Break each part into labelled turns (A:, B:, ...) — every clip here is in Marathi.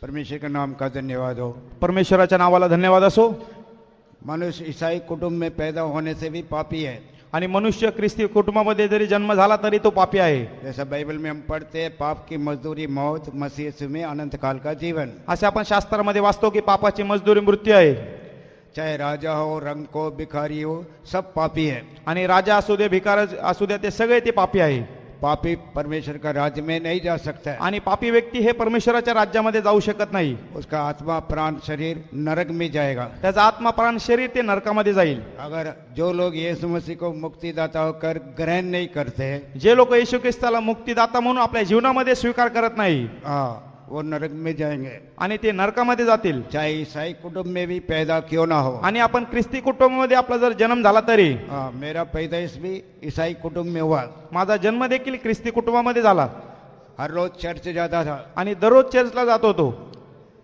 A: परमेश्वर के नाम का धन्यवाद हो।
B: परमेश्वराच्या नावाला धन्यवाद असो।
A: मनुष्य ईसाई कुटुंब में पैदा होने से भी पापी है।
B: आणि मनुष्य ख्रिस्ती कुटुंबामध्ये जरी जन्म झाला तरी तो पापी आहे।
A: जैसा बाइबल में हम पढ़ते हैं, पाप की मजदूरी मौत, मसीह यीशु में अनंत काल का जीवन।
B: असे आपण शास्त्रामध्ये वाचतो की पापाची मजदुरी मृत्यू आहे।
A: चाहे राजा हो, रंग को, भिखारी हो, सब पापी है।
B: आणि राजा असू दे, भिकार असू दे, ते सगळे ते पापी आहे।
A: पापी परमेश्वर का राज्य में नहीं जा सकता है।
B: आणि पापी व्यक्ती हे परमेश्वराच्या राज्यामध्ये जाऊ शकत नाही।
A: उसका आत्मा प्राण शरीर नरक में जाएगा।
B: त्याचा आत्मा प्राण शरीर ते नरकामध्ये जाईल।
A: अगर जो लोग यीशु मसीह को मुक्तिदाता होकर ग्रहण नहीं करते,
B: जे लोक येशू ख्रिस्ताला मुक्तिदाता म्हणून आपल्या जीवनामध्ये स्वीकार करत नाही,
A: वो नरक में जाएंगे।
B: आणि ते नरकामध्ये जातील।
A: चाहे ईसाई कुटुंब में भी पैदा क्यों ना हो।
B: आणि आपण ख्रिस्ती कुटुंबामध्ये आपला जर जन्म झाला तरी,
A: मेरा पैदाइश भी ईसाई कुटुंब में हुआ।
B: माझा जन्म देखील ख्रिस्ती कुटुंबामध्ये झाला।
A: हर रोज चर्च जाता था।
B: आणि दररोज चर्चला जात होतो।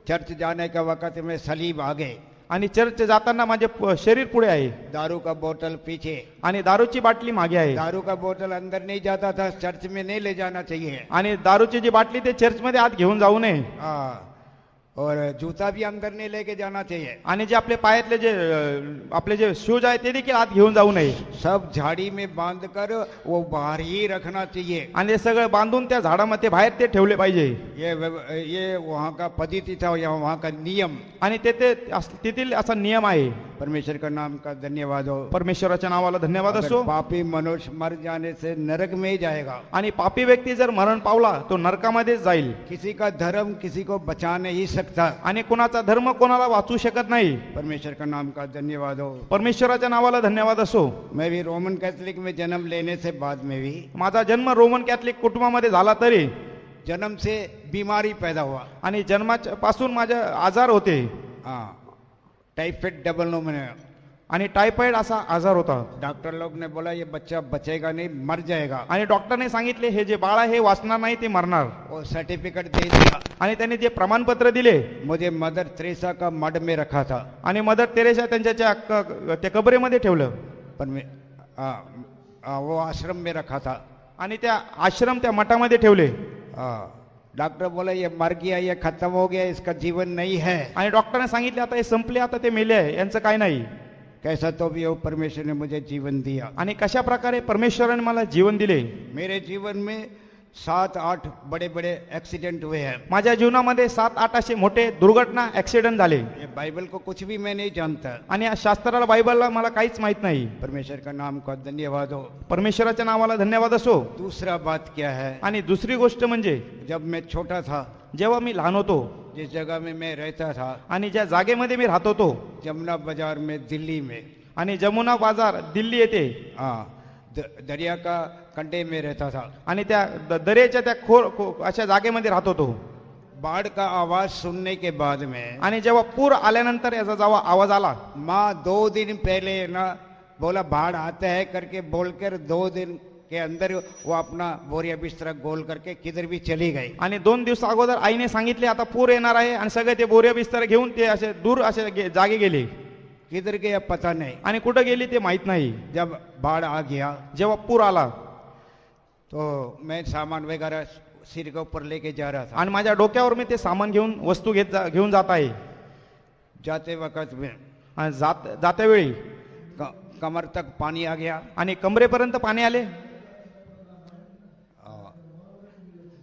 A: चर्च जाने का वक्त में सलीब आगे,
B: आणि चर्च जाताना माझे शरीर पुढे आहे,
A: दारू का बोतल पीछे,
B: आणि दारूची बाटली मागे आहे।
A: दारू का बोतल अंदर नहीं जाता था, चर्च में नहीं ले जाना चाहिए।
B: आणि दारूची जी बाटली ते चर्चमध्ये आत घेऊन जाऊ नये।
A: और जूता भी अंदर नहीं लेके जाना चाहिए।
B: आणि जे आपले पायातले जे आपले जे शूज आहे ते देखील आत घेऊन जाऊ नये।
A: सब झाड़ी में बांध कर वो बाहर ही रखना चाहिए।
B: आणि हे सगळं बांधून त्या झाडामध्ये बाहेर ते ठेवले पाहिजे।
A: ये वहाँ का पद्धति था, या वहाँ का नियम।
B: आणि तेथील असा नियम आहे।
A: परमेश्वर का नाम का धन्यवाद हो।
B: परमेश्वराच्या नावाला धन्यवाद असो।
A: पापी मनुष्य मर जाने से नरक में ही जाएगा।
B: आणि पापी व्यक्ती जर मरण पावला तो नरकामध्येच जाईल।
A: किसी का धर्म किसी को बचा नहीं सकता।
B: आणि कोणाचा धर्म कोणाला वाचू शकत नाही।
A: परमेश्वर का नाम का धन्यवाद हो।
B: परमेश्वराच्या नावाला धन्यवाद असो।
A: मैं भी रोमन कैथोलिक में जन्म लेने से बाद में भी,
B: माझा जन्म रोमन कॅथलिक कुटुंबामध्ये झाला तरी
A: जन्म से बीमारी पैदा हुआ।
B: आणि जन्मापासून माझे आजार होते।
A: टाइफाइड डबल निमोनिया
B: आणि टायफॉइड असा आजार होता।
A: डॉक्टर लोग ने बोला ये बच्चा बचेगा नहीं, मर जाएगा।
B: आणि डॉक्टरने सांगितले हे जे बाळ आहे हे वाचणार नाही, ते मरणार।
A: वो सर्टिफिकेट दे दिया।
B: आणि त्यांनी जे प्रमाणपत्र दिले,
A: मुझे मदर तेरेसा का मठ में रखा था।
B: आणि मदर तेरेसा त्यांच्या त्या कबरेमध्ये ठेवलं।
A: पर वो आश्रम में रखा था।
B: आणि त्या आश्रम त्या मठामध्ये ठेवले।
A: डॉक्टर बोला ये मर गया, ये खत्म हो गया, इसका जीवन नहीं है।
B: आणि डॉक्टरने सांगितले आता हे संपले, आता ते मेले आहे, यांचं काय नाही।
A: कैसा तो भी हो, परमेश्वर ने मुझे जीवन दिया।
B: आणि कशा प्रकारे परमेश्वराने मला जीवन दिले।
A: मेरे जीवन में 7-8 बड़े बड़े एक्सीडेंट हुए हैं।
B: माझ्या जीवनामध्ये 7-8 असे मोठे दुर्घटना ऍक्सिडेंट झाले।
A: ये बाइबल को कुछ भी मैं नहीं जानता।
B: आणि या शास्त्राला बायबलला मला काहीच माहित नाही।
A: परमेश्वर का नाम का धन्यवाद हो।
B: परमेश्वराच्या नावाला धन्यवाद असो।
A: दूसरा बात क्या है,
B: आणि दुसरी गोष्ट म्हणजे
A: जब मैं छोटा था,
B: जेव्हा मी लहान होतो,
A: जिस जगह में मैं रहता था,
B: आणि ज्या जागेमध्ये मी राहत होतो,
A: जमुना बाजार में दिल्ली में,
B: आणि जमुना बाजार दिल्ली येथे,
A: दरिया का कंढे में रहता था।
B: आणि त्या दर्याच्या त्या अशा जागेमध्ये राहत होतो।
A: बाढ़ का आवाज सुनने के बाद में,
B: आणि जेव्हा पूर आल्यानंतर याचा जेव्हा आवाज आला,
A: माँ 2 दिन पहले ना बोला बाढ़ आता है करके बोलकर 2 दिन के अंदर वो अपना बोरिया बिस्तरा गोल करके किधर भी चली गई।
B: आणि 2 दिवस अगोदर आईने सांगितले आता पूर येणार आहे, आणि सगळे ते बोरिया बिस्तर घेऊन ते असे दूर असे जागे गेले।
A: किधर गया पता नहीं,
B: आणि कुठं गेली ते माहित नाही।
A: जब बाढ़ आ गया,
B: जेव्हा पूर आला,
A: तो मैं सामान वगैरह सिर के ऊपर लेके जा रहा था।
B: आणि माझ्या डोक्यावर मी ते सामान घेऊन वस्तू घेऊन जात आहे।
A: जाते वक्त में
B: आणि जात्या वेळी
A: कमर तक पानी आ गया,
B: आणि कमरेपर्यंत पाणी आले।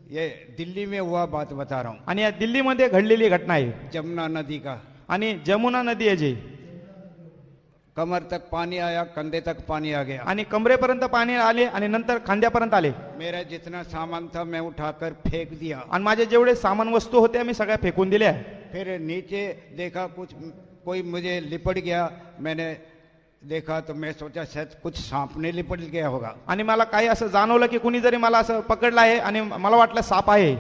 A: ये दिल्ली में हुआ बात बता रहा हूँ।
B: आणि या दिल्लीमध्ये घडलेली घटना आहे।
A: जमुना नदी का,
B: आणि जमुना नदी आहे जी,
A: कमर तक पानी आया, कंधे तक पानी आ गया।
B: आणि कमरेपर्यंत पाणी आले, आणि नंतर खांद्यापर्यंत आले।
A: मेरा जितना सामान था मैं उठाकर फेंक दिया।
B: आणि माझे जेवढे सामान वस्तू होत्या मी सगळ्या फेकून दिल्या।
A: फिर नीचे देखा कोई मुझे लिपट गया। मैंने देखा तो मैं सोचा शायद कुछ सांप ने लिपट गया होगा।
B: आणि मला काही असं जाणवलं की कुणी जरी मला असं पकडलं आहे, आणि मला वाटलं साप आहे।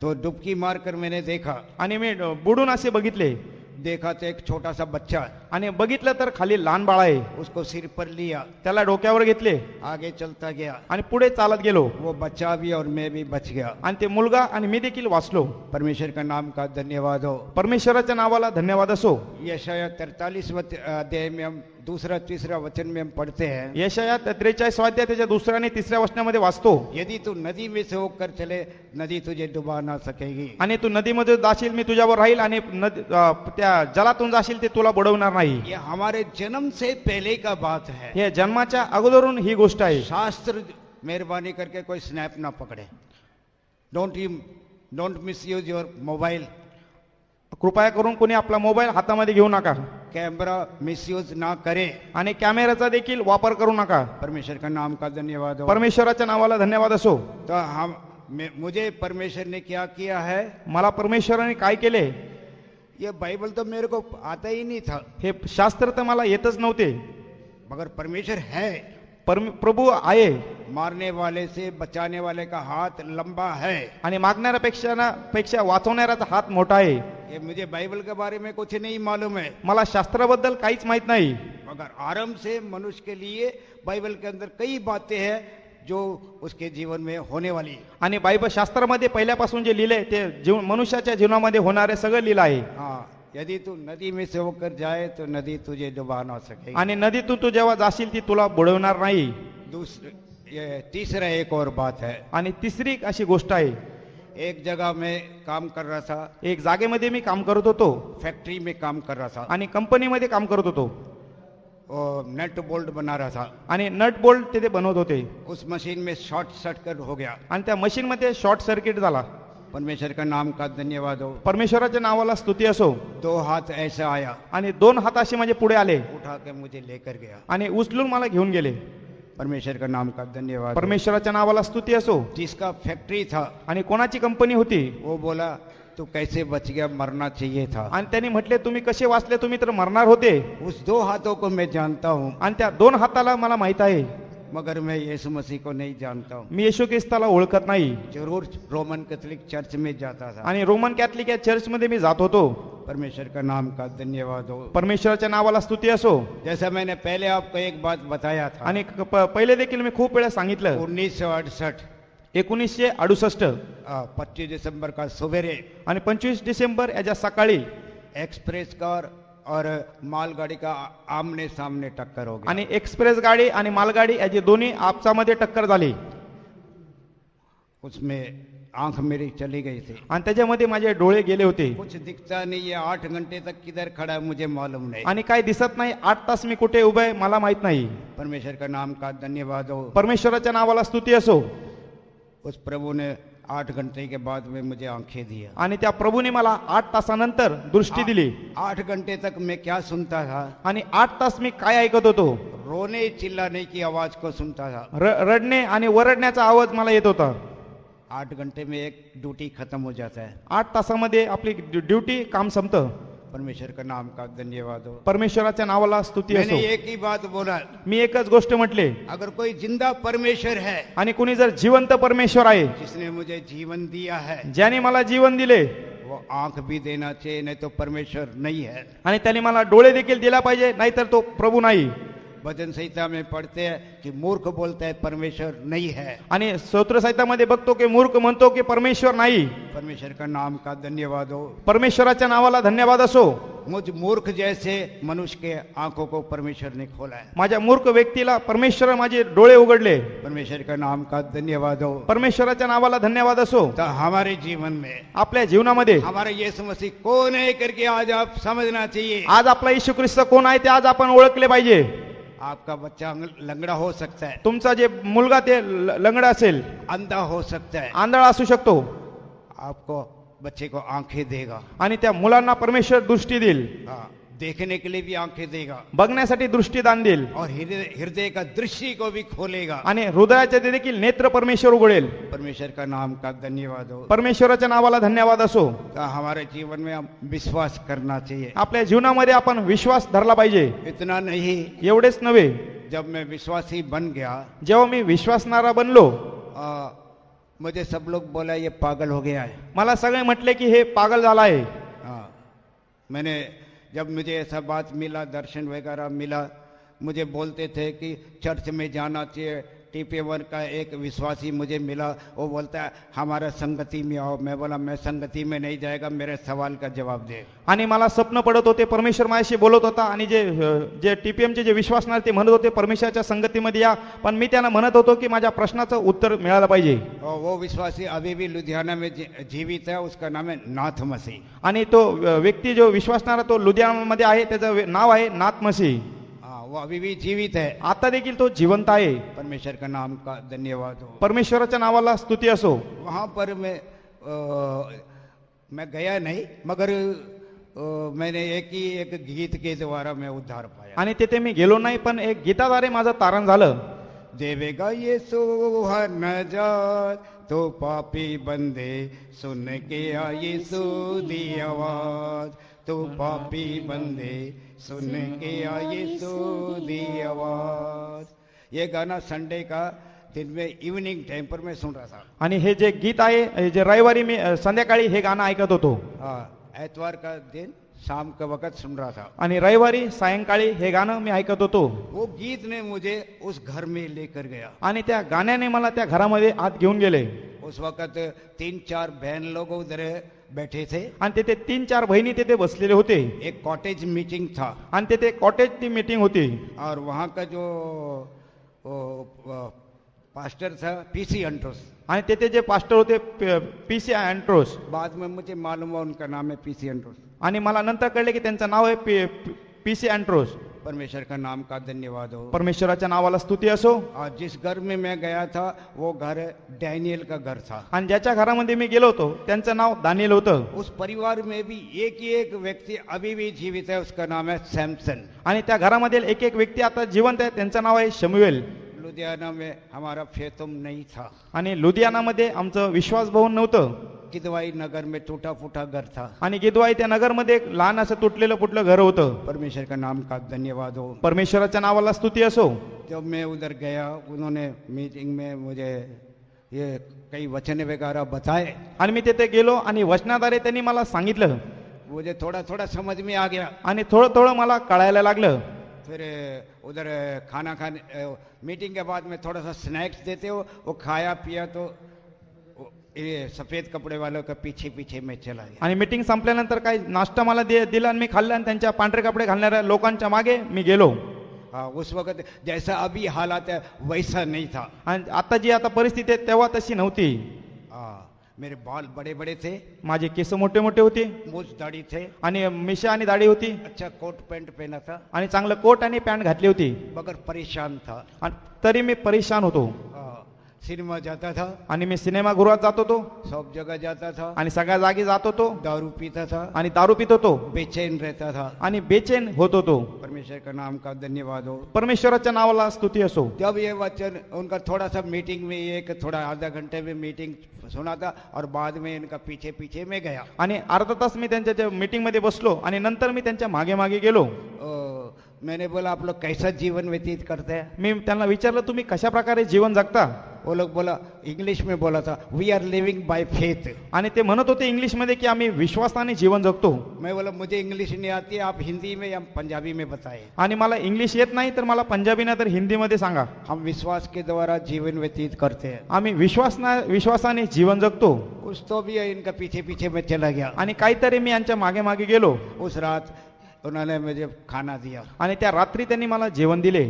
A: तो डुबकी मारकर मैंने देखा,
B: आणि मी बुडून असे बघितले।
A: देखा तो एक छोटा सा बच्चा,
B: आणि बघितलं तर खाली लहान बाळ आहे।
A: उसको सिर पर लिया,
B: त्याला डोक्यावर घेतले,
A: आगे चलता गया,
B: आणि पुढे चालत गेलो।
A: वो बच्चा भी और मैं भी बच गया।
B: आणि ते मुलगा आणि मी देखील वाचलो।
A: परमेश्वर का नाम का धन्यवाद हो।
B: परमेश्वराच्या नावाला धन्यवाद असो।
A: यशाया 43वें अध्याय में हम दूसरा तीसरा वचन में हम पढ़ते हैं,
B: यशाया 43 अध्याय त्याच्या दुसऱ्या आणि तिसऱ्या वचनामध्ये वाचतो,
A: यदि तू नदी में से होकर चले नदी तुझे डुबा ना सकेगी।
B: आणि तू नदीमध्ये जाशील मी तुझ्यावर राहील आणि त्या जलातून जाशील ते तुला बुडवणार नाही.
A: ये हमारे जन्म से पहले का बात है।
B: हे जन्माच्या अगोदरून ही गोष्ट आहे.
A: शास्त्र मेहरबानी करके कोई स्नैप ना पकड़े। Don't miss use your mobile.
B: कृपया करून कोणी आपला मोबाईल हातामध्ये घेऊ नका
A: कैमरा मिसयूज ना करे
B: आणि कॅमेऱ्याचा देखील वापर करू नका.
A: परमेश्वर का नाम का धन्यवाद हो।
B: परमेश्वराच्या नावाला धन्यवाद असो.
A: तो मुझे परमेश्वर ने क्या किया है,
B: मला परमेश्वराने काय केले,
A: ये बाइबल तो मेरे को आता ही नहीं था,
B: हे शास्त्र तर मला येतच नव्हते.
A: मगर परमेश्वर है,
B: प्रभू आहे
A: मारने वाले से बचाने वाले का हाथ लंबा है
B: आणि मागणाऱ्यापेक्षा वाचवणाऱ्याचा हात मोठा आहे.
A: ये मुझे बाइबल के बारे में कुछ नहीं मालूम है,
B: मला शास्त्राबद्दल काहीच माहित नाही,
A: मगर आरंभ से मनुष्य के लिए बाइबल के अंदर कई बातें हैं जो उसके जीवन में होने वाली है।
B: आणि बायबल शास्त्रामध्ये पहिल्यापासून जे लिहिलंय ते मनुष्याच्या जीवनामध्ये होणारे सगळं लिहिलं आहे.
A: हाँ, यदि तू नदी में से होकर जाए तो नदी तुझे डुबा ना सके,
B: आणि नदीतून तू जेव्हा जाशील ती तुला बुडवणार नाही.
A: ये तीसरा एक और बात है।
B: आणि तिसरी अशी गोष्ट आहे,
A: एक जगह में काम कर रहा था,
B: एक जागेमध्ये मी काम करत होतो
A: फैक्ट्री में काम कर रहा था
B: आणि कंपनीमध्ये काम करत होतो
A: और नट बोल्ट बना रहा था।
B: आणि नट बोल्ट तिथे बनवत होते
A: उस मशीन में शॉर्ट सर्किट हो गया।
B: आणि त्या मशीनमध्ये शॉर्ट सर्किट झाला.
A: परमेश्वर का नाम का धन्यवाद हो।
B: परमेश्वराच्या नावाला स्तुती असो.
A: 2 हाथ ऐसा आया,
B: आणि 2 हात असे माझे पुढे आले
A: उठा के मुझे लेकर गया।
B: आणि उचलून मला घेऊन गेले.
A: परमेश्वर का नाम का धन्यवाद।
B: परमेश्वराच्या नावाला स्तुती असो.
A: जिसका फैक्ट्री था
B: आणि कोणाची कंपनी होती,
A: वो बोला तू कैसे बच गया, मरना चाहिए था।
B: आणि त्यांनी म्हटले तुम्ही कसे वाचले, तुम्ही तर मरणार होते.
A: उस 2 हाथों को मैं जानता हूँ,
B: आणि त्या 2 हाताला मला माहित आहे,
A: मगर मैं यीशु मसीह को नहीं जानता हूँ।
B: मी येशू ख्रिस्ताला ओळखत नाही.
A: जरूर रोमन कैथोलिक चर्च में जाता था
B: आणि रोमन कॅथलिक या चर्च मध्ये मी जात होतो.
A: परमेश्वर का नाम का धन्यवाद हो।
B: परमेश्वराच्या नावाला स्तुती असो.
A: जैसा मैंने पहले आपको एक बात बताया था,
B: आणि पहिले देखील मी खूप वेळा सांगितलं,
A: 1968
B: 1968
A: 25 दिसंबर का सवेरे
B: आणि 25 डिसेंबर याच्या सकाळी
A: एक्सप्रेस कार और मालगाड़ी का आमने सामने टक्कर हो गया।
B: आणि एक्सप्रेस गाडी आणि मालगाडी याची दोन्ही आपसामध्ये टक्कर झाली.
A: उसमें आंख मेरी चली गई थी
B: आणि त्याच्यामध्ये माझे डोळे गेले होते.
A: कुछ दिखता नहीं, ये 8 घंटे तक किधर खड़ा है मुझे मालूम नहीं।
B: आणि काही दिसत नाही. 8 तास मी कुठे उभे आहे मला माहित नाही.
A: परमेश्वर का नाम का धन्यवाद हो।
B: परमेश्वराच्या नावाला स्तुती असो.
A: उस प्रभु ने 8 घंटे के बाद में मुझे आंखें दिया
B: आणि त्या प्रभूने मला 8 तासानंतर दृष्टी दिली.
A: 8 घंटे तक मैं क्या सुनता था,
B: आणि 8 तास मी काय ऐकत होतो,
A: रोने चिल्लाने की आवाज को सुनता था।
B: रडणे आणि वरडण्याचा आवाज मला येत होता.
A: 8 घंटे में एक ड्यूटी खत्म हो जाता है।
B: 8 तासामध्ये आपली ड्युटी काम संपतं.
A: परमेश्वर का नाम का धन्यवाद हो।
B: परमेश्वराच्या नावाला स्तुती
A: मैंने
B: असो.
A: एक ही बात बोला,
B: मी एकच गोष्ट म्हटले,
A: अगर कोई जिंदा परमेश्वर है
B: आणि कुणी जर जिवंत परमेश्वर आहे,
A: जिसने मुझे जीवन दिया है,
B: ज्याने मला जीवन दिले,
A: वो आंख भी देना चाहिए, नहीं तो परमेश्वर नहीं है।
B: आणि त्याने मला डोळे देखील दिला पाहिजे, नाहीतर तो प्रभू नाही.
A: भजन संहिता में पढ़ते हैं कि मूर्ख बोलता है परमेश्वर नहीं है,
B: आणि स्तोत्र साहित्यामध्ये बघतो की मूर्ख म्हणतो की परमेश्वर नाही.
A: परमेश्वर का नाम का धन्यवाद हो।
B: परमेश्वराच्या नावाला धन्यवाद असो.
A: मुझ मूर्ख जैसे मनुष्य के आंखों को परमेश्वर ने खोला है।
B: माझ्या मूर्ख व्यक्तीला परमेश्वर माझे डोळे उघडले.
A: परमेश्वर का नाम का धन्यवाद हो।
B: परमेश्वराच्या नावाला धन्यवाद असो.
A: तो हमारे जीवन में
B: आपल्या जीवनामध्ये
A: हमारा यीशु मसीह कौन है करके आज आप समझना चाहिए।
B: आज आपला येशू ख्रिस्त कोण आहे ते आज आपण ओळखले पाहिजे.
A: आपका बच्चा लंगड़ा हो सकता है,
B: तुमचा जे मुलगा ते लंगडा असेल,
A: अंधा हो सकता है,
B: आंधळा असू शकतो,
A: आपको बच्चे को आंखें देगा।
B: आणि त्या मुलांना परमेश्वर दृष्टी देईल,
A: हाँ, देखने के लिए भी आंखें देगा
B: बघण्यासाठी दृष्टीदान देईल,
A: और हृदय का दृष्टि को भी खोलेगा।
B: आणि हृदयाचे देखील नेत्र परमेश्वर उघडेल.
A: परमेश्वर का नाम का धन्यवाद हो।
B: परमेश्वराच्या नावाला धन्यवाद असो.
A: तो हमारे जीवन में हम विश्वास करना चाहिए।
B: आपल्या जीवनामध्ये आपण विश्वास धरला पाहिजे.
A: इतना नहीं,
B: एवढेच नव्हे,
A: जब मैं विश्वासी बन गया,
B: जेव्हा मी विश्वासणारा बनलो,
A: मुझे सब लोग बोला ये पागल हो गया है।
B: मला सगळे म्हटले की हे पागल झाला आहे.
A: हाँ, मैंने जब मुझे ऐसा बात मिला, दर्शन वगैरह मिला, मुझे बोलते थे कि चर्च में जाना चाहिए, TPM का एक विश्वासी मुझे मिला, वो बोलता है हमारा संगति में आओ। मैं बोला मैं संगति में नहीं जाएगा, मेरे सवाल का जवाब दे।
B: आणि मला स्वप्न पडत होते, परमेश्वर माझ्याशी बोलत होता आणि जे टीपीएमचे जे विश्वासणारे ते म्हणत होते परमेश्वराच्या संगतीमध्ये या, पण मी त्यांना म्हणत होतो की माझ्या प्रश्नाचं उत्तर मिळालं पाहिजे.
A: और वो विश्वासी अभी भी लुधियाना में जीवित है, उसका नाम है नाथ मसीह।
B: आणि तो व्यक्ती जो विश्वासणारा तो लुधियानामध्ये आहे, त्याचं नाव आहे नाथ मसीह.
A: हाँ, वो अभी भी जीवित है।
B: आता देखील तो जिवंत आहे.
A: परमेश्वर का नाम का धन्यवाद हो।
B: परमेश्वराच्या नावाला स्तुती असो.
A: वहाँ पर मैं गया नहीं, मगर मैंने एक गीत के द्वारा मैं उद्धार पाया।
B: आणि तेथे मी गेलो नाही, पण एक गीताद्वारे माझं तारण झालं.
A: देवेगा यीशु हर नजात, तो पापी बंदे सुन के आ यीशु दी आवाज, तो पापी बंदे सुन के आ यीशु दी आवाज। ये गाना संडे का दिन में इवनिंग टाइम पर मैं सुन रहा था।
B: आणि हे जे गीत आहे, हे जे रविवारी मी संध्याकाळी हे गाणं ऐकत होतो.
A: हाँ, एतवार का दिन शाम का वक्त सुन रहा था।
B: आणि रविवारी सायंकाळी हे गाणं मी ऐकत होतो.
A: वो गीत ने मुझे उस घर में लेकर गया।
B: आणि त्या गाण्याने मला त्या घरामध्ये आत घेऊन गेले.
A: उस वक्त 3-4 बहन लोग उधर बैठे थे
B: आणि तेथे 3-4 बहिणी तेथे बसलेले होते.
A: एक कॉटेज मीटिंग था
B: आणि तेथे कॉटेजची मीटिंग होती.
A: और वहाँ का जो पास्टर था पीसी एंट्रोस।
B: आणि तेथे जे पास्टर होते पीसी एंट्रोस.
A: बाद में मुझे मालूम हुआ उनका नाम है पीसी एंट्रोस।
B: आणि मला नंतर कळले की त्यांचं नाव आहे पीसी एंट्रोस.
A: परमेश्वर का नाम का धन्यवाद हो।
B: परमेश्वराच्या नावाला स्तुती असो.
A: और जिस घर में मैं गया था वो घर डैनियल का घर था।
B: आणि ज्याच्या घरामध्ये मी गेलो होतो त्यांचं नाव दानिएल होतं.
A: उस परिवार में भी एक व्यक्ति अभी भी जीवित है, उसका नाम है सैमसन।
B: आणि त्या घरामधील एक व्यक्ती आता जिवंत आहे, त्यांचं नाव आहे शमुएल.
A: लुधियाना में हमारा फेतुम नहीं था।
B: आणि लुधियानामध्ये आमचं विश्वास भवन नव्हतं.
A: किदवाई नगर में टूटा फूटा घर था।
B: आणि गिदवाई त्या नगरमध्ये एक लहान असं तुटलेलं फुटलं घर होतं.
A: परमेश्वर का नाम का धन्यवाद हो।
B: परमेश्वराच्या नावाला स्तुती असो.
A: जब मैं उधर गया, उन्होंने मीटिंग में मुझे ये कई वचन वगैरह बताए।
B: आणि मी तिथे गेलो आणि वचनाद्वारे त्यांनी मला सांगितलं.
A: मुझे थोड़ा थोड़ा समझ में आ गया।
B: आणि थोडं थोडं मला कळायला लागलं.
A: फिर उधर खाना खाने मीटिंग के बाद में थोड़ा सा स्नैक्स देते हो, वो खाया पिया तो ये सफेद कपड़े वालों के पीछे पीछे मैं चला गया।
B: आणि मीटिंग संपल्यानंतर काही नाश्ता मला दिला आणि मी खाल्ला आणि त्यांच्या पांढरे कपडे घालणाऱ्या लोकांच्या मागे मी गेलो.
A: हाँ, उस वक्त जैसा अभी हालात है वैसा नहीं था।
B: आणि आता जी आता परिस्थिती आहे तेव्हा तशी नव्हती.
A: हाँ, मेरे बाल बड़े बड़े थे,
B: माझे केस मोठे मोठे होते
A: मूछ दाढ़ी थे,
B: आणि मिशा आणि दाढी होती
A: अच्छा कोट पैंट पहना था,
B: आणि चांगलं कोट आणि पॅन्ट घातली होती.
A: मगर परेशान था।
B: आणि तरी मी परेशान होतो.
A: हाँ, सिनेमा जाता था,
B: आणि मी सिनेमागृहात जात होतो
A: सब जगह जाता था,
B: आणि सगळ्या जागी जात होतो
A: दारू पीता था,
B: आणि दारू पित होतो
A: बेचैन रहता था।
B: आणि बेचैन होत होतो.
A: परमेश्वर का नाम का धन्यवाद हो।
B: परमेश्वराच्या नावाला स्तुती असो.
A: जब ये वचन उनका थोड़ा सा मीटिंग में एक थोड़ा आधा घंटे में मीटिंग सुना था और बाद में इनका पीछे पीछे में गया।
B: आणि अर्धा तास मी त्यांच्या मीटिंग मध्ये बसलो आणि नंतर मी त्यांच्या मागे मागे गेलो.
A: मैंने बोला आप लोग कैसा जीवन व्यतीत करते हैं?
B: मी त्यांना विचारलं तुम्ही कशा प्रकारे जीवन जगता.
A: वो लोग बोला, इंग्लिश में बोला था, we are living by faith.
B: आणि ते म्हणत होते इंग्लिश मध्ये की आम्ही विश्वासाने जीवन जगतो.
A: मैं बोला मुझे इंग्लिश नहीं आती, आप हिंदी में या पंजाबी में बताएं।
B: आणि मला इंग्लिश येत नाही तर मला पंजाबी नाही तर हिंदी मध्ये सांगा.
A: हम विश्वास के द्वारा जीवन व्यतीत करते हैं।
B: आम्ही विश्वासाने जीवन जगतो.
A: कुछ तो भी है, इनका पीछे पीछे में चला गया।
B: आणि काहीतरी मी यांच्या मागे मागे गेलो.
A: उस रात उन्होंने मुझे खाना दिया।
B: आणि त्या रात्री त्यांनी मला जेवण दिले.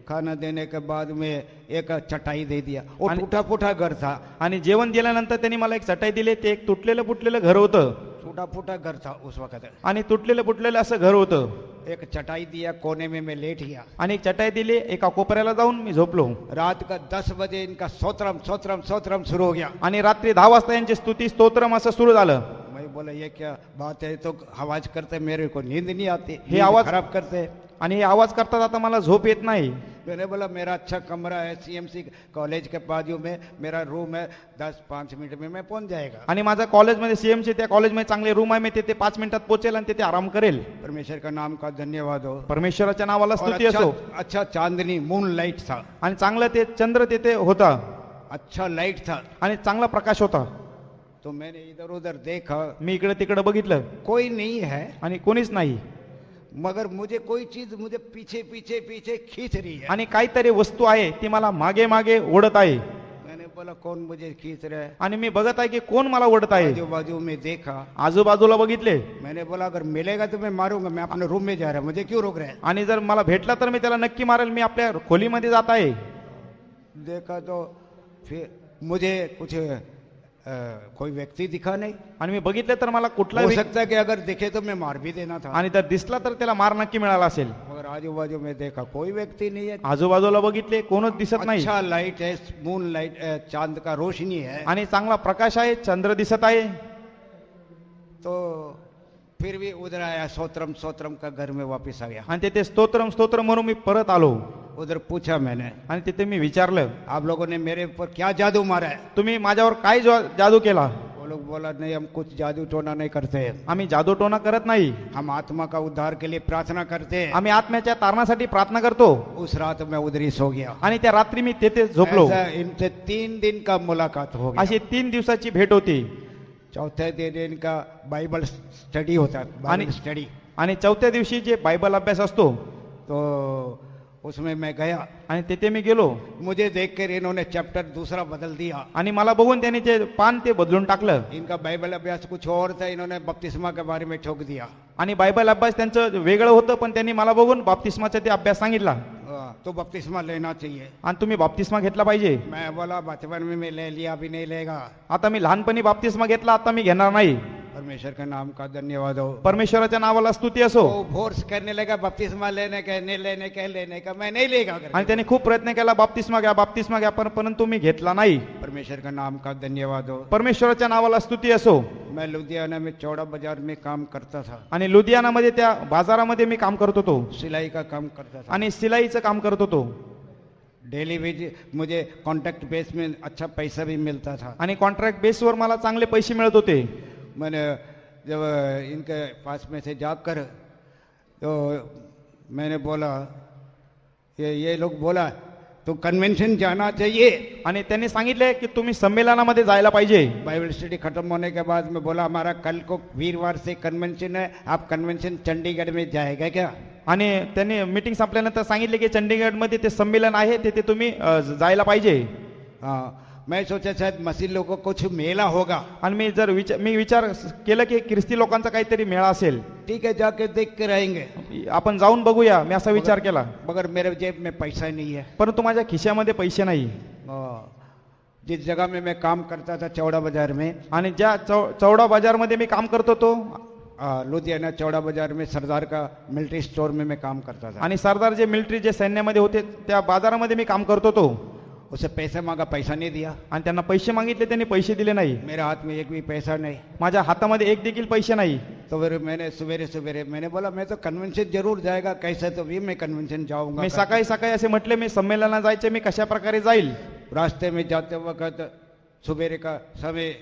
A: खाना देने के बाद में एक चटाई दे दिया। वो टूटा फूटा घर था।
B: आणि जेवण दिल्यानंतर त्यांनी मला एक चटाई दिली. ते एक तुटलेलं फुटलेलं घर होतं.
A: टूटा फूटा घर था उस वक्त।
B: आणि तुटलेलं फुटलेलं असं घर होतं.
A: एक चटाई दिया, कोने में मैं लेट गया।
B: आणि एक चटाई दिली, एका कोपऱ्याला जाऊन मी झोपलो.
A: रात का 10 बजे इनका स्तोत्रम स्तोत्रम स्तोत्रम शुरू हो गया।
B: आणि रात्री 10 वाजता यांची स्तुती स्तोत्रम असं सुरू झालं.
A: मैं बोला ये क्या बात है, तो आवाज करते मेरे को नींद नहीं आती,
B: हे आवाज
A: खराब करते।
B: आणि हे आवाज करतात आता मला झोप येत नाही.
A: मैंने बोला मेरा अच्छा कमरा है CMC कॉलेज के बाजू में, मेरा रूम है, 10-5 मिनट में मैं पहुंच जाएगा।
B: आणि माझा कॉलेजमध्ये CMC त्या कॉलेजमध्ये चांगले रूम आहे, मी तिथे 5 मिनिटात पोहोचेल आणि तिथे आराम करेल.
A: परमेश्वर का नाम का धन्यवाद हो।
B: परमेश्वराच्या नावाला स्तुती असो.
A: अच्छा चांदनी मून लाइट था।
B: आणि चांगलं ते चंद्र तिथे होता.
A: अच्छा लाइट था
B: आणि चांगला प्रकाश होता.
A: तो मैंने इधर उधर देखा,
B: मी इकडे तिकडे बघितलं,
A: कोई नहीं है।
B: आणि कोणीच नाही.
A: मगर मुझे कोई चीज मुझे पीछे पीछे पीछे खींच रही है।
B: आणि काहीतरी वस्तू आहे ती मला मागे मागे ओढत आहे
A: मैंने बोला कौन मुझे खींच रहा है?
B: आणि मी बघत आहे की कोण मला ओढत आहे.
A: आजू बाजू में देखा,
B: आजूबाजूला बघितले
A: मैंने बोला अगर मिलेगा तो मैं मारूंगा, मैं अपने रूम में जा रहा, मुझे क्यों रोक रहे हैं?
B: आणि जर मला भेटला तर मी त्याला नक्की मारेल, मी आपल्या खोलीमध्ये जात आहे.
A: देखा तो फिर मुझे कुछ कोई व्यक्ती दिखा नहीं.
B: आणि मी बघितले तर मला कुठला
A: हो सकता है कि अगर दिखे तो मैं मार भी देना था.
B: आणि जर दिसला तर त्याला मार नक्की मिळाला असेल.
A: मगर आजू बाजू में देखा कोई व्यक्ति नहीं है.
B: आजूबाजूला बघितले कोणच दिसत नाही.
A: अच्छा लाइट है, मून लाइट, चांद का रोशनी है.
B: आणि चांगला प्रकाश आहे, चंद्र दिसत आहे.
A: तो फिर भी उधर आया, स्तोत्रम स्तोत्रम का घर में वापस आ गया.
B: आणि तिथे स्तोत्रम स्तोत्रम म्हणून मी परत आलो.
A: उधर पूछा मैंने,
B: आणि तिथे मी विचारलं
A: आप लोगों ने मेरे ऊपर क्या जादू मारा है?
B: तुम्ही माझ्यावर काय जादू केला?
A: वो लोग बोला नहीं, हम कुछ जादू टोना नहीं करते हैं,
B: आम्ही जादू टोना करत नाही,
A: हम आत्मा का उद्धार के लिए प्रार्थना करते हैं.
B: आम्ही आत्म्याच्या तारणासाठी प्रार्थना करतो.
A: उस रात मैं उधर ही सो गया.
B: आणि त्या रात्री मी तेथे झोपलो.
A: ऐसा इनसे 3 दिन का मुलाकात हो गया.
B: अशी 3 दिवसाची भेट होती.
A: चौथे दिन इनका बाइबल स्टडी होता, बाइबल स्टडी.
B: आणि चौथ्या दिवशी जे बायबल अभ्यास असतो
A: तो उसमें मैं गया.
B: आणि तिथे मी गेलो.
A: मुझे देखकर इन्होंने चैप्टर दूसरा बदल दिया.
B: आणि मला बघून त्यांनी ते पान ते बदलून टाकलं.
A: इनका बाइबल अभ्यास कुछ और था, इन्होंने बपतिस्मा के बारे में ठोक दिया.
B: आणि बायबल अभ्यास त्यांचं वेगळं होतं, पण त्यांनी मला बघून बाप्तिस्माचा ते अभ्यास सांगितला.
A: तो बपतिस्मा लेना चाहिए.
B: आणि तुम्ही बाप्तिस्मा घेतला पाहिजे.
A: मैं बोला बचपन में मैं ले लिया, अभी नहीं लेगा.
B: आता मी लहानपणी बाप्तिस्मा घेतला, आता मी घेणार नाही.
A: परमेश्वर के नाम का धन्यवाद हो.
B: परमेश्वराच्या नावाला स्तुती असो.
A: वो फोर्स करने लगा बपतिस्मा लेने का, मैं नहीं लेगा.
B: आणि त्यांनी खूप प्रयत्न केला, बाप्तिस्मा घ्या, परंतु मी घेतला नाही.
A: परमेश्वर का नाम का धन्यवाद हो.
B: परमेश्वराच्या नावाला स्तुती असो.
A: मैं लुधियाना में चौड़ा बाजार में काम करता था.
B: आणि लुधियानामध्ये त्या बाजारामध्ये मी काम करत होतो.
A: सिलाई का काम करता था.
B: आणि सिलाईचं काम करत होतो.
A: डेली वेज मुझे कॉन्ट्रैक्ट बेस में अच्छा पैसा भी मिलता था.
B: आणि कॉन्ट्रॅक्ट बेसवर मला चांगले पैसे मिळत होते.
A: मैंने जब इनके पास में से जाकर तो मैंने बोला, ये लोग बोला तो कन्वेंशन जाना चाहिए.
B: आणि त्यांनी सांगितले की तुम्ही संमेलनामध्ये जायला पाहिजे.
A: बाइबल स्टडी खत्म होने के बाद मैं बोला हमारा कल को वीरवार से कन्वेंशन है, आप कन्वेंशन चंडीगढ़ में जाएगा क्या?
B: आणि त्यांनी मीटिंग संपल्यानंतर सांगितले की चंडीगढ़मध्ये ते संमेलन आहे, तिथे तुम्ही जायला पाहिजे.
A: हाँ, मैं सोचा शायद मसीह लोगों को कुछ मेला होगा.
B: आणि मी विचार केलं की ख्रिस्ती लोकांचा काहीतरी मेळा असेल.
A: ठीक है, जाके देख कर आएंगे,
B: आपण जाऊन बघूया, मी असा विचार केला.
A: मगर मेरे जेब में पैसा नहीं है.
B: परंतु माझ्या खिशामध्ये पैसे नाही.
A: जिस जगह में मैं काम करता था चौड़ा बाजार में,
B: आणि ज्या चौडा बाजारमध्ये मी काम करत होतो,
A: लुधियाना चौड़ा बाजार में सरदार का मिलिट्री स्टोर में मैं काम करता था.
B: आणि सरदार जे मिलिटरी जे सैन्यामध्ये होते त्या बाजारामध्ये मी काम करत होतो.
A: उसे पैसे मांगा, पैसा नहीं दिया.
B: आणि त्यांना पैसे मागितले, त्यांनी पैसे दिले नाही.
A: मेरे हाथ में एक भी पैसा नहीं.
B: माझ्या हातामध्ये एक देखील पैसे नाही.
A: तो फिर मैंने सवेरे मैंने बोला मैं तो कन्वेंशन जरूर जाएगा, कैसे तो भी मैं कन्वेंशन जाऊंगा.
B: मी सकाळी सकाळी असे म्हटले, मी संमेलनाला जायचे, मी कशा प्रकारे जाईल.
A: रास्ते में जाते वक्त सवेरे का समय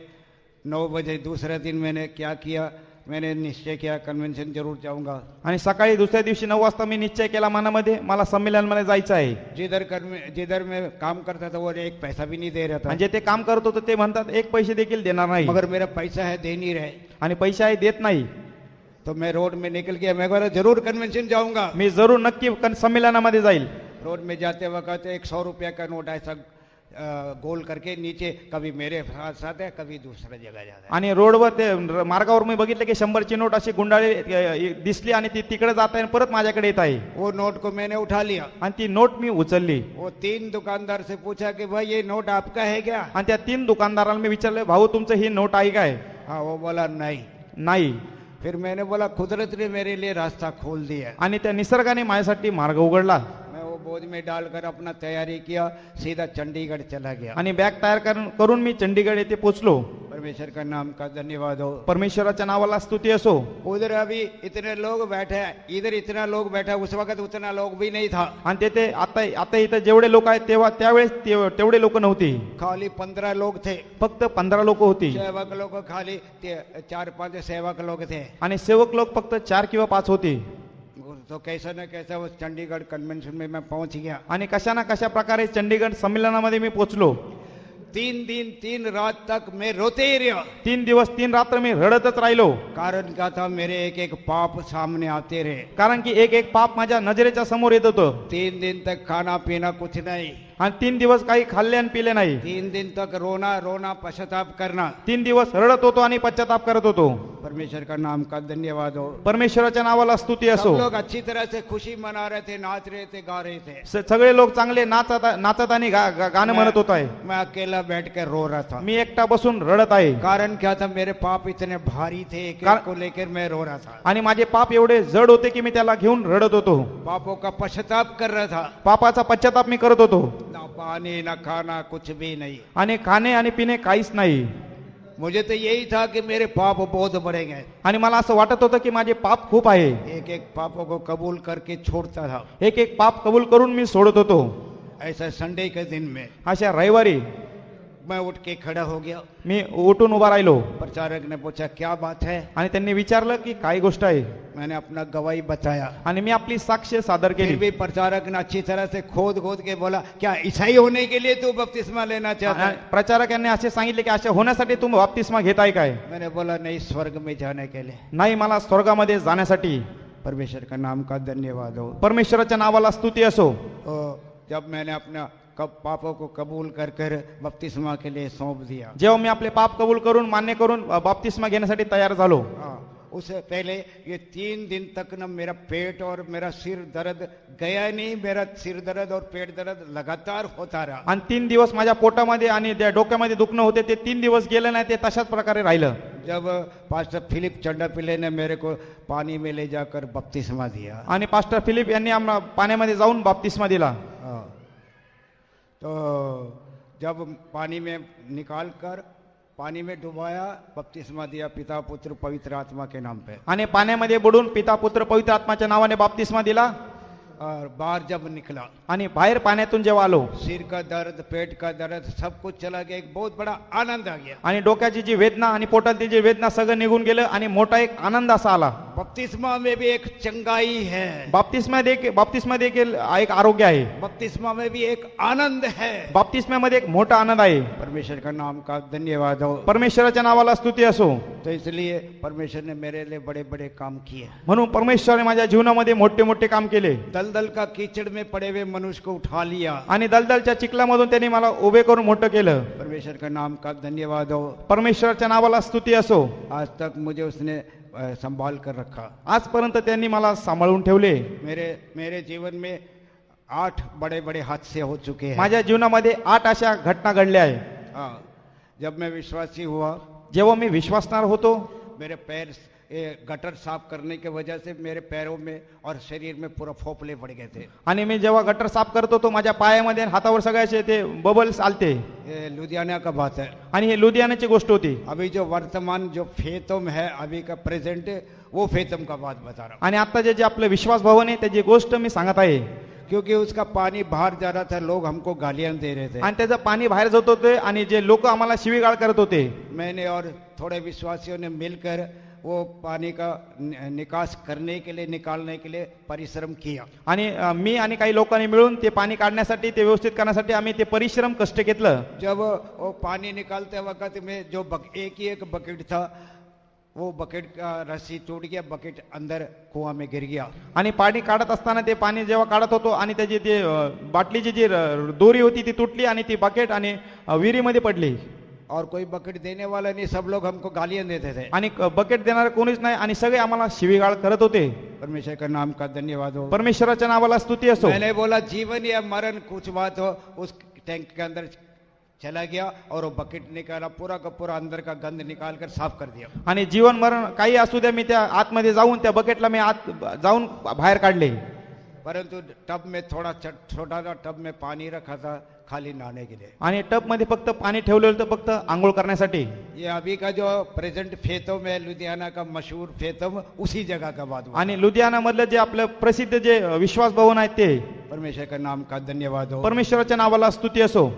A: 9 बजे दूसरे दिन मैंने क्या किया, मैंने निश्चय किया कन्वेंशन जरूर जाऊंगा.
B: आणि सकाळी दुसऱ्या दिवशी 9 वाजता मी निश्चय केला मनामध्ये, मला संमेलनामध्ये जायचं आहे.
A: जिधर मैं काम करता था वो एक पैसा भी नहीं दे रहा था.
B: म्हणजे ते काम करत होतं, ते म्हणतात एक पैसे देखील देणार नाही.
A: मगर मेरा पैसा है, दे नहीं रहे.
B: आणि पैसे आहे, देत नाही.
A: तो मैं रोड में निकल गया, मैं बोला जरूर कन्वेंशन जाऊंगा,
B: मी जरूर नक्की संमेलनामध्ये जाईल.
A: रोड में जाते वक्त एक 100 रुपया का नोट ऐसा गोल करके नीचे, कभी मेरे साथ है, कभी दूसरा जगह जाता है.
B: आणि रोडवर ते मार्गावर मी बघितलं की 100ची नोट अशी गुंडाळी दिसली आणि ती तिकडे जात आहे, परत माझ्याकडे येत आहे.
A: वो नोट को मैंने उठा लिया.
B: आणि ती नोट मी उचलली.
A: वो 3 दुकानदार से पूछा कि भाई ये नोट आपका है क्या?
B: आणि त्या 3 दुकानदारांना मी विचारलं, भाऊ तुमचं ही नोट आहे काय?
A: हाँ, वो बोला नहीं.
B: नाही.
A: फिर मैंने बोला कुदरत ने मेरे लिए रास्ता खोल दिया.
B: आणि त्या निसर्गाने माझ्यासाठी मार्ग उघडला.
A: बोझ में डालकर अपना तैयारी किया, सीधा चंडीगढ़ चला गया.
B: आणि बॅग तयार करून मी चंडीगढ़ येथे पोहोचलो.
A: परमेश्वर का नाम का धन्यवाद हो.
B: परमेश्वराच्या नावाला स्तुती असो.
A: उधर अभी इतने लोग बैठे, इधर इतना लोग बैठा, उस वक्त उतना लोग भी नहीं था.
B: आणि तेथे आता इथं जेवढे लोक आहेत त्यावेळेस तेवढे लोक नव्हते.
A: खाली 15 लोग थे.
B: फक्त 15 लोक होती.
A: सेवक लोग खाली 4-5 सेवक लोग थे.
B: आणि सेवक लोक फक्त 4 किंवा 5 होते.
A: तो कैसा न कैसा उस चंडीगढ़ कन्वेंशन में मैं पहुंच गया.
B: आणि कशा ना कशा प्रकारे चंडीगढ़ संमेलनामध्ये मी पोहोचलो.
A: तीन दिन तीन रात तक मैं रोते ही रहा।
B: 3 दिवस 3 रात्र मी रडतच राहिलो,
A: कारण क्या था, मेरे एक एक पाप सामने आते रहे।
B: कारण की एक एक पाप माझ्या नजरेच्या समोर येत होतं.
A: 3 दिन तक खाना पीना कुछ नहीं,
B: आणि 3 दिवस काही खाल्ले आणि पिले नाही.
A: 3 दिन तक रोना रोना पश्चाताप करना।
B: 3 दिवस रडत होतो आणि पश्चाताप करत होतो.
A: परमेश्वर का नाम का धन्यवाद हो।
B: परमेश्वराच्या नावाला स्तुती असो.
A: सब लोग अच्छी तरह से खुशी मना रहे थे, नाच रहे थे, गा रहे थे।
B: सगळे लोक चांगले नाचत आणि गाणं म्हणत होत आहे.
A: मैं अकेला बैठ कर रो रहा था।
B: मी एकटा बसून रडत आहे.
A: कारण क्या था, मेरे पाप इतने भारी थे, एक एक को लेकर मैं रो रहा था।
B: आणि माझे पाप एवढे जड होते की मी त्याला घेऊन रडत होतो.
A: पापों का पश्चाताप कर रहा था।
B: पापाचा पश्चाताप मी करत होतो.
A: ना पानी ना खाना कुछ भी नहीं।
B: आणि खाणे आणि पिणे काहीच नाही.
A: मुझे तो यही था कि मेरे पाप बहुत बढ़ेंगे।
B: आणि मला असं वाटत होतं की माझे पाप खूप आहे.
A: एक एक पापों को कबूल करके छोड़ता था।
B: एक एक पाप कबूल करून मी सोडत होतो.
A: ऐसा संडे के दिन में
B: अशा रविवारी
A: मैं उठ के खड़ा हो गया।
B: मी उठून उभा राहिलो.
A: प्रचारक ने पूछा क्या बात है।
B: आणि त्यांनी विचारलं की काय गोष्ट आहे.
A: मैंने अपना गवाही बताया।
B: आणि मी आपली साक्ष सादर
A: फिर
B: केली.
A: भी प्रचारक ने अच्छी तरह से खोद खोद के बोला, क्या ईसाई होने के लिए तू बपतिस्मा लेना चाहता है।
B: प्रचारक यांनी असे सांगितले की अशा होण्यासाठी तुम्ही बाप्तिस्मा घेताय काय.
A: मैंने बोला नहीं, स्वर्ग में जाने के लिए।
B: नाही, मला स्वर्गामध्ये जाण्यासाठी.
A: परमेश्वर का नाम का धन्यवाद हो।
B: परमेश्वराच्या नावाला स्तुती असो.
A: जब मैंने अपना पापों को कबूल कर कर बपतिस्मा के लिए सौंप दिया।
B: जेव्हा मी आपले पाप कबूल करून मान्य करून बाप्तिस्मा घेण्यासाठी तयार झालो.
A: उससे पहले ये 3 दिन तक न मेरा पेट और मेरा सिर दर्द गया नहीं। मेरा सिर दर्द और पेट दर्द लगातार होता रहा।
B: आणि 3 दिवस माझ्या पोटामध्ये आणि त्या डोक्यामध्ये दुखणं होते, ते 3 दिवस गेले नाही, ते तशाच प्रकारे राहिलं.
A: जब पास्टर फिलिप चंडापिल्ले ने मेरे को पानी में ले जाकर बपतिस्मा दिया।
B: आणि पास्टर फिलिप यांनी आम्हाला पाण्यामध्ये जाऊन बाप्तिस्मा दिला.
A: तो जब पानी में निकाल कर पानी में डुबाया, बपतिस्मा दिया पिता पुत्र पवित्र आत्मा के नाम पे।
B: आणि पाण्यामध्ये बुडून पिता पुत्र पवित्र आत्माच्या नावाने बाप्तिस्मा दिला.
A: और बाहर जब निकला,
B: आणि बाहेर पाण्यातून जेव्हा आलो,
A: सिर का दर्द पेट का दर्द सब कुछ चला गया। एक बहुत बड़ा आनंद आ गया।
B: आणि डोक्याची जी वेदना आणि पोटातली जी वेदना सगळं निघून गेलं आणि मोठा एक आनंद असा आला.
A: बपतिस्मा में भी एक चंगाई है।
B: बाप्तिस्मा देखील एक आरोग्य आहे.
A: बपतिस्मा में भी एक आनंद है।
B: बाप्तिस्म्यामध्ये एक मोठा आनंद आहे.
A: परमेश्वर का नाम का धन्यवाद हो।
B: परमेश्वराच्या नावाला स्तुती असो.
A: तो इसलिए परमेश्वर ने मेरे लिए बड़े बड़े काम किए।
B: म्हणून परमेश्वराने माझ्या जीवनामध्ये मोठे मोठे काम केले.
A: दलदल का कीचड़ में पड़े हुए मनुष्य को उठा लिया।
B: आणि दलदलच्या चिखलामधून त्यांनी मला उभे करून मोठं केलं.
A: परमेश्वर का नाम का धन्यवाद हो।
B: परमेश्वराच्या नावाला स्तुती असो.
A: आज तक मुझे उसने संभाल कर रखा।
B: आजपर्यंत त्यांनी मला सांभाळून ठेवले.
A: मेरे जीवन में 8 बड़े बड़े हादसे हो चुके हैं।
B: माझ्या जीवनामध्ये 8 अशा घटना घडल्या आहे.
A: जब मैं विश्वासी हुआ,
B: जेव्हा मी विश्वासणार होतो,
A: मेरे पैर गटर साफ करने की वजह से मेरे पैरों में और शरीर में पूरा फोपले पड़ गए थे।
B: आणि मी जेव्हा गटर साफ करत होतो, माझ्या पायामध्ये आणि हातावर सगळ्याचे ते बबल्स आलते.
A: ये लुधियाना का बात है।
B: आणि हे लुधियानाची गोष्ट होती.
A: अभी जो वर्तमान जो फेतम है, अभी का प्रेजेंट, वो फेतम का बात बता रहा हूँ।
B: आणि आता जे आपलं विश्वास भवन आहे त्याची गोष्ट मी सांगत आहे.
A: क्योंकि उसका पानी बाहर जा रहा था, लोग हमको गालियां दे रहे थे।
B: आणि त्याचं पाणी बाहेर जात होते आणि जे लोक आम्हाला शिवीगाळ करत होते.
A: मैंने और थोड़े विश्वासियों ने मिलकर वो पानी का निकास करने के लिए, निकालने के लिए परिश्रम किया।
B: आणि मी आणि काही लोकांनी मिळून ते पाणी काढण्यासाठी, ते व्यवस्थित करण्यासाठी आम्ही ते परिश्रम कष्ट घेतलं.
A: जब वो पानी निकालते वक्त में जो एक बकेट था, वो बकेट का रस्सी टूट गया, बकेट अंदर कुआं में गिर गया.
B: आणि पाणी काढत असताना ते पाणी जेव्हा काढत होतो आणि त्याची ते बाटलीची जी दोरी होती ती तुटली आणि ती बकेट आणि विहिरीमध्ये पडली.
A: और कोई बकेट देने वाला नहीं, सब लोग हमको गालियां देते थे.
B: आणि बकेट देणारे कोणीच नाही आणि सगळे आम्हाला शिवीगाळ करत होते.
A: परमेश्वर का नाम का धन्यवाद हो.
B: परमेश्वराच्या नावाला स्तुती असो.
A: मैंने बोला जीवन या मरण कुछ बात हो, उस टैंक के अंदर चला गया और वो बकेट निकाला, पूरा का पूरा अंदर का गंद निकाल कर साफ कर दिया.
B: आणि जीवन मरण काही असू द्या, मी त्या आतमध्ये जाऊन त्या बकेटला मी आत जाऊन बाहेर काढले.
A: परंतु टब में थोड़ा छोटा सा टब में पानी रखा था खाली नहाने के लिए.
B: आणि टब मध्ये फक्त पाणी ठेवलेलं होतं फक्त आंघोळ करण्यासाठी.
A: ये अभी का जो प्रेजेंट फेतम है, लुधियाना का मशहूर फेतम, उसी जगह का बात.
B: आणि लुधियाना मधलं जे आपलं प्रसिद्ध जे विश्वास भवन आहे ते.
A: परमेश्वर का नाम का धन्यवाद हो.
B: परमेश्वराच्या नावाला स्तुती असो.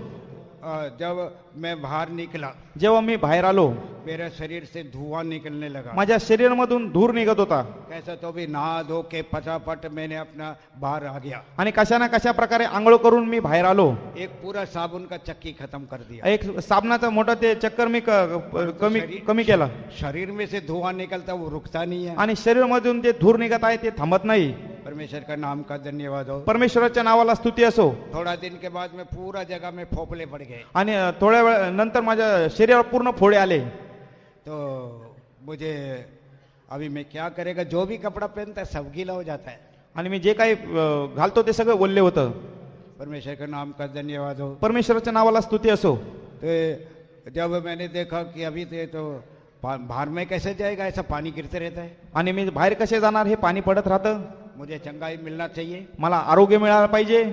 A: जब मैं बाहर निकला
B: जेव्हा मी बाहेर आलो
A: मेरे शरीर से धुआं निकलने लगा।
B: माझ्या शरीरामधून धूर निघत होता
A: कैसा तो भी नहा धो के फटाफट मैंने अपना बाहर आ गया।
B: आणि कशा ना कशा प्रकारे आंघोळ करून मी बाहेर आलो।
A: एक पूरा साबुन का चक्की खत्म कर दिया।
B: एक साबणाचा मोठा ते चक्कर मी कमी कमी केला।
A: शरीर में से धुआं निकलता वो रुकता नहीं है
B: आणि शरीरामधून ते धूर निघत आहे ते थांबत नाही।
A: परमेश्वर का नाम का धन्यवाद हो।
B: परमेश्वराच्या नावाला स्तुती असो।
A: थोड़ा दिन के बाद में पूरा जगह में फोफले पड़ गए
B: आणि थोड्या वेळ नंतर माझ्या शरीरावर पूर्ण फोडे आले।
A: तो मुझे अभी मैं क्या करेगा, जो भी कपड़ा पहनता है सब गीला हो जाता है।
B: आणि मी जे काही घालतो ते सगळं ओल्ले होतं।
A: परमेश्वर का नाम का धन्यवाद हो।
B: परमेश्वराच्या नावाला स्तुती असो।
A: तो जब मैंने देखा कि अभी तो बाहर में कैसे जाएगा, ऐसा पानी गिरते रहता है।
B: आणि मी बाहेर कसे जाणार, हे पाणी पडत राहतं।
A: मुझे चंगाई मिलना चाहिए,
B: मला आरोग्य मिळालं पाहिजे।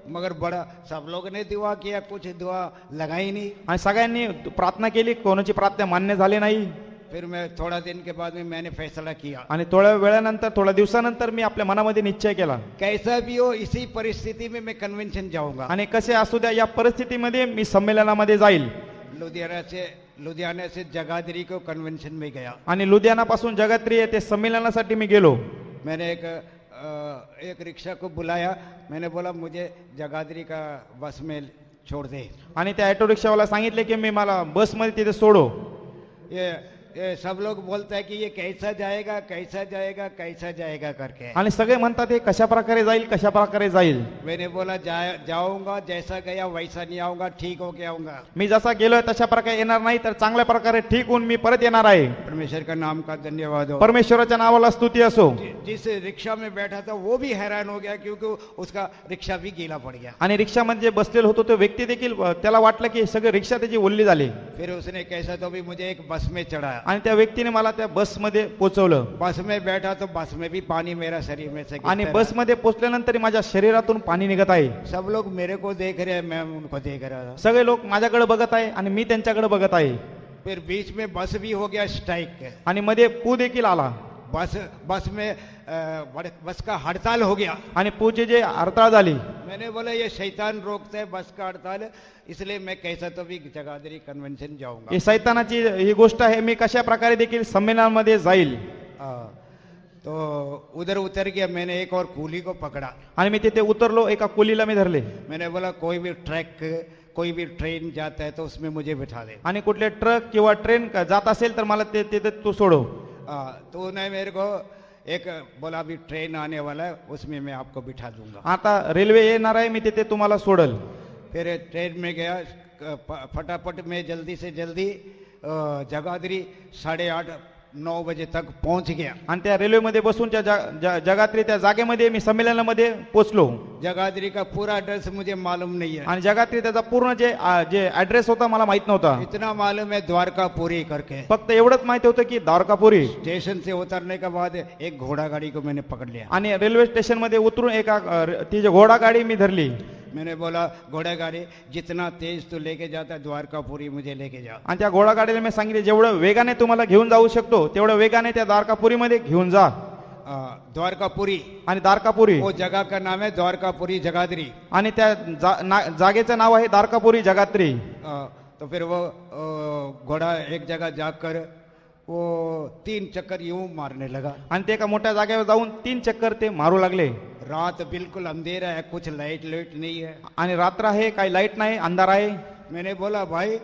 A: मगर बड़ा सब लोग ने दुआ किया, कुछ दुआ लगाई नहीं।
B: आणि सगळ्यांनी प्रार्थना केली, कोणाची प्रार्थना मान्य झाली नाही।
A: फिर मैं थोड़ा दिन के बाद में मैंने फैसला किया
B: आणि थोड्या वेळानंतर थोड्या दिवसानंतर मी आपल्या मनामध्ये निश्चय केला
A: कैसा भी हो इसी परिस्थिती में मैं कन्वेंशन जाऊंगा।
B: आणि कसे असू द्या या परिस्थितीमध्ये मी संमेलनामध्ये जाईल।
A: लुधियाना से जगाधरी को कन्वेंशन में गया
B: आणि लुधियाना पासून जगात्री येथे संमेलनासाठी मी गेलो।
A: मैंने एक रिक्शा को बुलाया, मैंने बोला मुझे जगाधरी का बस में छोड़ दे।
B: आणि त्या ऑटो रिक्षावाला सांगितले की मी मला बस मध्ये तिथे सोडो।
A: ये सब लोग बोलता है कि ये कैसा जाएगा कैसा जाएगा कैसा जाएगा करके,
B: आणि सगळे म्हणतात हे कशा प्रकारे जाईल कशा प्रकारे जाईल।
A: मैंने बोला जाऊंगा, जैसा गया वैसा नहीं आऊंगा, ठीक होके आऊंगा।
B: मी जसा गेलोय तशा प्रकारे येणार नाही, तर चांगल्या प्रकारे ठीक होऊन मी परत येणार आहे।
A: परमेश्वर का नाम का धन्यवाद हो।
B: परमेश्वराच्या नावाला स्तुती असो।
A: जिस रिक्शा में बैठा था वो भी हैरान हो गया क्योंकि उसका रिक्शा भी गीला पड़ गया।
B: आणि रिक्षामध्ये बसलेलो होतो तो व्यक्ती देखील त्याला वाटलं की सगळे रिक्षा त्याची ओल्ली झाली।
A: फिर उसने कैसा तो भी मुझे एक बस में चढ़ाया
B: आणि त्या व्यक्तीने मला त्या बसमध्ये पोहोचवलं।
A: बस में बैठा तो बस में भी पानी मेरा शरीर में से
B: आणि बसमध्ये पोहोचल्यानंतर माझ्या शरीरातून पाणी निघत आहे।
A: सब लोग मेरे को देख रहे हैं, मैं उनको देख रहा था।
B: सगळे लोक माझ्याकडे बघत आहे आणि मी त्यांच्याकडे बघत आहे।
A: फिर बीच में बस भी हो गया स्ट्राइक
B: आणि मध्ये पू देखील आला।
A: बस में बस का हड़ताल हो गया
B: आणि पूची जे हड़ताल झाली।
A: मैंने बोला ये शैतान रोकता है बस का हड़ताल, इसलिए मैं कैसा तो भी जगाधरी कन्वेंशन जाऊंगा।
B: ही सैतानाची ही गोष्ट आहे, मी कशा प्रकारे देखील संमेलनामध्ये जाईल।
A: तो उधर उतर गया, मैंने एक और कूली को पकड़ा
B: आणि मी तिथे उतरलो, एका कुलीला मी धरले।
A: मैंने बोला कोई भी ट्रक कोई भी ट्रेन जाता है तो उसमें मुझे बिठा दे।
B: आणि कुठले ट्रक किंवा ट्रेन जात असेल तर मला ते तिथे तू सोडव।
A: तो उन्हें मेरे को एक बोला अभी ट्रेन आने वाला है उसमें मैं आपको बिठा दूंगा।
B: आता रेल्वे येणार आहे, मी तिथे तुम्हाला सोडल।
A: फिर ट्रेन में गया, फटाफट में जल्दी से जल्दी जगाधरी 8:30-9 बजे तक पहुंच गया।
B: आणि त्या रेल्वेमध्ये बसून त्या जगात्री त्या जागेमध्ये मी संमेलनामध्ये पोहोचलो।
A: जगाधरी का पूरा एड्रेस मुझे मालूम नहीं है
B: आणि जगात्री त्याचा पूर्ण जे ऍड्रेस होता मला माहित नव्हता।
A: इतना मालूम है द्वारकापुरी करके,
B: फक्त एवढंच माहिती होतं की द्वारकापुरी।
A: स्टेशन से उतरने के बाद एक घोड़ा गाड़ी को मैंने पकड़ लिया
B: आणि रेल्वे स्टेशन मध्ये उतरून एका ती घोडा गाडी मी धरली।
A: मैंने बोला घोड़ा गाड़ी जितना तेज तू लेके जाता है द्वारकापुरी मुझे लेके जा।
B: आणि त्या घोडा गाडीला मी सांगितले जेवढं वेगाने तुम्हाला घेऊन जाऊ शकतो तेवढं वेगाने त्या द्वारकापुरीमध्ये घेऊन जा।
A: द्वारकापुरी
B: आणि द्वारकापुरी
A: वो जगह का नाम है, द्वारकापुरी जगाधरी।
B: आणि त्या जागेचं नाव आहे द्वारकापुरी जगात्री।
A: तो फिर वो घोड़ा एक जगह जाकर वो 3 चक्कर यूं मारने लगा
B: आणि ते एका मोठ्या जागेवर जाऊन 3 चक्कर ते मारू लागले।
A: रात बिल्कुल अंधेरा है, कुछ लाइट नहीं है
B: आणि रात्र आहे, काही लाईट नाही, अंधार आहे।
A: मैंने बोला भाई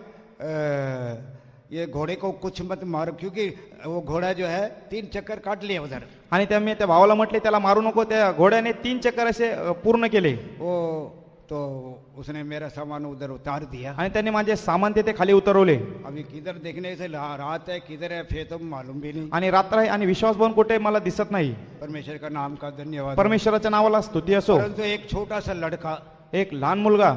A: ये घोड़े को कुछ मत मारो क्योंकि वो घोड़ा जो है 3 चक्कर काट लिया उधर।
B: आणि त्या मी त्या भावाला म्हटले त्याला मारू नको, त्या घोड्याने 3 चक्कर असे पूर्ण केले।
A: वो तो उसने मेरा सामान उधर उतार दिया
B: आणि त्याने माझे सामान तिथे खाली उतरवले।
A: अभी किधर देखने से रात है किधर है फिर तो मालूम भी नहीं।
B: आणि रात्र आहे आणि विश्वास बन कुठे मला दिसत नाही।
A: परमेश्वर का नाम का धन्यवाद।
B: परमेश्वराच्या नावाला स्तुती असो।
A: परंतु एक छोटा सा लड़का,
B: एक लहान मुलगा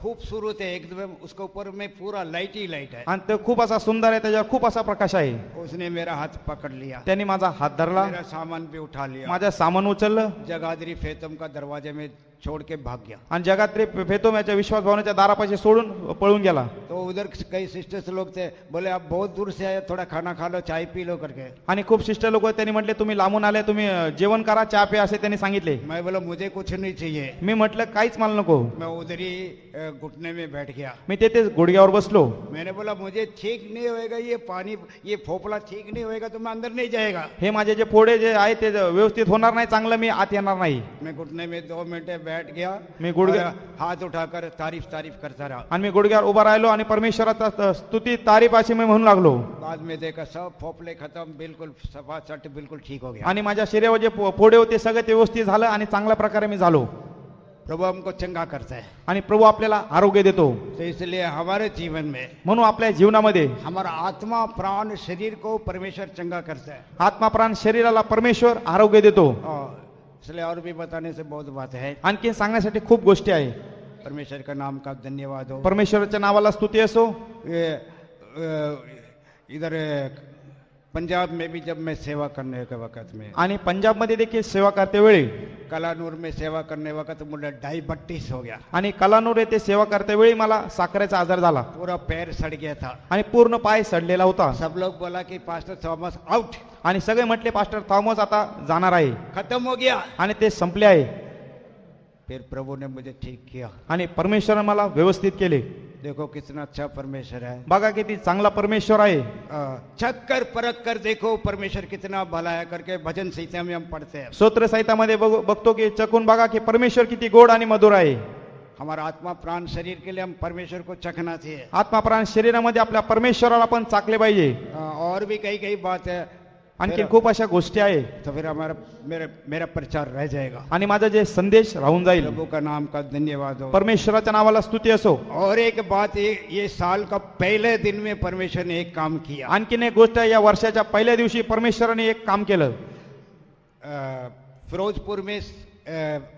A: खूबसूरत है एकदम, उसके ऊपर में पूरा लाइट ही लाइट है
B: आणि तो खूप असा सुंदर आहे, त्याच्यावर खूप असा प्रकाश आहे।
A: उसने मेरा हाथ पकड़ लिया,
B: त्यांनी माझा हात धरला,
A: मेरा सामान भी उठा लिया,
B: माझं सामान उचललं,
A: जगाधरी फेतम का दरवाजे में छोड़ के भाग गया।
B: आणि जगात्री फेतोम्याच्या विश्वास भवनाच्या दारापाशी सोडून पळून गेला.
A: तो उधर कई सिस्टर्स लोग थे, बोले आप बहुत दूर से आए, थोड़ा खाना खा लो, चाय पी लो करके।
B: आणि खूप शिष्ट लोक त्यांनी म्हटले तुम्ही लांबून आले, तुम्ही जेवण करा, चहा प्या असे त्यांनी सांगितले.
A: मैं बोला मुझे कुछ नहीं चाहिए।
B: मी म्हटलं काहीच मला नको.
A: मैं उधर ही घुटने में बैठ गया।
B: मी तेथे गुडघ्यावर बसलो.
A: मैंने बोला मुझे ठीक नहीं होएगा, ये पानी ये फोफड़ा ठीक नहीं होएगा तो मैं अंदर नहीं जाएगा।
B: हे माझे जे फोडे जे आहे ते व्यवस्थित होणार नाही, चांगलं मी आत येणार नाही.
A: मैं घुटने में 2 मिनट बैठ गया।
B: मी गुडघ्या
A: और हाथ उठाकर तारीफ करता रहा।
B: आणि मी गुडघ्यावर उभा राहिलो आणि परमेश्वराचा स्तुती तारीफ अशी मी म्हणू लागलो.
A: बाद में देखा सब फोफले खत्म, बिल्कुल सफा सट बिल्कुल ठीक हो गया।
B: आणि माझ्या शरीरावर जे फोडे होते सगळे ते व्यवस्थित झालं आणि चांगल्या प्रकारे मी झालो.
A: प्रभु हमको चंगा करता है।
B: आणि प्रभू आपल्याला आरोग्य देतो.
A: तो इसलिए हमारे जीवन में
B: म्हणून आपल्या जीवनामध्ये
A: हमारा आत्मा प्राण शरीर को परमेश्वर चंगा करता है।
B: आत्मा प्राण शरीराला परमेश्वर आरोग्य देतो.
A: इसलिए और भी बताने से बहुत बात है।
B: आणखी सांगण्यासाठी खूप गोष्टी आहे.
A: परमेश्वर का नाम का धन्यवाद हो।
B: परमेश्वराच्या नावाला स्तुती असो.
A: इधर पंजाब में भी जब मैं सेवा करने के वक्त में
B: आणि पंजाबमध्ये देखील सेवा करते वेळी
A: कलानूर में सेवा करने वक्त मुझे डायबिटीज हो गया।
B: आणि कलानूर येथे सेवा करते वेळी मला साखरेचा आजार झाला.
A: पूरा पैर सड़ गया था
B: आणि पूर्ण पाय सडलेला होता.
A: सब लोग बोला कि पास्टर थॉमस आउट।
B: आणि सगळे म्हटले पास्टर थॉमस आता जाणार आहे,
A: खत्म हो गया।
B: आणि ते संपले आहे.
A: फिर प्रभु ने मुझे ठीक किया।
B: आणि परमेश्वराने मला व्यवस्थित केले.
A: देखो कितना अच्छा परमेश्वर है।
B: बघा किती चांगला परमेश्वर आहे.
A: चक्कर परख कर देखो परमेश्वर कितना भला है करके भजन संहिता में हम पढ़ते हैं।
B: स्तोत्र संहितामध्ये बघतो की चकून बघा की परमेश्वर किती गोड आणि मधुर आहे.
A: हमारा आत्मा प्राण शरीर के लिए हम परमेश्वर को चखना चाहिए।
B: आत्मा प्राण शरीरामध्ये आपल्या परमेश्वराला पण चाकले पाहिजे.
A: और भी कई बात है,
B: आणखी खूप अशा गोष्टी आहे.
A: तो फिर हमारा मेरा प्रचार रह जाएगा
B: आणि माझा जे संदेश राहून जाईल.
A: प्रभु का नाम का धन्यवाद हो।
B: परमेश्वराच्या नावाला स्तुती असो.
A: और एक बात, ये साल का पहले दिन में परमेश्वर ने एक काम किया।
B: आणखीन एक गोष्ट, या वर्षाच्या पहिल्या दिवशी परमेश्वराने एक काम केलं.
A: फिरोजपुर में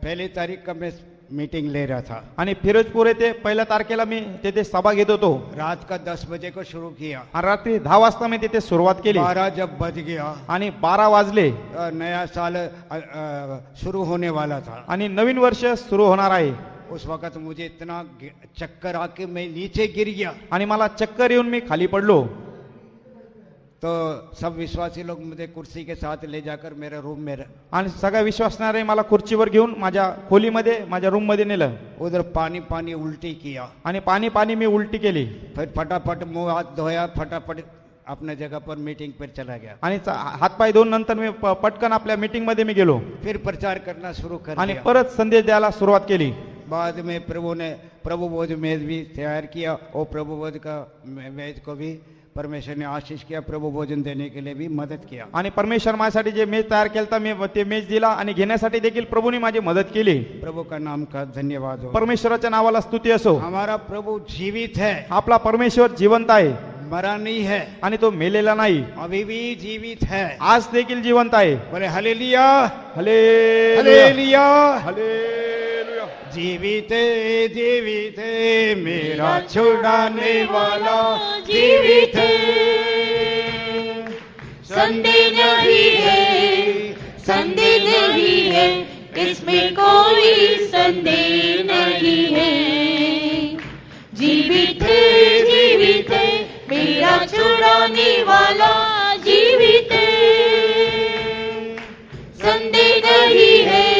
A: पहली तारीख का मैं मीटिंग ले रहा था।
B: आणि फिरोजपूर येथे पहिल्या तारखेला मी तेथे सभा घेत होतो.
A: रात का 10 बजे को शुरू किया
B: आणि रात्री 10 वाजता मी तिथे सुरुवात केली.
A: 12 जब बज गया
B: आणि 12 वाजले.
A: नया साल शुरू होने वाला था
B: आणि नवीन वर्ष सुरू होणार आहे.
A: उस वक्त मुझे इतना चक्कर आके मैं नीचे गिर गया
B: आणि मला चक्कर येऊन मी खाली पडलो.
A: तो सब विश्वासी लोग मुझे कुर्सी के साथ ले जाकर मेरे रूम में
B: आणि सगळ्या विश्वासणारे मला खुर्चीवर घेऊन माझ्या खोलीमध्ये माझ्या रूम मध्ये नेलं.
A: उधर पानी उल्टी किया
B: आणि पाणी मी उलटी केली.
A: फिर फटाफट मुंह हाथ धोया, फटाफट अपने जगह पर मीटिंग पर चला गया.
B: आणि हातपाय धुवून नंतर मी पटकन आपल्या मीटिंग मध्ये मी गेलो.
A: फिर प्रचार करना शुरू कर
B: आणि
A: दिया.
B: परत संदेश द्यायला सुरुवात केली.
A: बाद में प्रभु ने प्रभु भोज मेज भी तैयार किया और प्रभु भोज का मेज को भी परमेश्वर ने आशीष किया, प्रभु भोजन देने के लिए भी मदद किया.
B: आणि परमेश्वर माझ्यासाठी जे मेज तयार केलता मी ते मेज दिला आणि घेण्यासाठी देखील प्रभूने माझी मदत केली.
A: प्रभु का नाम का धन्यवाद हो.
B: परमेश्वराच्या नावाला स्तुती असो.
A: हमारा प्रभु जीवित है,
B: आपला परमेश्वर जिवंत आहे,
A: मरा नहीं है
B: आणि तो मेलेला नाही,
A: अभी भी जीवित है,
B: आज देखील जिवंत आहे.
A: बोले हालेलुया
B: हालेलुया
A: हालेलुया
B: हालेलुया.
A: जीवित जीवित मेरा छुड़ाने वाला
C: जीवित है, संदेह नहीं है, संदेह नहीं है, इसमें कोई संदेह नहीं है. जीवित है मेरा छुड़ाने वाला, जीवित है, संदेह नहीं है,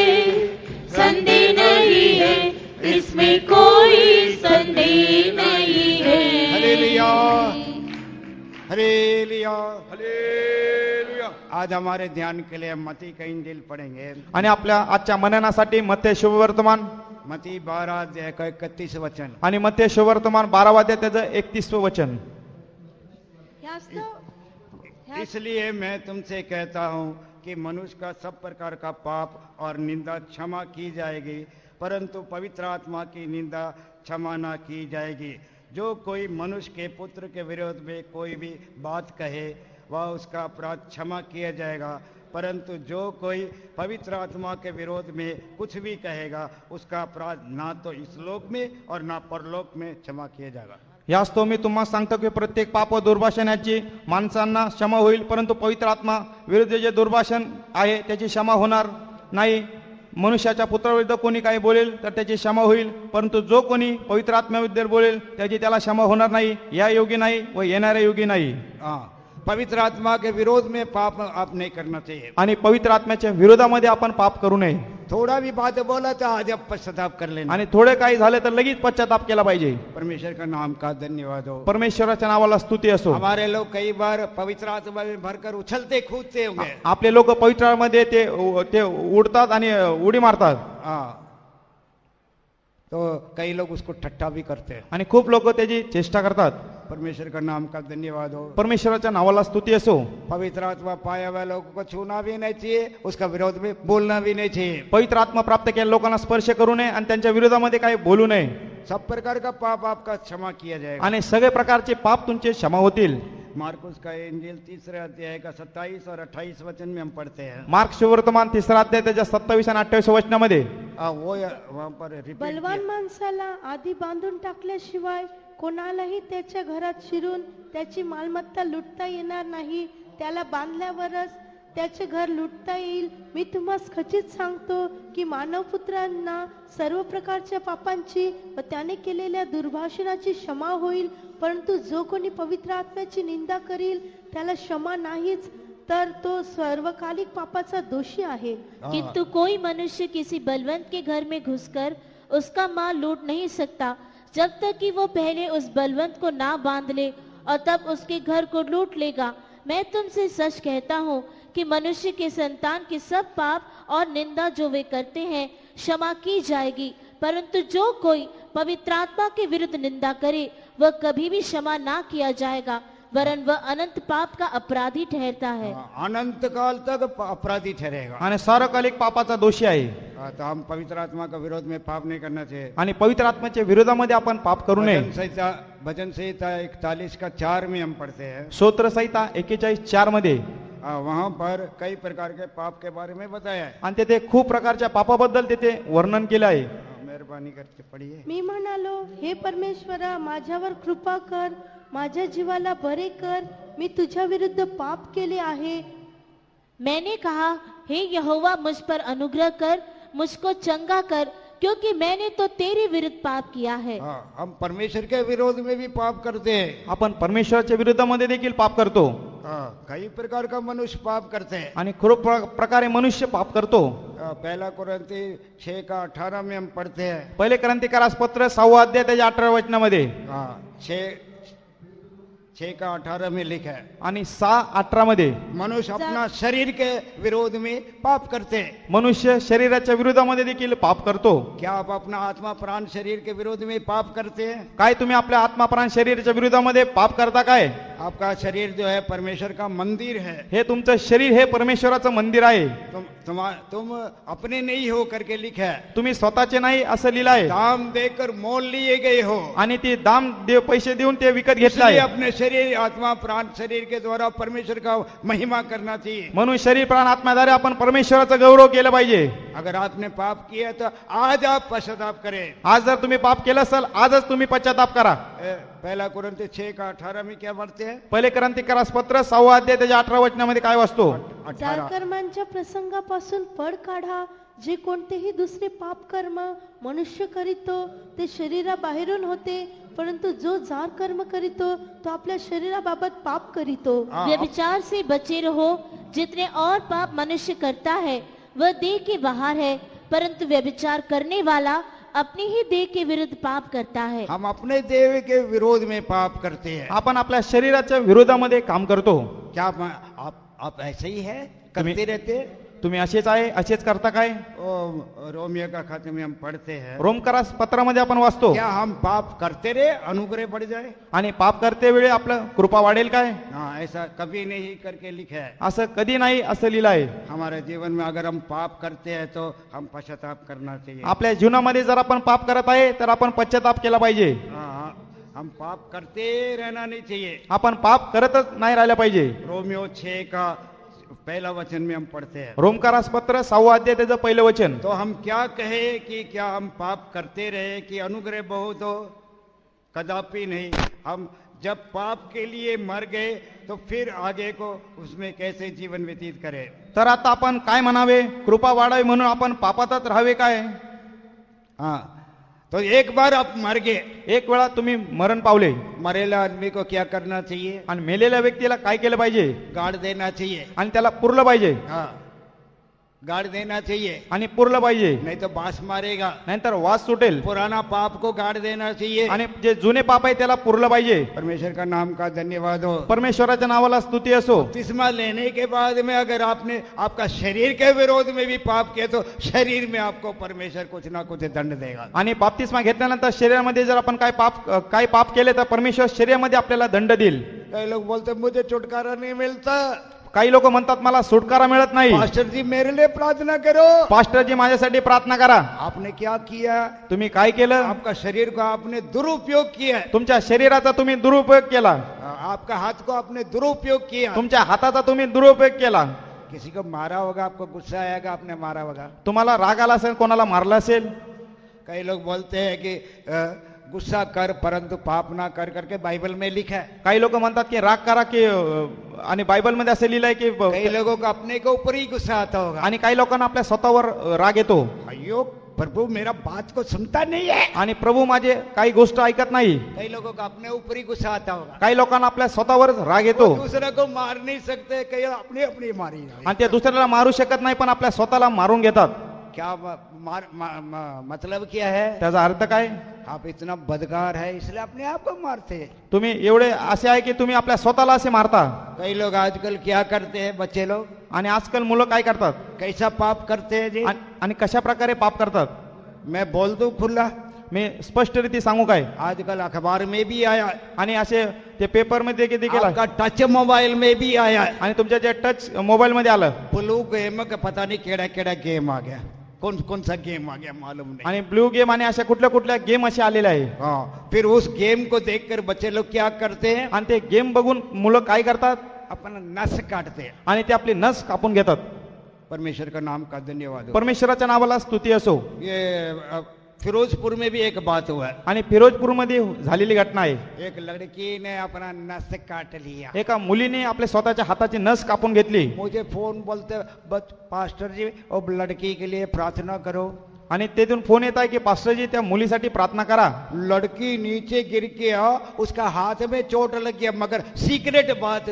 C: संदेह नहीं है, इसमें कोई संदेह नहीं है.
A: Hallelujah hallelujah hallelujah. आज हमारे ध्यान के लिए मती का इंजील पढ़ेंगे.
B: आणि आपल्या आजच्या मननासाठी मत्ते शुभवर्तमान
A: मती 12 अध्याय का 31 वचन.
B: आणि मत्ते शुभवर्तमान 12 अध्याय त्याचं 31 वचन.
A: इसलिए मैं तुमसे कहता हूँ कि मनुष्य का सब प्रकार का पाप और निंदा क्षमा की जाएगी, परंतु पवित्र आत्मा की निंदा क्षमा न की जाएगी. जो कोई मनुष्य के पुत्र के विरोध में कोई भी बात कहे वह उसका अपराध क्षमा किया जाएगा, परंतु जो कोई पवित्र आत्मा के विरोध में कुछ भी कहेगा उसका अपराध ना तो इस लोक में और ना परलोक में क्षमा किया जाएगा.
B: यास्तव मी तुम्हाला सांगतो की प्रत्येक पाप व दुर्भाषणाची माणसांना क्षमा होईल, परंतु पवित्र आत्मा विरुद्ध जे दुर्भाषण आहे त्याची क्षमा होणार नाही, मनुष्याच्या पुत्राविरुद्ध कोणी काही बोलेल तर त्याची क्षमा होईल, परंतु जो कोणी पवित्र आत्म्याबद्दल बोलेल त्याची त्याला क्षमा होणार नाही, या योगी नाही व येणाऱ्या योगी नाही.
A: हाँ, पवित्र आत्मा के विरोध में पाप आप नहीं करना चाहिए.
B: आणि पवित्र आत्म्याच्या विरोधामध्ये आपण पाप करू नये.
A: थोड़ा भी बात बोला तो आज आप पश्चाताप कर लेना.
B: आणि थोडे काही झाले तर लगेच पश्चाताप केला पाहिजे.
A: परमेश्वर का नाम का धन्यवाद हो.
B: परमेश्वराच्या नावाला स्तुती असो.
A: हमारे लोग कई बार पवित्र आत्मा में भरकर उछलते कूदते होंगे.
B: आपले लोक पवित्रामध्ये ते उडतात आणि उडी मारतात.
A: हाँ, तो कई लोग उसको ठट्ठा भी करते हैं.
B: आणि खूप लोक त्याची चेष्टा करतात.
A: परमेश्वर का नाम का धन्यवाद हो.
B: परमेश्वराच्या नावाला स्तुती असो.
A: पवित्र आत्मा पाया हुआ लोगों को छूना भी नहीं चाहिए, उसका विरोध में बोलना भी नहीं चाहिए.
B: पवित्र आत्मा प्राप्त केलेल्या लोकांना स्पर्श करू नये आणि त्यांच्या विरोधामध्ये काही बोलू नये.
A: सब प्रकार का पाप आपका क्षमा किया जाएगा.
B: आणि सगळे प्रकारचे पाप तुमचे क्षमा होतील.
A: मार्कुस का इंजील 3 अध्याय का 27 और 28 वचन में हम पढ़ते हैं.
B: मार्क शुवर्तमान 3 अध्याय त्याच्या 27 आणि 28 वचनामध्ये
A: वो वहां पर रिपीट
C: बलवान माणसाला आधी बांधून टाकल्याशिवाय कोणालाही त्याच्या घरात शिरून त्याची मालमत्ता लुटता येणार नाही. त्याला बांधल्यावरच त्याचे घर लुटता येईल. मी तुम्हाला खचित सांगतो की मानवपुत्रांना सर्व प्रकारच्या पापांची व त्याने केलेल्या दुर्भाषणाची क्षमा होईल, परंतु जो कोणी पवित्र आत्म्याची निंदा करील त्याला क्षमा नाहीच, तर तो सर्वकालिक पापाचा दोषी आहे.
D: किंतु कोई मनुष्य किसी बलवंत के घर में घुसकर उसका माल लूट नहीं सकता जब तक कि वो पहले उस बलवंत को ना बांध ले, और तब उसके घर को लूट लेगा. मैं तुमसे सच कहता हूँ कि मनुष्य के संतान के सब पाप और निंदा जो वे करते हैं क्षमा की जाएगी, परंतु जो कोई पवित्र आत्मा के विरुद्ध निंदा करे वह कभी भी क्षमा ना किया जाएगा, वरन वह अनंत पाप का अपराधी ठहरता है.
A: अनंत काल तक अपराधी ठहरेगा.
B: आणि सार्वकालिक पापाचा दोषी आहे.
A: तो हम पवित्र आत्मा का विरोध में पाप नहीं करना चाहिए.
B: आणि पवित्र आत्म्याच्या विरोधामध्ये आपण पाप करू नये.
A: भजन संहिता 41 का 4 में हम पढ़ते हैं.
B: स्तोत्र संहिता 41:4 मध्ये
A: वहां पर कई प्रकार के पाप के बारे में बताया है.
B: आणि तेथे खूप प्रकारच्या पापाबद्दल तेथे वर्णन केले आहे.
A: मेहरबानी करके पढ़िए.
C: मी म्हणालो, हे परमेश्वरा, माझ्यावर कृपा कर, माझ्या जीवाला बरे कर, मी तुझ्या विरुद्ध पाप केले आहे.
D: मैंने कहा, हे यहोवा, मुझ पर अनुग्रह कर, मुझको चंगा कर, क्योंकि मैंने तो तेरे विरुद्ध पाप किया है.
A: हम परमेश्वर के विरोध में भी पाप करते हैं.
B: आपण परमेश्वराच्या विरोधामध्ये देखील पाप करतो.
A: कई प्रकार का मनुष्य पाप करते हैं.
B: आणि खूप प्रकारे मनुष्य पाप करतो.
A: पहला कुरिन्थी 6 का 18 में हम पढ़ते हैं.
B: पहिले ग्रंथिकारास पत्र 6 अध्याय त्याच्या 18 वचनामध्ये
A: 6 का 18 में लिखा है.
B: आणि 6:18 मध्ये
A: मनुष्य अपना शरीर के विरोध में पाप करते हैं.
B: मनुष्य शरीराच्या विरोधामध्ये देखील पाप करतो.
A: क्या आप अपना आत्मा प्राण शरीर के विरोध में पाप करते हैं?
B: काय तुम्ही आपल्या आत्मा प्राण शरीराच्या विरोधामध्ये पाप करता काय?
A: आपका शरीर जो है परमेश्वर का मंदिर है.
B: हे तुमचं शरीर हे परमेश्वराचं मंदिर आहे.
A: तुम अपने नहीं हो करके लिखा है.
B: तुम्ही स्वतःचे नाही असं लिहिलं आहे.
A: दाम देकर मोल लिए गए हो.
B: आणि ती पैसे देऊन ते विकत घेतलं आहे.
A: अपने शरीर आत्मा प्राण शरीर के द्वारा परमेश्वर का महिमा करना चाहिए.
B: म्हणून शरीर प्राण आत्म्याद्वारे आपण परमेश्वराचा गौरव केला पाहिजे.
A: अगर आपने पाप किया तो आज आप पश्चाताप करें.
B: आज जर तुम्ही पाप केलं असेल आजच तुम्ही पश्चाताप करा.
A: पहला कुरिन्थी 6 का 18 में क्या पढ़ते हैं?
B: पहिले ग्रंथिकारास पत्र 6 अध्याय त्याच्या 18 वचनामध्ये काय वाचतो?
C: कर्मांच्या प्रसंगापासून पळ काढा. जे कोणतेही दुसरे पाप कर्म मनुष्य करीतो ते शरीराबाहेरून होते, परंतु जो जार कर्म करीतो तो आपल्या शरीराबाबत पाप करीतो.
D: व्यभिचार से बचे रहो. जितने और पाप मनुष्य करता है वह देह के बाहर है, परंतु व्यभिचार करने वाला अपनी ही देह के विरुद्ध पाप करता है.
A: हम अपने देह के विरोध में पाप करते हैं.
B: आपण आपल्या शरीराच्या विरोधामध्ये काम करतो.
A: क्या आप ऐसे ही है करते रहते?
B: तुम्ही असेच आहे, असेच करता काय?
A: रोमियो का खाते में हम पढ़ते हैं.
B: रोमकारास पत्रामध्ये आपण वाचतो,
A: क्या हम पाप करते रहे अनुग्रह बढ़ जाए?
B: आणि पाप करते वेळी आपलं कृपा वाढेल काय?
A: हाँ, ऐसा कभी नहीं करके लिखा है.
B: असं कधी नाही असं लिहिलं आहे.
A: हमारे जीवन में अगर हम पाप करते हैं तो हम पश्चाताप करना चाहिए.
B: आपल्या जीवनामध्ये जर आपण पाप करत आहे तर आपण पश्चाताप केला पाहिजे.
A: हम पाप करते रहना नहीं चाहिए.
B: आपण पाप करतच नाही राहिला पाहिजे.
A: रोमियो 6 का पहला वचन में हम पढ़ते हैं.
B: रोमकारास पत्र 6 अध्याय त्याचं पहिलं वचन.
A: तो हम क्या कहे कि क्या हम पाप करते रहे कि अनुग्रह बहुत हो? कदापि नहीं. हम जब पाप के लिए मर गए तो फिर आगे को उसमें कैसे जीवन व्यतीत करें?
B: तर आता आपण काय म्हणावे? कृपा वाढावी म्हणून आपण पापातच राहावे काय?
A: हाँ, तो एक बार आप मर गए,
B: एक वेळा तुम्ही मरण पावले
A: मरेला आदमी को क्या करना चाहिए?
B: आणि मेलेल्या व्यक्तीला काय केलं पाहिजे?
A: गाड़ देना चाहिए।
B: आणि त्याला पुरलं पाहिजे
A: हाँ, गाड़ देना चाहिए,
B: आणि पुरलं पाहिजे,
A: नहीं तो बास मारेगा।
B: नाहीतर वास सुटेल।
A: पुराना पाप को गाड़ देना चाहिए।
B: आणि जे जुने पाप आहे त्याला पुरलं पाहिजे।
A: परमेश्वर का नाम का धन्यवाद हो।
B: परमेश्वराच्या नावाला स्तुती असो।
A: बपतिस्मा लेने के बाद में अगर आपने आपका शरीर के विरोध में भी पाप किया तो शरीर में आपको परमेश्वर कुछ ना कुछ दंड देगा।
B: आणि बाप्तिस्मा घेतल्यानंतर शरीरामध्ये जर आपण काय पाप केले तर परमेश्वर शरीरामध्ये आपल्याला दंड देईल।
A: कई लोग बोलते मुझे छुटकारा नहीं मिलता।
B: काही लोक म्हणतात मला सुटकारा मिळत नाही।
A: पास्टर जी मेरे लिए प्रार्थना करो।
B: पास्टरजी माझ्यासाठी प्रार्थना करा।
A: आपने क्या किया?
B: तुम्ही काय केलं?
A: आपका शरीर को आपने दुरुपयोग किया।
B: तुमच्या शरीराचा तुम्ही दुरुपयोग केला।
A: आपका हाथ को आपने दुरुपयोग किया।
B: तुमच्या हाताचा तुम्ही दुरुपयोग केला।
A: किसी को मारा होगा, आपको गुस्सा आएगा, आपने मारा होगा।
B: तुम्हाला राग आला असेल, कोणाला मारलं असेल।
A: कई लोग बोलते हैं कि गुस्सा कर परंतु पाप ना कर करके बाइबल में लिखा है।
B: काही लोक म्हणतात की राग करा की आणि बायबल मध्ये असं लिहिलंय की
A: कई लोगों को अपने के ऊपर ही गुस्सा आता होगा।
B: आणि काही लोकांना आपल्या स्वतःवर राग येतो।
A: अयो प्रभु मेरा बात को सुनता नहीं है।
B: आणि प्रभू माझे काही गोष्ट ऐकत नाही।
A: कई लोगों को अपने ऊपर ही गुस्सा आता होगा।
B: काही लोकांना आपल्या स्वतःवर राग येतो।
A: वो दूसरे को मार नहीं सकते, कई अपनी अपनी मारी।
B: आणि ते दुसऱ्याला मारू शकत नाही पण आपल्या स्वतःला मारून घेतात।
A: क्या मतलब क्या है?
B: त्याचा अर्थ काय?
A: आप इतना बदकार है इसलिए अपने आप को मारते हैं।
B: तुम्ही एवढे असे आहे की तुम्ही आपल्या स्वतःला असे मारता।
A: कई लोग आजकल क्या करते हैं, बच्चे लोग
B: आणि आजकाल मुलं काय करतात?
A: कैसा पाप करते हैं जी?
B: आणि कशा प्रकारे पाप करतात?
A: मैं बोल दूं खुला,
B: मी स्पष्ट रीती सांगू काय?
A: आजकल अखबार में भी आया
B: आणि असे ते पेपर मध्ये देखील
A: आपका टच मोबाइल में भी आया
B: आणि तुमच्या जे टच मोबाईल मध्ये आलं।
A: ब्लू गेम का पता नहीं केड़ा केड़ा गेम आ गया, कौन कौन सा गेम आ गया मालूम नहीं।
B: आणि ब्लू गेम आणि अशा कुठल्या कुठल्या गेम असे आलेले आहे।
A: हाँ, फिर उस गेम को देखकर बच्चे लोग क्या करते हैं?
B: आणि ते गेम बघून मुलं काय करतात?
A: अपना नस काटते हैं।
B: आणि ते आपली नस कापून घेतात।
A: परमेश्वर का नाम का धन्यवाद हो।
B: परमेश्वराच्या नावाला स्तुती असो।
A: ये फिरोजपुर में भी एक बात हुआ है।
B: आणि फिरोजपूर मध्ये झालेली घटना आहे।
A: एक लड़की ने अपना नस काट लिया।
B: एका मुलीने आपल्या स्वतःच्या हाताची नस कापून घेतली।
A: मुझे फोन बोलते पास्टर जी और लड़की के लिए प्रार्थना करो।
B: आणि तेथून फोन येत आहे की पास्टरजी त्या मुलीसाठी प्रार्थना करा।
A: लड़की नीचे गिर गया, उसका हाथ में चोट लग गया, मगर सीक्रेट बात,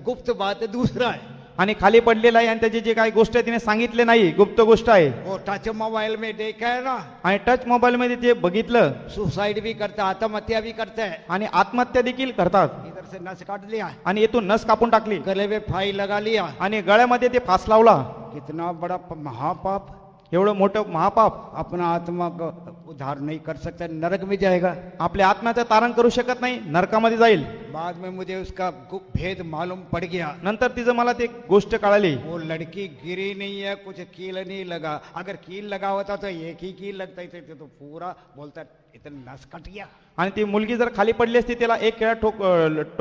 A: गुप्त बात दूसरा है।
B: आणि खाली पडलेला आहे आणि त्याची जी काही गोष्ट आहे तिने सांगितले नाही, गुप्त गोष्ट आहे।
A: वो टच मोबाइल में देखा है ना,
B: आणि टच मोबाईल मध्ये ते बघितलं।
A: सुसाइड भी करता है, आत्महत्या भी करता है।
B: आणि आत्महत्या देखील करतात।
A: इधर से नस काट लिया
B: आणि येथून नस कापून टाकली
A: गले में फाई लगा लिया।
B: आणि गळ्यामध्ये ते फास लावला।
A: कितना बड़ा महापाप।
B: एवढं मोठं महापाप।
A: अपना आत्मा को उद्धार नहीं कर सकता, नरक में जाएगा।
B: आपल्या आत्म्याचं तारण करू शकत नाही, नरकामध्ये जाईल।
A: बाद में मुझे उसका भेद मालूम पड़ गया।
B: नंतर तिचं मला ते गोष्ट कळाली।
A: वो लड़की गिरी नहीं है, कुछ कील नहीं लगा। अगर कील लगा होता तो एक ही कील लगता थे तो पूरा बोलता इतना नस कट गया।
B: आणि ती मुलगी जर खाली पडली असती त्याला एक खेळा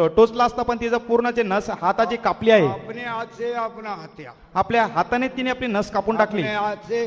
B: टोचला असता, पण तिचं पूर्णचे नस हाताची कापली आहे।
A: अपने हाथ से अपना हत्या,
B: आपल्या हाताने तिने आपली नस कापून टाकली।
A: अपने हाथ से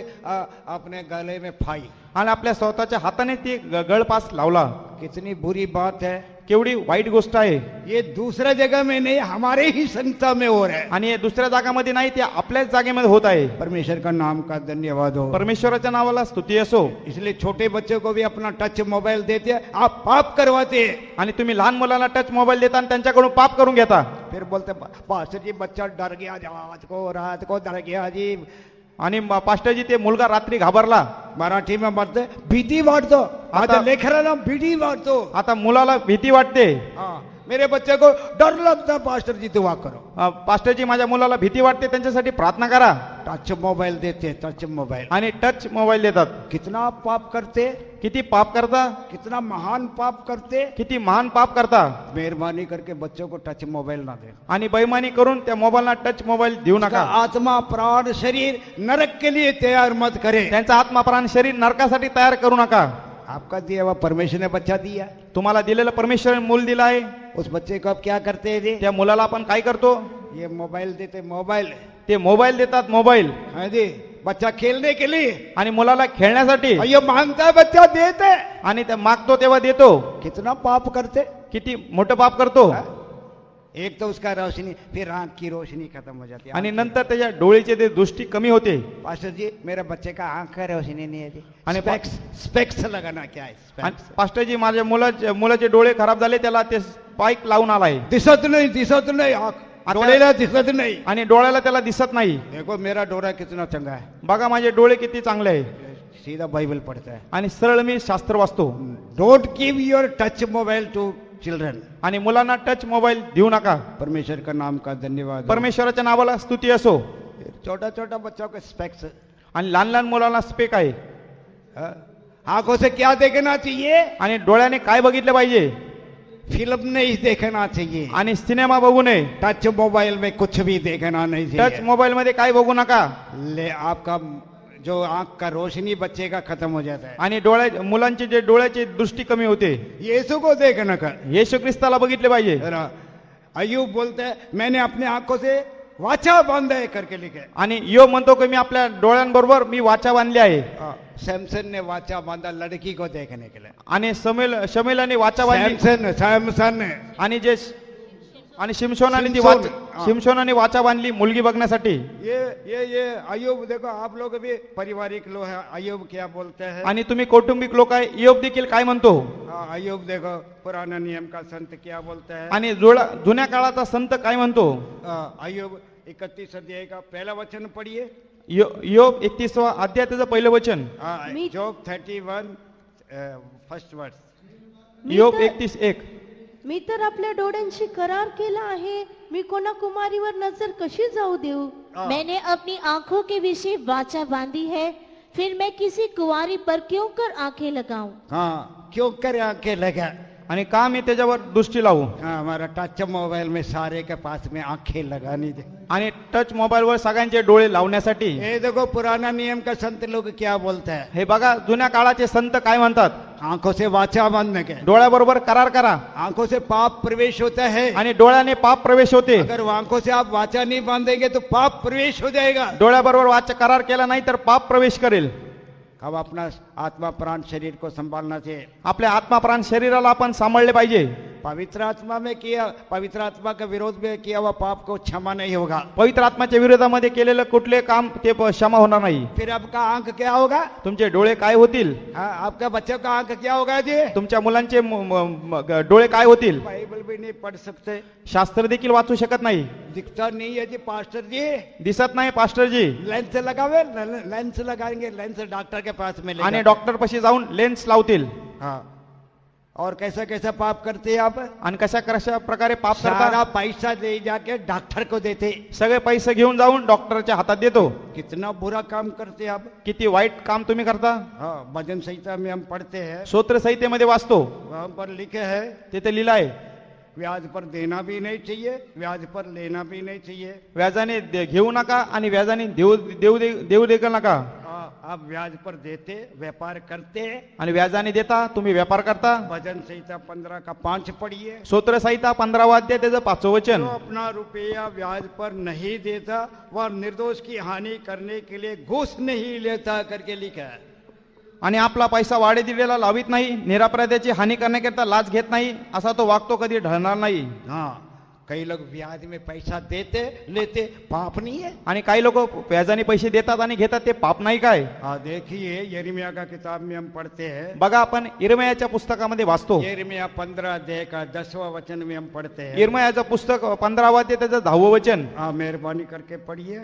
A: अपने गले में फाई,
B: आणि आपल्या स्वतःच्या हाताने ती गळपास लावला।
A: कितनी बुरी बात है।
B: केवढी वाईट गोष्ट आहे।
A: ये दूसरा जगह में नहीं, हमारे ही संस्था में हो रहा है।
B: आणि हे दुसऱ्या जागामध्ये नाही, ते आपल्याच जागेमध्ये होत आहे।
A: परमेश्वर का नाम का धन्यवाद हो।
B: परमेश्वराच्या नावाला स्तुती असो।
A: इसलिए छोटे बच्चों को भी अपना टच मोबाइल देते हैं, आप पाप करवाते हैं।
B: आणि तुम्ही लहान मुलांना टच मोबाईल देता आणि त्यांच्याकडून पाप करून घेता।
A: फिर बोलते पास्टर जी बच्चा डर गया, रात को डर गया जी।
B: आणि पास्टरजी ते मुलगा रात्री घाबरला।
A: मराठी में म्हणते भीती वाटतो। आता लेकराला भीती वाटतो।
B: आता मुलाला भीती वाटते।
A: हाँ, मेरे बच्चे को डर लगता, पास्टर जी दुआ करो।
B: पास्टरजी माझ्या मुलाला भीती वाटते, त्यांच्यासाठी प्रार्थना करा।
A: टच मोबाइल देते, टच मोबाइल,
B: आणि टच मोबाईल देतात।
A: कितना पाप करते,
B: किती पाप करता,
A: कितना महान पाप करते।
B: किती महान पाप करता।
A: मेहरबानी करके बच्चों को टच मोबाइल ना दे।
B: आणि बेईमानी करून त्या मोबाईलला टच मोबाईल देऊ नका।
A: आत्मा प्राण शरीर नरक के लिए तैयार मत करे।
B: त्यांचा आत्मा प्राण शरीर नरकासाठी तयार करू नका।
A: आपका दिया हुआ परमेश्वर ने बच्चा दिया,
B: तुम्हाला दिलेलं परमेश्वर मूल दिला आहे।
A: उस बच्चे को आप क्या करते हैं जी?
B: त्या मुलाला आपण काय करतो?
A: ये मोबाइल देते, मोबाइल,
B: ते मोबाईल देतात, मोबाईल।
A: हाँ जी, बच्चा खेलने के लिए,
B: आणि मुलाला खेळण्यासाठी।
A: ये मांगता है बच्चा देते,
B: आणि ते मागतो तेव्हा देतो।
A: कितना पाप करते।
B: किती मोठं पाप करतो
A: एक तो उसका रोशनी, फिर आंख की रोशनी खत्म हो जाती है।
B: आणि नंतर त्याच्या डोळेचे ते दृष्टी कमी होते
A: पास्टर जी, मेरे बच्चे का आंख का रोशनी नहीं है जी,
B: आणि
A: स्पेक्स स्पेक्स लगाना क्या है?
B: आणि
A: स्पेक्स
B: पास्टरजी माझ्या मुलाचे डोळे खराब झाले, त्याला ते स्पाइक लावून आलाय
A: दिसत नहीं आंख, डोळेला दिसत नाही।
B: आणि डोळ्याला त्याला दिसत नाही।
A: देखो मेरा डोरा कितना चंगा है,
B: बघा माझे डोळे किती चांगले आहे,
A: सीधा बाइबल पढ़ता है।
B: आणि सरळ मी शास्त्र वाचतो।
A: Don't give your touch mobile to children.
B: आणि मुलांना टच मोबाईल देऊ नका।
A: परमेश्वर का नाम का धन्यवाद।
B: परमेश्वराच्या नावाला स्तुती असो।
A: छोटा छोटा बच्चों को स्पेक्स,
B: आणि लहान लहान मुलांना स्पेक आहे।
A: आंखों से क्या देखना चाहिए?
B: आणि डोळ्याने काय बघितलं पाहिजे?
A: फिल्म नहीं देखना चाहिए,
B: आणि सिनेमा बघू नये।
A: टच मोबाइल में कुछ भी देखना नहीं चाहिए।
B: टच मोबाईल मध्ये काय बघू नका।
A: ले आपका जो आंख का रोशनी बच्चे का खत्म हो जाता है।
B: आणि मुलांची जे डोळ्याची दृष्टी कमी होते।
A: यीशु को देखना का,
B: येशू ख्रिस्ताला बघितले पाहिजे।
A: अय्यूब बोलते हैं मैंने अपने आंखों से वाचा बांधा है करके लिखे।
B: आणि यो म्हणतो की मी आपल्या डोळ्यांबरोबर मी वाचा बांधली आहे।
A: सैमसन ने वाचा बांधा लड़की को देखने के लिए।
B: आणि शमेलाने वाचा बांधली।
A: सैमसन ने
B: आणि शिमशोनाने
A: शिमशोन,
B: शिमशोनाने वाचा बांधली मुलगी बघण्यासाठी।
A: ये अय्यूब देखो, आप लोग भी पारिवारिक लोग हैं, अय्यूब क्या बोलते हैं?
B: आणि तुम्ही कौटुंबिक लोक आहे, इयोब देखील काय म्हणतो?
A: अय्यूब देखो पुराना नियम का संत क्या बोलते हैं?
B: आणि जुन्या काळाचा संत काय म्हणतो?
A: अय्यूब 31 अध्याय का पहला वचन पढ़िए।
B: इयोब 31वां अध्याय त्याचं पहिलं वचन।
A: Job 31 first word.
B: इयोब 31:1।
C: मी तर आपल्या डोळ्यांशी करार केला आहे, मी कोणा कुमारीवर नजर कशी जाऊ देऊ?
D: मैंने अपनी आंखों के विषय वाचा बांधी है, फिर मैं किसी कुंवारी पर क्यों कर आंखें लगाऊं?
A: हाँ, क्यों कर आंखें लगा?
B: आणि का मी त्याच्यावर दृष्टी लावू?
A: हमारा टच मोबाइल में सारे के पास में आंखें लगानी दे।
B: आणि टच मोबाईलवर सगळ्यांचे डोळे लावण्यासाठी।
A: ये देखो पुराना नियम का संत लोग क्या बोलते हैं?
B: हे बघा जुन्या काळाचे संत काय म्हणतात?
A: आंखों से वाचा बांधने के,
B: डोळ्याबरोबर करार करा।
A: आंखों से पाप प्रवेश होता है,
B: आणि डोळ्याने पाप प्रवेश होते।
A: अगर आंखों से आप वाचा नहीं बांधेंगे तो पाप प्रवेश हो जाएगा।
B: डोळ्याबरोबर वाचा करार केला नाही तर पाप प्रवेश करेल।
A: अब अपना आत्मा प्राण शरीर को संभालना चाहिए।
B: आपल्या आत्मा प्राण शरीराला आपण सांभाळले पाहिजे।
A: पवित्र आत्मा के विरोध में किया हुआ पाप को क्षमा नहीं होगा।
B: पवित्र आत्माच्या विरोधामध्ये केलेलं कुठले काम ते क्षमा होणार नाही।
A: फिर आपका आंख क्या होगा?
B: तुमचे डोळे काय होतील?
A: आपका बच्चों का आंख क्या होगा जी?
B: तुमच्या मुलांचे डोळे काय होतील?
A: बाइबल भी नहीं पढ़ सकते,
B: शास्त्र देखील वाचू शकत नाही।
A: दिखता नहीं है जी पास्टर जी,
B: दिसत नाही पास्टर जी।
A: लेंस लगावे, लेंस लगाएंगे, लेंस डॉक्टर के पास में ले
B: आणि डॉक्टर पाशी जाऊन लेन्स लावतील।
A: हाँ, और कैसा कैसा पाप करते हैं आप?
B: आणि कशा प्रकारे पाप
A: सारा
B: करतात?
A: पैसा दे जाके डॉक्टर को देते,
B: सगळे पैसे घेऊन जाऊन डॉक्टरच्या हातात देतो।
A: कितना बुरा काम करते हैं आप।
B: किती वाईट काम तुम्ही करता।
A: हाँ, भजन संहिता में हम पढ़ते हैं,
B: स्तोत्र संहितेमध्ये वाचतो,
A: वहां पर लिखे है
B: तिथे लिहिलं आहे
A: ब्याज पर देना भी नहीं चाहिए, ब्याज पर लेना भी नहीं चाहिए।
B: व्याजाने घेऊ नका आणि व्याजाने देऊ देखील नका।
A: आप ब्याज पर देते, व्यापार करते,
B: आणि व्याजाने देता तुम्ही व्यापार करता।
A: भजन संहिता 15 का 5 पढ़िए।
B: स्तोत्र संहिता 15वां अध्याय त्याचं 5वं वचन।
A: जो अपना रुपया ब्याज पर नहीं देता वह निर्दोष की हानि करने के लिए घूस नहीं लेता करके लिखा है।
B: आणि आपला पैसा वाढे दिलेला लावित नाही, निरापराध्याची हानी करण्याकरता लाच घेत नाही, असा तो वागतो, कधी ढळणार नाही।
A: हाँ, कई लोग ब्याज में पैसा देते लेते, पाप नहीं है।
B: आणि काही लोक व्याजाने पैसे देतात आणि घेतात, ते पाप नाही काय?
A: हाँ, देखिए यिर्मयाह का किताब में हम पढ़ते हैं,
B: बघा आपण इर्मयाच्या पुस्तकामध्ये वाचतो।
A: यिर्मयाह 15 अध्याय का 10वां वचन में हम पढ़ते हैं।
B: इर्मयाचं पुस्तक 15वां अध्याय त्याचं 10वं वचन।
A: हाँ, मेहरबानी करके पढ़िए।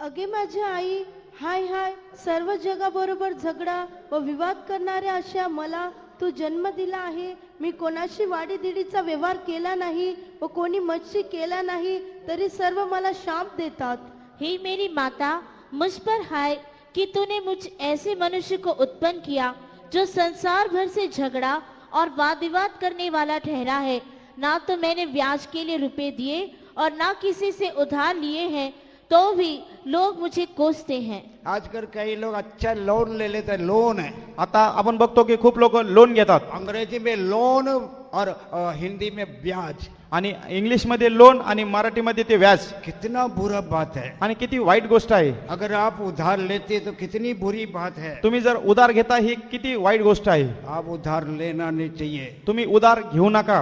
C: अगे माझ्या आई, हाय हाय, सर्व जगाबरोबर झगडा व विवाद करणाऱ्या अशा मला तू जन्म दिला आहे। मी कोणाशी वाडीदिडीचा व्यवहार केला नाही व कोणी मच्छी केला नाही, तरी सर्व मला शाप देतात।
D: हे मेरी माता, मुझ पर हाय कि तूने मुझ ऐसे मनुष्य को उत्पन्न किया जो संसार भर से झगड़ा और वाद विवाद करने वाला ठहरा है। ना तो मैंने ब्याज के लिए रुपए दिए और ना किसी से उधार लिए हैं, तो भी लोग मुझे कोसते हैं।
A: आजकल कई लोग अच्छा लोन ले लेते हैं, लोन है।
B: आता आपण बघतो की खूप लोक लोन घेतात
A: अंग्रेजी में लोन और हिंदी में ब्याज।
B: आणि इंग्लिशमध्ये लोन आणि मराठीमध्ये ते व्याज.
A: कितना बुरा बात है।
B: आणि किती वाईट गोष्ट आहे.
A: अगर आप उधार लेते तो कितनी बुरी बात है।
B: तुम्ही जर उधार घेता ही किती वाईट गोष्ट आहे.
A: आप उधार लेना नहीं चाहिए।
B: तुम्ही उधार घेऊ नका.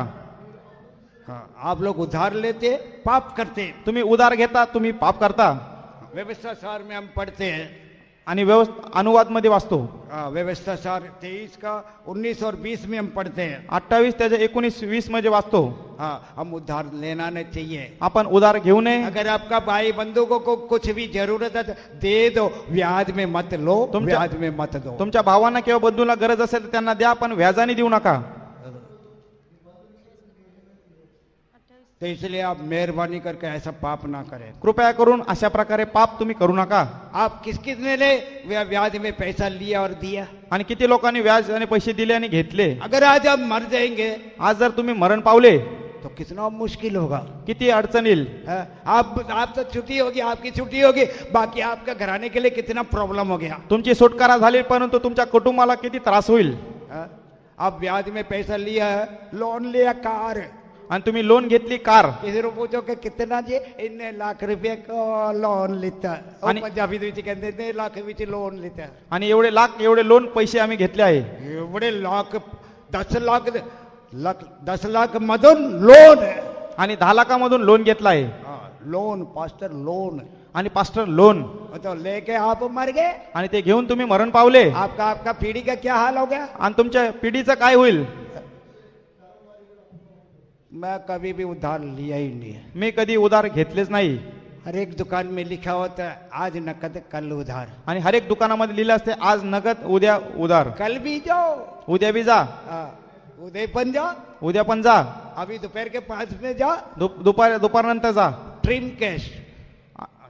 A: हाँ, आप लोग उधार लेते पाप करते।
B: तुम्ही उधार घेता तुम्ही पाप करता.
A: व्यवस्था सार में हम पढ़ते हैं
B: आणि अनुवाद मध्ये वाचतो.
A: व्यवस्था सार 23 का 19 और 20 में हम पढ़ते हैं।
B: 28 त्याच्या 19-20 मध्ये वाचतो.
A: हाँ, हम उधार लेना नहीं चाहिए।
B: आपण उधार घेऊ नये.
A: अगर आपका भाई बंधुओं को कुछ भी जरूरत है तो दे दो, ब्याज में मत लो, ब्याज में मत दो।
B: तुमच्या भावांना किंवा बंधूला गरज असेल तर त्यांना द्या, पण व्याजाने देऊ नका.
A: तो इसलिए आप मेहरबानी करके ऐसा पाप ना करें।
B: कृपया करून अशा प्रकारे पाप तुम्ही करू नका.
A: आप किस किसने ने ब्याज में पैसा लिया और दिया?
B: आणि किती लोकांनी व्याज आणि पैसे दिले आणि घेतले.
A: अगर आज आप मर जाएंगे,
B: आज जर तुम्ही मरण पावले
A: तो कितना मुश्किल होगा।
B: किती अडचण येईल.
A: आप तो छुट्टी होगी, आपकी छुट्टी होगी, बाकी आपका घराने के लिए कितना प्रॉब्लम हो गया।
B: तुमची सुटकारा झाली परंतु तुमच्या कुटुंबाला किती त्रास होईल.
A: आप ब्याज में पैसा लिया है, लोन लिया कार,
B: आणि तुम्ही लोन घेतली कार.
A: किसी को पूछो कि कितना जी, इतने लाख रुपये को लोन लेता
B: आणि-
A: पंजाबी कहते इतने लाख विच लोन लेता।
B: आणि एवढे लाख एवढे लोन पैसे आम्ही घेतले आहे.
A: एवढे लाख 10 लाख मधून लोन
B: आणि 10 लाखामधून लोन घेतला आहे.
A: लोन पास्टर लोन
B: आणि पास्टर लोन.
A: तो लेके आप मर गए,
B: आणि ते घेऊन तुम्ही मरण पावले.
A: आपका पीढ़ी का क्या हाल हो गया।
B: आणि तुमच्या पिढीचं काय होईल.
A: मैं कभी भी उधार लिया ही नहीं है।
B: मी कधी उधार घेतलेच नाही.
A: हर एक दुकान में लिखा होता है आज नकद कल उधार।
B: आणि हर एक दुकानामध्ये लिहिलं असते आज नगद उद्या उधार.
A: कल भी जाओ,
B: उद्या बी जा,
A: उदय पण जा,
B: उद्या पण जा,
A: अभी दोपहर के 5 में जा,
B: दुपारनंतर जा.
A: ट्रिम कैश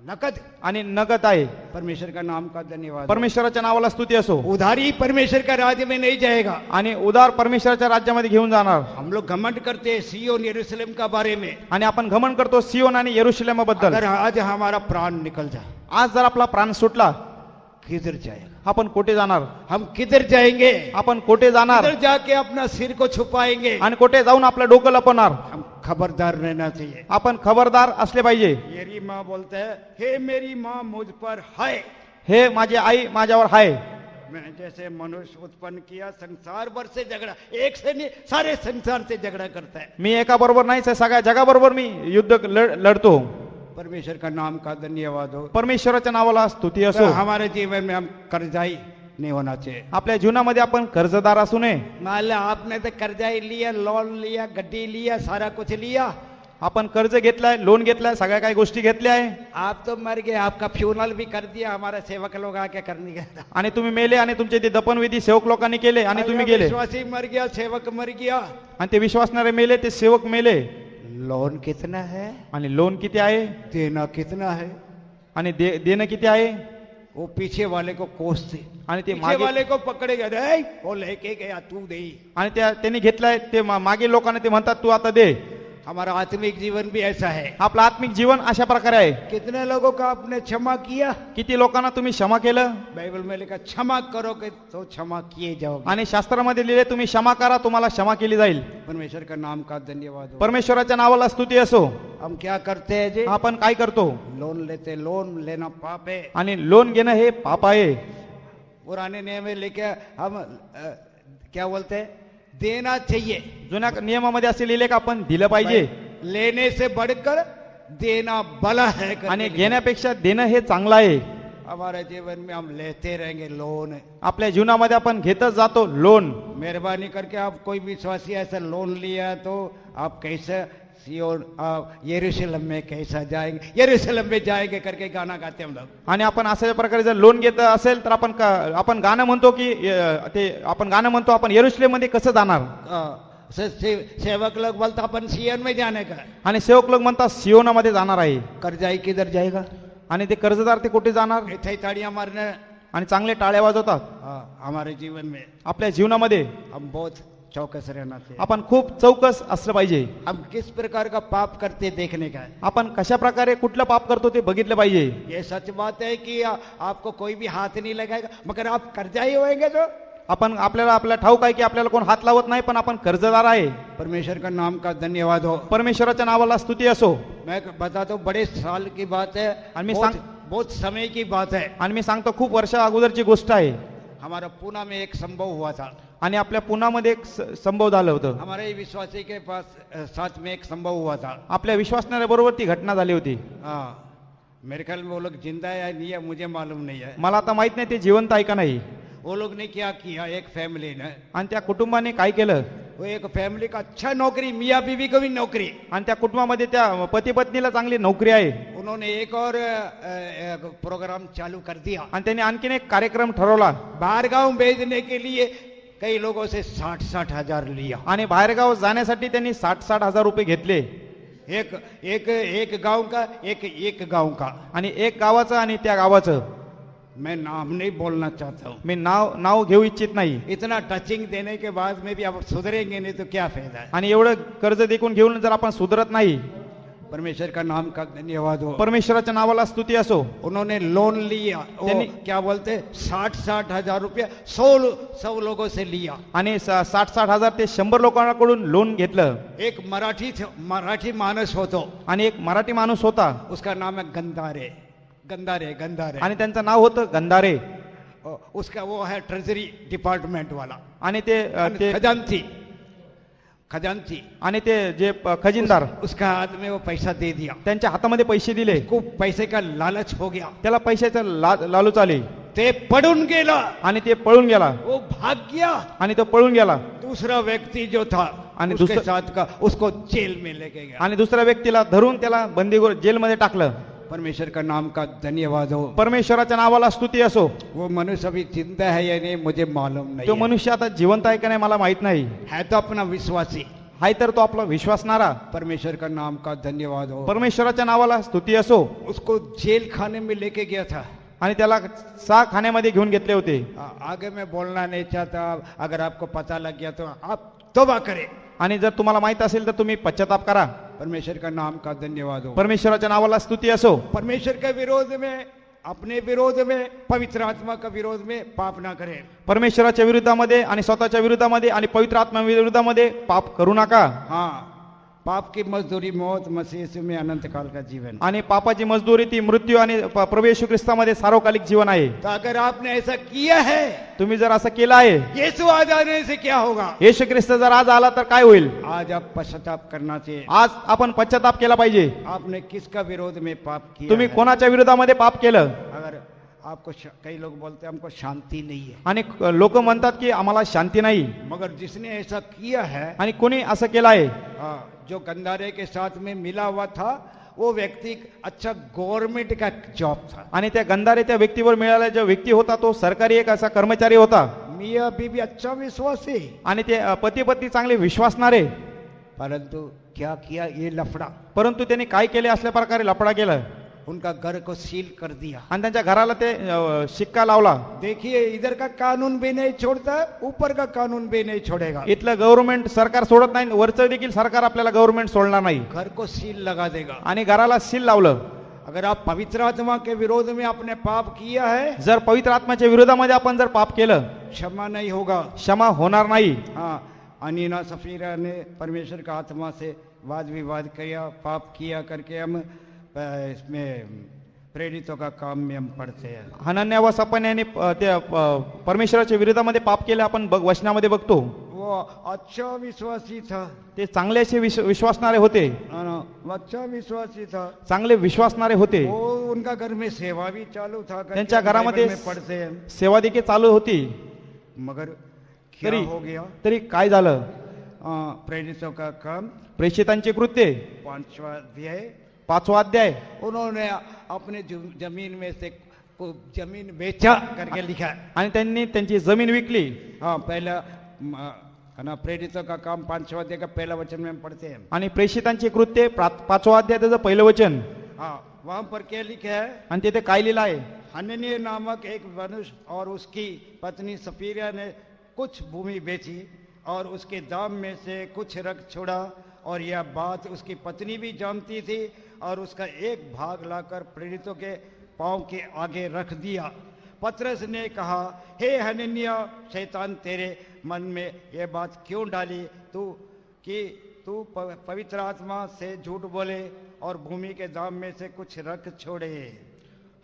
A: नकद
B: आणि नगद आहे.
A: परमेश्वर का नाम का धन्यवाद।
B: परमेश्वराच्या नावाला स्तुती असो.
A: उधारी परमेश्वर का राज्य में नहीं जाएगा।
B: आणि उधार परमेश्वराच्या राज्यामध्ये घेऊन जाणार.
A: हम लोग घमंड करते हैं सियोन यरूशलेम का बारे में।
B: आणि आपण घमंड करतो सियोन आणि यरूशलेमाबद्दल.
A: अगर आज हमारा प्राण निकल जाए,
B: आज जर आपला प्राण सुटला
A: किधर जाएगा?
B: आपण कोठे जाणार.
A: हम किधर जाएंगे?
B: आपण कोठे जाणार.
A: किधर जाके अपना सिर को छुपाएंगे?
B: आणि कोठे जाऊन आपलं डोकं लपवणार.
A: हम खबरदार रहना चाहिए।
B: आपण खबरदार असले पाहिजे.
A: मेरी माँ बोलते है, हे मेरी माँ मुझ पर है,
B: हे माझी आई माझ्यावर आहे.
A: मैं जैसे मनुष्य उत्पन्न किया, संसार भर से झगड़ा, एक से नहीं सारे संसार से झगड़ा करता है।
B: मी एका बरोबर नाही तर सगळ्या जगाबरोबर मी युद्ध लढतो.
A: परमेश्वर का नाम का धन्यवाद हो।
B: परमेश्वराच्या नावाला स्तुती असो.
A: हमारे जीवन में हम कर्जाई नहीं होना चाहिए।
B: आपल्या जीवनामध्ये आपण कर्जदार असू नये.
A: मान लो आपने तो कर्जाई लिया, लोन लिया, गड्डी लिया, सारा कुछ लिया,
B: आपण कर्ज घेतलाय, लोन घेतलाय, सगळ्या काही गोष्टी घेतल्या आहे.
A: आप तो मर गए, आपका फ्यूनल भी कर दिया, हमारा सेवक लोग आके करने गया।
B: आणि तुम्ही मेले आणि तुमचे ते दफनविधी सेवक लोकांनी केले आणि तुम्ही गेले.
A: विश्वासी मर गया, सेवक मर गया,
B: आणि ते विश्वासणारे मेले, ते सेवक मेले.
A: लोन कितना है,
B: आणि लोन किती आहे.
A: देना कितना है,
B: आणि देणं किती आहे.
A: वो पीछे वाले को कोसते
B: आणि ते
A: पीछे वाले को पकड़े गए, वो लेके गया तू दे।
B: आणि त्यांनी घेतलाय ते मागे लोकांना ते म्हणतात तू आता दे.
A: हमारा आत्मिक जीवन भी ऐसा है।
B: आपलं आत्मिक जीवन अशा प्रकारे आहे.
A: कितने लोगों का आपने क्षमा किया?
B: किती लोकांना तुम्ही क्षमा केलं.
A: बाइबल में लिखा क्षमा करोगे तो क्षमा किए जाओगे।
B: आणि शास्त्रामध्ये लिहिले तुम्ही क्षमा करा तुम्हाला क्षमा केली जाईल.
A: परमेश्वर का नाम का धन्यवाद हो।
B: परमेश्वराच्या नावाला स्तुती असो.
A: हम क्या करते हैं जी?
B: आपण काय करतो.
A: लोन लेते, लोन लेना पाप है।
B: आणि लोन घेणं हे पाप आहे.
A: पुराने नियम में लिखे हम क्या बोलते हैं, देना चाहिए।
B: जुन्या नियमामध्ये असे लिहिले का आपण दिलं पाहिजे.
A: लेने से बढ़कर देना भला है।
B: आणि घेण्यापेक्षा देणं हे चांगलं आहे.
A: हमारे जीवन में हम लेते रहेंगे लोन।
B: आपल्या जीवनामध्ये आपण घेतच जातो लोन.
A: मेहरबानी करके आप कोई विश्वासी ऐसा लोन लिया तो आप कैसे सियोन यरूशलेम में कैसा जाएंगे, यरूशलेम में जाएंगे करके गाना गाते हम लोग.
B: आणि आपण अशा प्रकारे जर लोन घेत असेल तर आपण गाणं म्हणतो की ते आपण गाणं म्हणतो आपण यरूशलेम मध्ये कसं जाणार.
A: सेवक लोग बोलता अपन सियोन में जाने का,
B: आणि सेवक लोक म्हणतात सियोनामध्ये जाणार आहे.
A: कर्जाई किधर जाएगा.
B: आणि ते कर्जदार ते कुठे जाणार.
A: इथे ताड़ियां मारने
B: आणि चांगले टाळ्या वाजवतात.
A: हमारे जीवन में
B: आपल्या जीवनामध्ये
A: हम बहुत चौकस रहना चाहिए.
B: आपण खूप चौकस असलं पाहिजे.
A: हम किस प्रकार का पाप करते देखने का है.
B: आपण कशा प्रकारे कुठलं पाप करतो ते बघितलं पाहिजे.
A: ये सच बात है कि आपको कोई भी हाथ नहीं लगाएगा, मगर आप कर्जाई होएंगे तो
B: आपण आपल्याला ठाऊक आहे की आपल्याला कोण हात लावत नाही, पण आपण कर्जदार आहे.
A: परमेश्वर का नाम का धन्यवाद हो.
B: परमेश्वराच्या नावाला स्तुती असो.
A: मैं बताता हूँ, बड़े साल की बात है,
B: और मैं
A: बहुत समय की बात है.
B: आणि मी सांगतो खूप वर्ष अगोदरची गोष्ट आहे.
A: हमारा पुणे में एक संभव हुआ था.
B: आणि आपल्या पुण्यामध्ये एक संभव झालं होतं.
A: हमारे विश्वासी के पास साथ में एक संभव हुआ था.
B: आपल्या विश्वासणाऱ्या बरोबर ती घटना झाली होती.
A: हाँ, मेरे ख्याल में वो लोग जिंदा है या नहीं है मुझे मालूम नहीं है.
B: मला आता माहित नाही ते जिवंत आहे का नाही.
A: वो लोग ने क्या किया, एक फैमिली ने,
B: आणि त्या कुटुंबाने काय केलं,
A: वो एक फैमिली का अच्छा नौकरी, मियाँ बीवी को भी नौकरी,
B: आणि त्या कुटुंबामध्ये त्या पती पत्नीला चांगली नोकरी आहे.
A: उन्होंने एक और प्रोग्राम चालू कर दिया.
B: आणि त्यांनी आणखीन एक कार्यक्रम ठरवला.
A: बाहर गांव भेजने के लिए कई लोगों से 60-60 हजार लिया.
B: आणि बाहेरगाव जाण्यासाठी त्यांनी 60-60 हजार रुपये घेतले.
A: एक एक एक गांव का, एक गांव का.
B: आणि एक गावाचं आणि त्या गावाचं.
A: मैं नाम नहीं बोलना चाहता हूँ.
B: मी नाव घेऊ इच्छित नाही.
A: इतना टचिंग देने के बाद में भी आप सुधरेंगे नहीं तो क्या फायदा है.
B: आणि एवढं कर्ज देखून घेऊन जर आपण सुधरत नाही.
A: परमेश्वर का नाम का धन्यवाद हो.
B: परमेश्वराच्या नावाला स्तुती असो.
A: उन्होंने लोन लिया, क्या बोलते 60-60 हजार रुपया 100 लोगों से लिया.
B: आणि 60-60 हजार ते 100 लोकांकडून लोन घेतलं.
A: एक मराठी माणूस होतो,
B: आणि एक मराठी माणूस होता.
A: उसका नाम है गंधारे.
B: आणि त्यांचं नाव होतं गंधारे.
A: उसका वो है ट्रेजरी डिपार्टमेंट वाला.
B: आणि ते खजांची
A: आणि
B: ते जे खजिनदार,
A: उसका हाथ में वो पैसा दे दिया.
B: त्यांच्या हातामध्ये पैसे दिले.
A: खूप पैसे का लालच हो गया.
B: त्याला पैशाचं लालूच आले.
A: ते पडून गेला
B: आणि ते पळून गेला.
A: वो भाग गया.
B: आणि तो पळून गेला.
A: दूसरा व्यक्ती जो था
B: आणि
A: उसके साथ का, उसको जेल में लेके गया.
B: आणि दुसऱ्या व्यक्तीला धरून त्याला जेलमध्ये टाकलं.
A: परमेश्वर का नाम का धन्यवाद हो.
B: परमेश्वराच्या नावाला स्तुती असो.
A: वो मनुष्य अभी जिंदा है या नहीं मुझे मालूम नहीं.
B: तो मनुष्य आता जिवंत आहे का नाही मला माहित नाही.
A: है तो अपना विश्वासी,
B: हाय तर तो आपला विश्वासणारा.
A: परमेश्वर का नाम का धन्यवाद हो.
B: परमेश्वराच्या नावाला स्तुती असो.
A: उसको जेल खाने में लेके गया था.
B: आणि त्याला खाण्यामध्ये घेऊन घेतले होते.
A: आगे मैं बोलना नहीं चाहता. अगर आपको पता लग गया तो आप तौबा करें.
B: आणि जर तुम्हाला माहित असेल तर तुम्ही पश्चाताप करा.
A: परमेश्वर का नाम का धन्यवाद हो.
B: परमेश्वराच्या नावाला स्तुती असो.
A: परमेश्वर के विरोध में, अपने विरोध में, पवित्र आत्मा का विरोध में पाप ना करें.
B: परमेश्वराच्या विरुद्धामध्ये आणि स्वतःच्या विरुद्धामध्ये आणि पवित्र आत्मा विरुद्धामध्ये पाप करू नका.
A: हाँ, पाप की मजदूरी मौत, मसीह यीशु में अनंत काल का जीवन.
B: आणि पापाची मजदूरी ती मृत्यू आणि प्रभू येशू ख्रिस्तामध्ये सार्वकालिक जीवन आहे.
A: तो अगर आपने ऐसा किया है,
B: तुम्ही जर असं केलं आहे,
A: यीशु आ जाने से क्या होगा?
B: येशू ख्रिस्त जर आज आला तर काय होईल?
A: आज आप पश्चाताप करना चाहिए.
B: आज आपण पश्चाताप केला पाहिजे.
A: आपने किसका विरोध में पाप किया?
B: तुम्ही
A: है?
B: कोणाच्या विरोधामध्ये पाप केलं?
A: अगर आपको कई लोग बोलते हैं हमको शांति नहीं है.
B: आणि लोक म्हणतात की आम्हाला शांती नाही.
A: मगर जिसने ऐसा किया है,
B: आणि कोणी असं केलं आहे,
A: जो गंधारे के साथ में मिला हुआ था, वो व्यक्ति अच्छा गवर्नमेंट का जॉब था.
B: आणि त्या गंधारे त्या व्यक्तीवर मिळाला जो व्यक्ती होता तो सरकारी एक असा कर्मचारी होता.
A: मियाँ बीवी अच्छा विश्वासी,
B: आणि ते पती पत्नी चांगले विश्वासणारे.
A: परंतु क्या किया ये लफड़ा.
B: परंतु त्यांनी काय केले असल्या प्रकारे लफडा केला.
A: उनका घर को सील कर दिया.
B: आणि त्यांच्या घराला ते शिक्का लावला.
A: देखिए, इधर का कानून भी नहीं छोड़ता, ऊपर का कानून भी नहीं छोड़ेगा.
B: इथलं गव्हर्नमेंट सरकार सोडत नाही, वरचं देखील सरकार आपल्याला गव्हर्नमेंट सोडणार नाही.
A: घर को सील लगा देगा.
B: आणि घराला सील लावलं.
A: अगर आप पवित्र आत्मा के विरोध में आपने पाप किया है,
B: जर पवित्र आत्म्याच्या विरोधामध्ये आपण जर पाप केलं,
A: क्षमा नहीं होगा.
B: क्षमा होणार नाही.
A: हाँ, अनीना सफीरा ने परमेश्वर का आत्मा से वाद विवाद किया, पाप किया करके हम इसमें प्रेरितों का काम में हम पढ़ते हैं.
B: हनन्या व सपन्या यांनी ते परमेश्वराच्या विरोधामध्ये पाप केले आपण वचनामध्ये बघतो.
A: वो अच्छा विश्वासी था.
B: ते चांगले असे विश्वासणारे होते.
A: अच्छा विश्वासी था,
B: चांगले विश्वासणारे होते.
A: वो उनका घर में सेवा भी चालू था.
B: त्यांच्या घरामध्ये
A: पढ़ते हैं,
B: सेवा देखील चालू होती.
A: मगर क्या हो गया?
B: तरी काय झालं?
A: प्रेरितों का काम,
B: प्रेषितांचे कृत्य 5वां अध्याय.
A: उन्होंने अपने जमीन में से जमीन बेचा करके लिखा.
B: आणि त्यांनी त्यांची जमीन विकली.
A: हाँ, पहला प्रेरितों का काम 5वां अध्याय का पहला वचन में हम पढ़ते हैं.
B: आणि प्रेषितांचे कृत्य 5वां अध्याय त्याचं पहिलं वचन.
A: हाँ, वहां पर क्या लिखा है?
B: आणि तिथे काय लिहिलं आहे?
A: हनन्याह नामक एक मनुष्य और उसकी पत्नी सफीरा ने कुछ भूमि बेची और उसके दाम में से कुछ रख छोड़ा, और यह बात उसकी पत्नी भी जानती थी, और उसका एक भाग लाकर प्रेरितों के पांव के आगे रख दिया. पतरस ने कहा, हे हनन्याह, शैतान तेरे मन में यह बात क्यों डाली कि तू पवित्र आत्मा से झूठ बोले और भूमी के दाम में से कुछ रख छोड़े।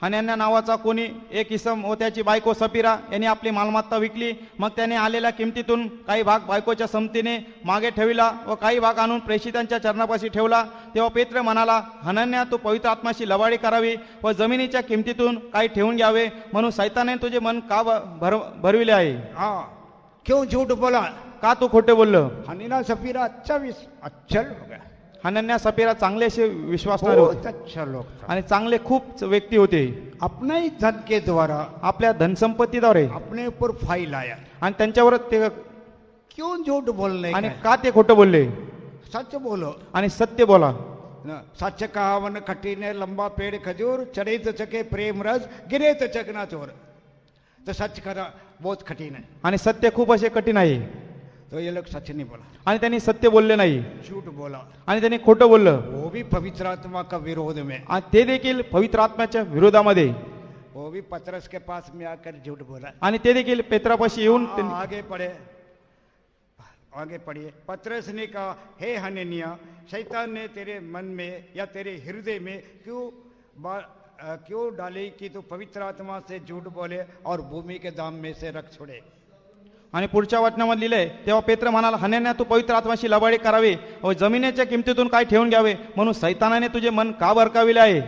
B: हनन्या नावाचा कोणी एक इसम व त्याची बायको सपिरा यांनी आपली मालमत्ता विकली. मग त्याने आलेल्या किमतीतून काही भाग बायकोच्या संमतीने मागे ठेवला व काही भाग आणून प्रेषितांच्या चरणापाशी ठेवला. तेव्हा पेत्र म्हणाला, हनन्या, तू पवित्र आत्माशी लवाडी करावी व जमिनीच्या किमतीतून काही ठेवून घ्यावे, म्हणून सैताने तुझे मन का भरविले आहे?
A: हाँ, क्यों झूठ बोला?
B: का तू खोटे बोललो?
A: हनन्याह सफीरा अच्छा लोग है,
B: हनन्या सपिरा चांगले असे विश्वासणारे होते
A: बहुत अच्छा लोग था.
B: आणि चांगले खूप व्यक्ती होते.
A: अपने ही धन के द्वारा
B: आपल्या धनसंपत्तीद्वारे
A: अपने ऊपर फाइल आया.
B: आणि त्यांच्यावर ते
A: क्यों झूठ बोलने
B: आणि
A: का?
B: का ते खोटं बोलले?
A: सच बोलो
B: आणि सत्य बोला.
A: न, सच कहावन खटीने लंबा पेड़ खजूर, चढ़े तो चके प्रेम रस, गिरे तो चकना चोर. तो सच करा बहुत कठिन है.
B: आणि सत्य खूप असे कठीण आहे.
A: तो ये लोग सच नहीं बोला,
B: आणि त्यांनी सत्य बोलले नाही
A: झूठ बोला.
B: आणि त्यांनी खोटं बोललं.
A: वो भी पवित्र आत्मा का विरोध में,
B: आणि ते देखील पवित्र आत्म्याच्या विरोधामध्ये.
A: वो भी पतरस के पास में आकर झूठ बोला.
B: आणि ते देखील पेत्रापाशी येऊन
A: आगे पढ़िए. पतरस ने कहा, हे हनन्याह, शैतान ने तेरे मन में या तेरे हृदय में क्यों डाली कि तू पवित्र आत्मा से झूठ बोले और भूमी के दाम में से रख छोड़े.
B: आणि पुढच्या वचनामध्ये लिहिलंय, तेव्हा पेत्र म्हणाला, हनन्या, तू पवित्र आत्माशी लबाडी करावी व जमिनीच्या किमतीतून काय ठेवून घ्यावे, म्हणून सैतानाने तुझे मन का भरकाविले आहे?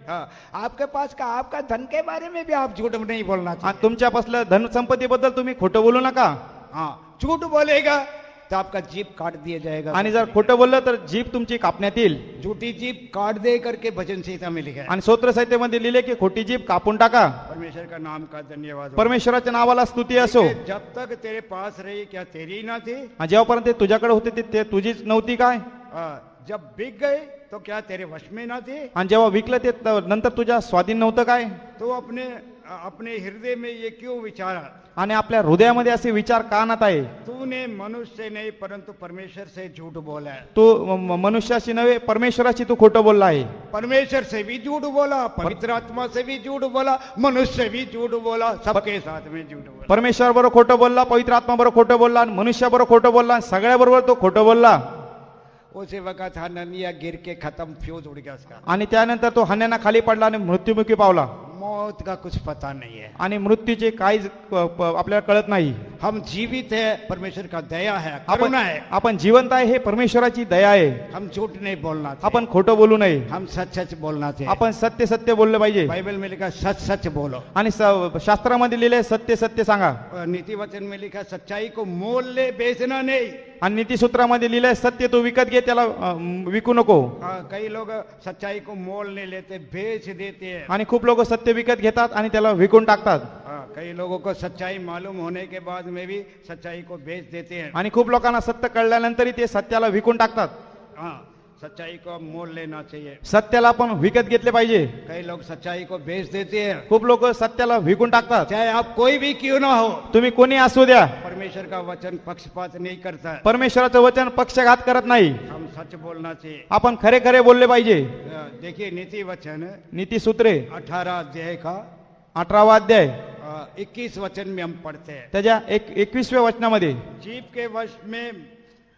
A: हाँ, आपके पास का आपका धन के बारे में भी आप झूठ नहीं बोलना चाहिए.
B: आणि तुमच्यापासलं धनसंपत्तीबद्दल तुम्ही खोटं बोलू नका.
A: हाँ, झूठ बोलेगा तो आपका जीभ काट दिया जाएगा.
B: आणि जर खोटं बोललं तर जीभ तुमची कापण्यात येईल.
A: झूठी जीभ काट दे करके भजन संहिता में लिखा है.
B: आणि स्तोत्र साहित्यामध्ये लिहिले की खोटी जीभ कापून टाका.
A: परमेश्वर का नाम का धन्यवाद हो.
B: परमेश्वराच्या नावाला स्तुती असो.
A: जब तक तेरे पास रही क्या तेरी ना थी?
B: आणि जेव्हापर्यंत ते तुझ्याकडे होते ते तुझीच नव्हती काय?
A: जब बिक गए तो क्या तेरे वश में ना थे?
B: आणि जेव्हा विकलं ते नंतर तुझ्या स्वाधीन नव्हतं काय?
A: तो अपने हृदय में ये क्यों विचारा?
B: आणि आपल्या हृदयामध्ये असे विचार का आणत आहे?
A: तूने मनुष्य से नहीं परंतु परमेश्वर से झूठ बोला है.
B: तू मनुष्याशी नव्हे परमेश्वराशी तू खोटं बोलला आहे.
A: परमेश्वर से भी झूठ बोला, पवित्र आत्मा से भी झूठ बोला, मनुष्य से भी झूठ बोला, सबके साथ में झूठ बोला.
B: परमेश्वर बरोबर खोटं बोलला, पवित्र आत्मा बरोबर खोटं बोलला, आणि मनुष्याबरोबर खोटं बोलला, सगळ्याबरोबर तो खोटं बोलला.
A: उसी वक्त हनन्याह गिर के खत्म, फ्यूज उड़ गया उसका.
B: आणि त्यानंतर तो हन्याना खाली पडला आणि मृत्युमुखी पावला.
A: मौत का कुछ पता नहीं है.
B: आणि मृत्यूचे काहीच आपल्याला कळत नाही.
A: हम जीवित है, परमेश्वर का दया है, करुणा है.
B: आपण जिवंत आहे, हे परमेश्वराची दया आहे.
A: हम झूठ नहीं बोलना चाहिए.
B: आपण खोटं बोलू नये.
A: हम सच सच बोलना चाहिए.
B: आपण सत्य सत्य बोललं पाहिजे.
A: बाइबल में लिखा सच सच बोलो.
B: आणि शास्त्रामध्ये लिहिले सत्य सत्य सांगा.
A: नीति वचन में लिखा सच्चाई को मोल ले, बेचना नहीं.
B: आणि नीतिसूत्रामध्ये लिहिलंय सत्य तू विकत घे, त्याला विकू नको.
A: कई लोग सच्चाई को मोल नहीं लेते, बेच देते हैं.
B: आणि खूप लोक सत्य विकत घेतात आणि त्याला विकून टाकतात.
A: कई लोगों को सच्चाई मालूम होने के बाद में भी सच्चाई को बेच देते हैं.
B: आणि खूप लोकांना सत्य कळल्यानंतरही ते सत्याला विकून टाकतात.
A: हाँ, सच्चाई को मोल लेना चाहिए.
B: सत्याला आपण विकत घेतले पाहिजे.
A: कई लोग सच्चाई को बेच देते हैं.
B: खूप लोक सत्याला विकून टाकतात.
A: चाहे आप कोई भी क्यों ना हो,
B: तुम्ही कोणी असू द्या,
A: परमेश्वर का वचन पक्षपात नहीं करता.
B: परमेश्वराचं वचन पक्षघात करत नाही.
A: हम सच बोलना चाहिए.
B: आपण खरे खरे बोलले पाहिजे.
A: देखिए नीति वचन
B: नीतिसूत्रे
A: 18 अध्याय का
B: 18वा अध्याय
A: 21 वचन में हम पढ़ते हैं.
B: त्याच्या 21व्या वचनामध्ये,
A: जीव के वश में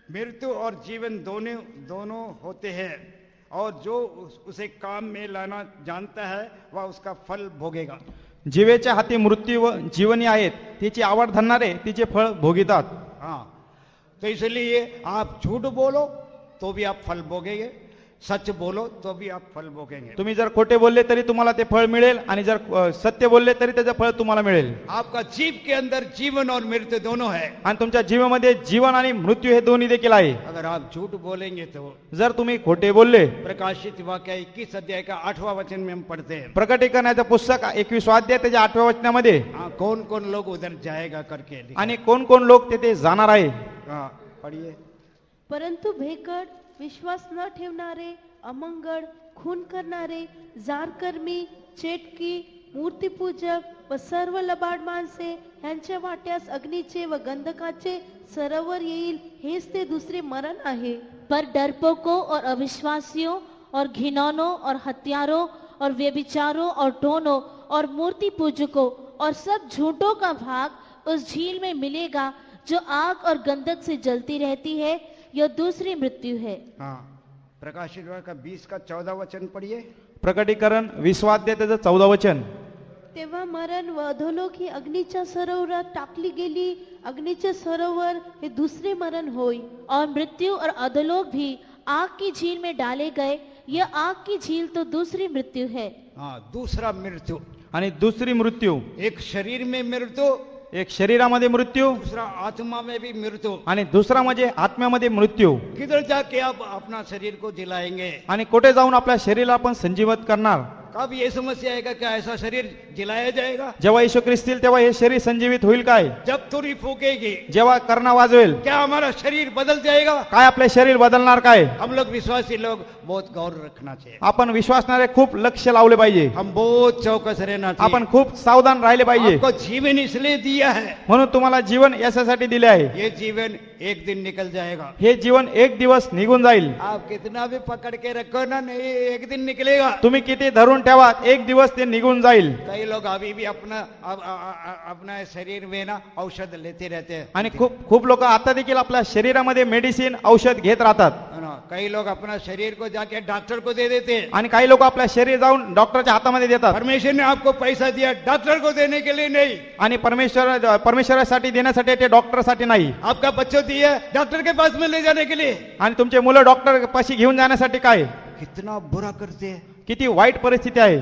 A: मृत्यु और जीवन दोनों होते हैं, और जो उसे काम में लाना जानता है वह उसका फल भोगेगा.
B: जीवेच्या हाती मृत्यू व जीवनी आहेत, तिची आवड धरणारे तिचे फळ भोगितात.
A: हाँ, तो इसलिए आप झूठ बोलो तो भी आप फल भोगेंगे, सच बोलो तो भी आप फल भोगेंगे.
B: तुम्ही जर खोटे बोलले तरी तुम्हाला ते फळ मिळेल, आणि जर सत्य बोलले तरी त्याचं फळ तुम्हाला मिळेल.
A: आपका जीव के अंदर जीवन और मृत्यु दोनों है.
B: आणि तुमच्या जीवामध्ये जीवन आणि मृत्यू हे दोन्ही देखील आहे.
A: अगर आप झूठ बोलेंगे तो,
B: जर तुम्ही खोटे बोलले,
A: प्रकाशित वाक्य 21 अध्याय का 8वां वचन में हम पढ़ते हैं.
B: प्रकटीकरणाचं पुस्तक 21 अध्याय त्याच्या 8व्या वचनामध्ये,
A: कौन कौन लोग उधर जाएगा करके लिखा.
B: आणि कोण कोण लोक तेथे जाणार आहे.
A: हाँ, पढ़िए.
C: परंतु भेकड, विश्वास न ठेवणारे, अमंगळ, खून करणारे, जारकर्मी, चेटकी, मूर्तीपूजक व सर्व लबाड माणसे यांच्या वाट्यास अग्नीचे व गंधकाचे सरोवर येईल, हेच ते दुसरे मरण आहे.
D: पर डरपोकों और अविश्वासियों और घिनौनों और हत्यारों और व्यभिचारों और ढोनों और मूर्ति पूजकों और सब झूठों का भाग उस झील में मिलेगा जो आग और गंधक से जलती रहती है। यह दूसरी मृत्यु है।
A: हाँ, प्रकाशित वाक्य का 20 का 14 वचन पढ़िए।
B: प्रकटीकरण 20वाध्याय त्याचं 14 वचन.
C: तेव्हा मरण व अधोलोक ही अग्नीच्या सरोवरात टाकली गेली. अग्नीचे सरोवर हे दुसरे मरण होय.
D: और मृत्यु और अधोलोक भी आग की झील में डाले गए। यह आग की झील तो दूसरी मृत्यु है।
A: हाँ, दूसरा मृत्यु.
B: आणि दुसरी मृत्यू,
A: एक शरीर में मृत्यु,
B: एक शरीरामध्ये मृत्यू
A: दूसरा आत्मा में भी मृत्यु.
B: आणि दुसरा म्हणजे आत्म्यामध्ये मृत्यू.
A: किधर जाके आप अपना शरीर को जिलाएंगे?
B: आणि कुठे जाऊन आपल्या शरीराला आपण संजीवत करणार?
A: कब ये समस्या आएगा क्या ऐसा शरीर जिलाया जाएगा?
B: जेव्हा येशू ख्रिस्त येईल तेव्हा हे शरीर संजीवित होईल काय?
A: जब तुरी फूकेगी
B: जेव्हा करणा वाजवेल
A: क्या हमारा शरीर बदल जाएगा?
B: काय आपले शरीर बदलणार काय?
A: हम लोग विश्वासी लोग बहुत गौर रखना चाहिए.
B: आपण विश्वासणारे खूप लक्ष लावले पाहिजे.
A: हम बहुत चौकस रहना चाहिए.
B: आपण खूप सावधान राहिले पाहिजे.
A: आपको जीवन इसलिए दिया है.
B: म्हणून तुम्हाला जीवन याच्यासाठी दिले आहे.
A: ये जीवन एक दिन निकल जाएगा.
B: हे जीवन एक दिवस निघून जाईल.
A: आप कितना भी पकड़ के रखो ना, नहीं एक दिन निकलेगा.
B: तुम्ही किती धरून ठेवा, एक दिवस ते निघून जाईल.
A: कई लोग अभी भी अपना शरीर में ना औषध लेते रहते हैं.
B: आणि खूप लोक आता देखील आपल्या शरीरामध्ये मेडिसिन औषध घेत राहतात.
A: है ना? कई लोग अपना शरीर को जाके डॉक्टर को दे देते हैं.
B: आणि काही लोक आपल्या शरीर जाऊन डॉक्टरच्या हातामध्ये देतात.
A: परमेश्वर ने आपको पैसा दिया डॉक्टर को देने के लिए नहीं.
B: आणि परमेश्वरासाठी देण्यासाठी ते डॉक्टरसाठी नाही.
A: आपका बच्चों दिया डॉक्टर के पास में ले जाने के लिए.
B: आणि तुमचे मुलं डॉक्टर पाशी घेऊन जाण्यासाठी काय?
A: कितना बुरा करते हैं.
B: किती वाईट परिस्थिती आहे.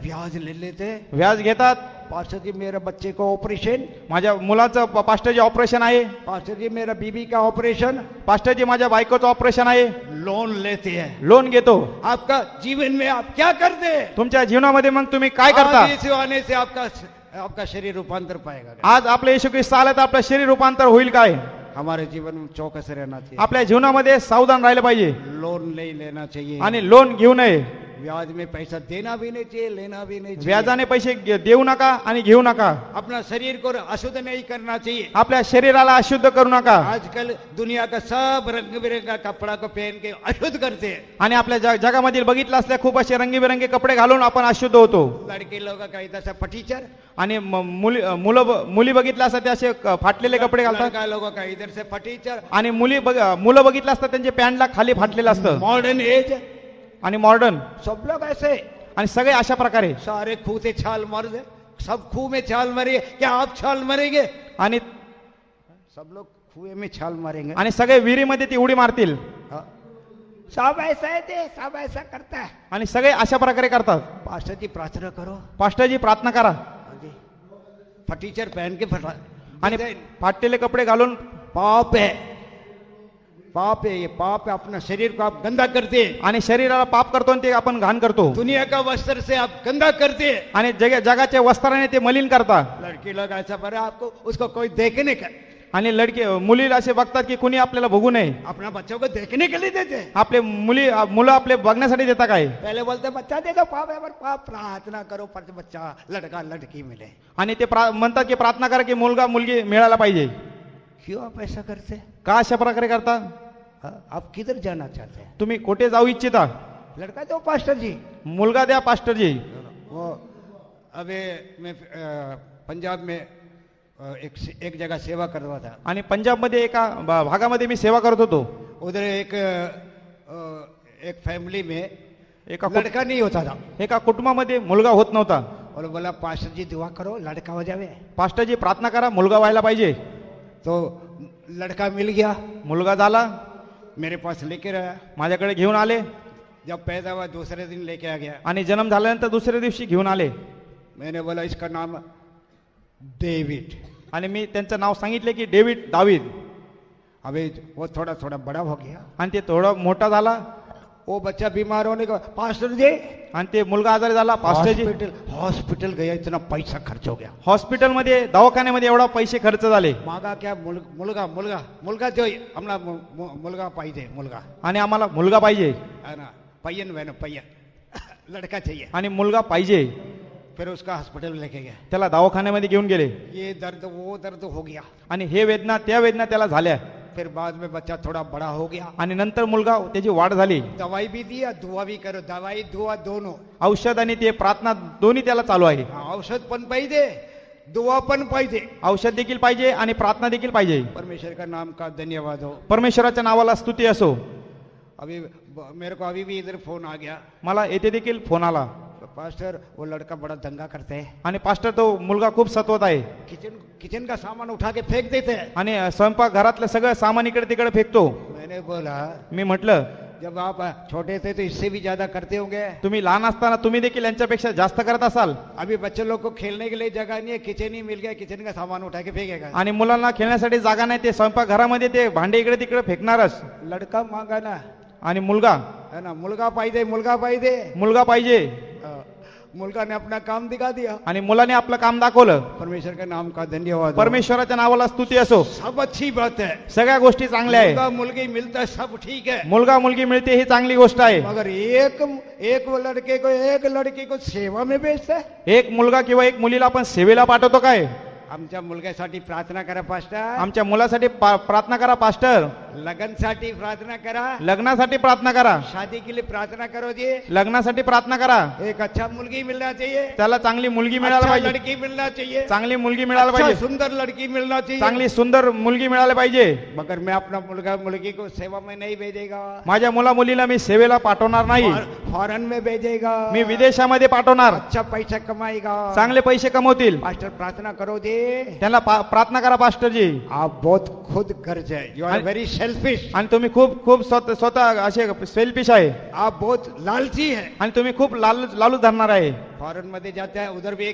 A: ब्याज ले लेते हैं.
B: व्याज घेतात.
A: पास्टर जी मेरे बच्चे को ऑपरेशन,
B: माझ्या मुलाचं पास्टरजी ऑपरेशन आहे.
A: पास्टर जी मेरा बीबी का ऑपरेशन,
B: पास्टरजी माझ्या बायकोचं ऑपरेशन आहे.
A: लोन लेते हैं.
B: लोन घेतो.
A: आपका जीवन में आप क्या करते हैं?
B: तुमच्या जीवनामध्ये मग तुम्ही काय करता?
A: आज यीशु आने से आपका शरीर रूपांतर पाएगा.
B: आज आपले येशू ख्रिस्त आले तर आपलं शरीर रूपांतर होईल काय?
A: हमारे जीवन में चौकस रहना चाहिए.
B: आपल्या जीवनामध्ये सावधान राहिलं पाहिजे.
A: लोन नहीं लेना चाहिए.
B: आणि लोन घेऊ नये.
A: ब्याज में पैसा देना भी नहीं चाहिए, लेना भी नहीं चाहिए.
B: व्याजाने पैसे देऊ नका आणि घेऊ नका.
A: अपना शरीर को अशुद्ध नहीं करना चाहिए.
B: आपल्या शरीराला अशुद्ध करू नका.
A: आजकल दुनिया का सब रंग बिरंगा कपड़ा को पहन के अशुद्ध करते हैं.
B: आणि आपल्या जगामधील बघितलं असल्या खूप असे रंगीबेरंगी कपडे घालून आपण अशुद्ध होतो.
A: लड़के लोग का इधर से फटीचर,
B: आणि मुली बघितलं असतात ते असे फाटलेले कपडे घालतात.
A: लड़का लोगों का इधर से फटीचर.
B: आणि मुलं बघितलं असतात त्यांच्या पॅन्टला खाली फाटलेलं असतं.
A: मॉडर्न एज
B: आणि मॉडर्न
A: सब लोग ऐसे.
B: आणि सगळे अशा प्रकारे
A: सारे खूह से छाल मार दे. सब खूह में छाल मारेंगे. क्या आप छाल मारेंगे?
B: आणि
A: सब लोग कुएं में छाल मारेंगे.
B: आणि सगळे विहिरीमध्ये ती उडी मारतील.
A: हाँ. सब ऐसा है ते, सब ऐसा करता है.
B: आणि सगळे अशा प्रकारे करतात.
A: पास्टर जी प्रार्थना करो.
B: पास्टरजी प्रार्थना करा.
A: हाँ जी. फटीचर पहन के फटा
B: आणि फाटलेले कपडे घालून
A: पाप है. पाप है. ये पाप है. अपना शरीर को आप गंदा करते हैं.
B: आणि शरीराला पाप करतो आणि ते आपण घाण करतो.
A: दुनिया का वस्त्र से आप गंदा करते हैं.
B: आणि जगाच्या वस्त्राने ते मलिन करता.
A: लड़की लोग ऐसा पर आपको उसको कोई देखने का.
B: आणि मुलीला असे बघतात की कुणी आपल्याला बघू नये.
A: अपना बच्चों को देखने के लिए देते हैं.
B: आपले मुलं आपले बघण्यासाठी देता काय?
A: पहले बोलते बच्चा दे दो. पाप है पर पाप प्रार्थना करो पर बच्चा लड़का लड़की मिले.
B: आणि ते म्हणतात की प्रार्थना करा की मुलगा मुलगी मिळायला पाहिजे.
A: क्यों आप ऐसा करते?
B: का अशा प्रकारे करता?
A: आप किधर जाना चाहते हैं?
B: तुम्ही कुठे जाऊ इच्छिता?
A: लड़का दो पास्टर जी.
B: मुलगा द्या पास्टरजी.
A: वो अबे मैं पंजाब में एक जगह सेवा कर रहा था.
B: आणि पंजाबमध्ये एका भागामध्ये मी सेवा करत होतो.
A: उधर एक फैमिली में एक लड़का नहीं होता था.
B: एका कुटुंबामध्ये मुलगा होत नव्हता.
A: और बोला पास्टर जी दुआ करो लड़का हो जावे.
B: पास्टरजी प्रार्थना करा मुलगा व्हायला पाहिजे.
A: तो लड़का मिल गया.
B: मुलगा झाला.
A: मेरे पास लेके आया.
B: माझ्याकडे घेऊन आले.
A: जब पैदा हुआ दूसरे दिन लेके आ गया.
B: आणि जन्म झाल्यानंतर दुसऱ्या दिवशी घेऊन आले.
A: मैंने बोला इसका नाम डेविड.
B: आणि मी त्यांचं नाव सांगितले की डेविड दावीद.
A: अबे वो थोड़ा थोड़ा बड़ा हो गया.
B: आणि ते थोडा मोठा झाला.
A: वो बच्चा बीमार होने का पास्टर जी.
B: आणि ते मुलगा आजारी झाला. पास्टरजी
A: हॉस्पिटल गया. इतना पैसा खर्च हो गया.
B: हॉस्पिटलमध्ये दवाखान्यामध्ये एवढा पैसे खर्च झाले.
A: मागा क्या मुलगा मुलगा मुलगा जो हमला मुलगा पाहिजे. मुलगा
B: आणि आम्हाला मुलगा पाहिजे.
A: है ना. पय्यन वह ना पय्यन लड़का चाहिए.
B: आणि मुलगा पाहिजे.
A: फिर उसका हॉस्पिटल लेके गया.
B: त्याला दवाखान्यामध्ये घेऊन गेले.
A: ये दर्द वो दर्द हो गया.
B: आणि हे वेदना त्या वेदना त्याला झाल्या.
A: फिर बाद में बच्चा थोड़ा बड़ा हो गया.
B: आणि नंतर मुलगा त्याची वाढ झाली.
A: दवाई भी दिया दुआ भी करो. दवाई दुआ दोनों.
B: औषध आणि ते प्रार्थना दोन्ही त्याला चालू आहे.
A: औषध पण पाहिजे. दुआ पण पाहिजे.
B: औषध देखील पाहिजे आणि प्रार्थना देखील पाहिजे.
A: परमेश्वर का नाम का धन्यवाद हो.
B: परमेश्वराच्या नावाला स्तुती असो.
A: अभी मेरे को अभी भी इधर फोन आ गया,
B: मला येथे देखील फोन आला
A: पास्टर वो लड़का बड़ा दंगा करते हैं,
B: आणि पास्टर तो मुलगा खूप सत्वत आहे
A: किचन किचन का सामान उठा के फेंक देते हैं.
B: आणि स्वयंपाक घरातलं सगळं सामान इकडे तिकडे फेकतो.
A: मैंने बोला
B: मी म्हटलं
A: जब आप छोटे थे तो इससे भी ज्यादा करते होंगे.
B: तुम्ही लहान असताना तुम्ही देखील यांच्यापेक्षा जास्त करत असाल.
A: अभी बच्चे लोग को खेलने के लिए जगह नहीं है, किचन ही मिल गया, किचन का सामान उठा के फेंकेगा.
B: आणि मुलांना खेळण्यासाठी जागा नाही, ते स्वयंपाक घरामध्ये ते भांडे इकडे तिकडे फेकणारच.
A: लड़का मांगा ना,
B: आणि मुलगा
A: है ना, मुलगा पाहिजे, मुलगा पाहिजे.
B: मुलगा पाहिजे
A: हाँ, मुलगा ने अपना काम दिखा दिया.
B: आणि मुलाने आपलं काम दाखवलं.
A: परमेश्वर के नाम का धन्यवाद.
B: परमेश्वराच्या नावाला स्तुती असो.
A: सब अच्छी बात है.
B: सगळ्या गोष्टी चांगल्या आहे.
A: मुलगा मुलगी मिलता है, सब ठीक है.
B: मुलगा मुलगी मिळते ही चांगली गोष्ट आहे.
A: मगर एक वो लड़के को एक लड़की को सेवा में भेजता है.
B: एक मुलगा किंवा एक मुलीला आपण सेवेला पाठवतो काय?
A: आमच्या मुलग्यासाठी प्रार्थना करा पास्टर.
B: आमच्या मुलासाठी प्रार्थना करा पास्टर.
A: लगनसाठी प्रार्थना करा.
B: लग्नासाठी प्रार्थना करा.
A: शादी के लिए प्रार्थना करो जी.
B: लग्नासाठी प्रार्थना करा.
A: एक अच्छा मुलगी मिलना चाहिए.
B: त्याला चांगली मुलगी मिळायला
A: अच्छा
B: पाहिजे.
A: लड़की मिलना चाहिए.
B: चांगली मुलगी मिळायला
A: अच्छा
B: पाहिजे.
A: सुंदर लड़की मिलना चाहिए.
B: चांगली सुंदर मुलगी मिळायला पाहिजे.
A: मगर मैं अपना मुलगा मुलगी को सेवा में नहीं भेजेगा.
B: माझ्या मुला मुलीला मी सेवेला पाठवणार नाही.
A: फॉरेन में भेजेगा.
B: मी विदेशामध्ये पाठवणार.
A: अच्छा पैसा कमाएगा.
B: चांगले पैसे कमवतील.
A: पास्टर प्रार्थना करो जी.
B: त्यांना प्रार्थना करा पास्टरजी.
A: आप बहुत खुद गर्ज है. You are very selfish.
B: आणि तुम्ही खूप खूप स्वतः असे सेल्फिश आहे.
A: आप बहुत लालची है.
B: आणि तुम्ही खूप लालूच धरणार आहे.
A: फॉरेन मध्ये जाते हैं, उधर भी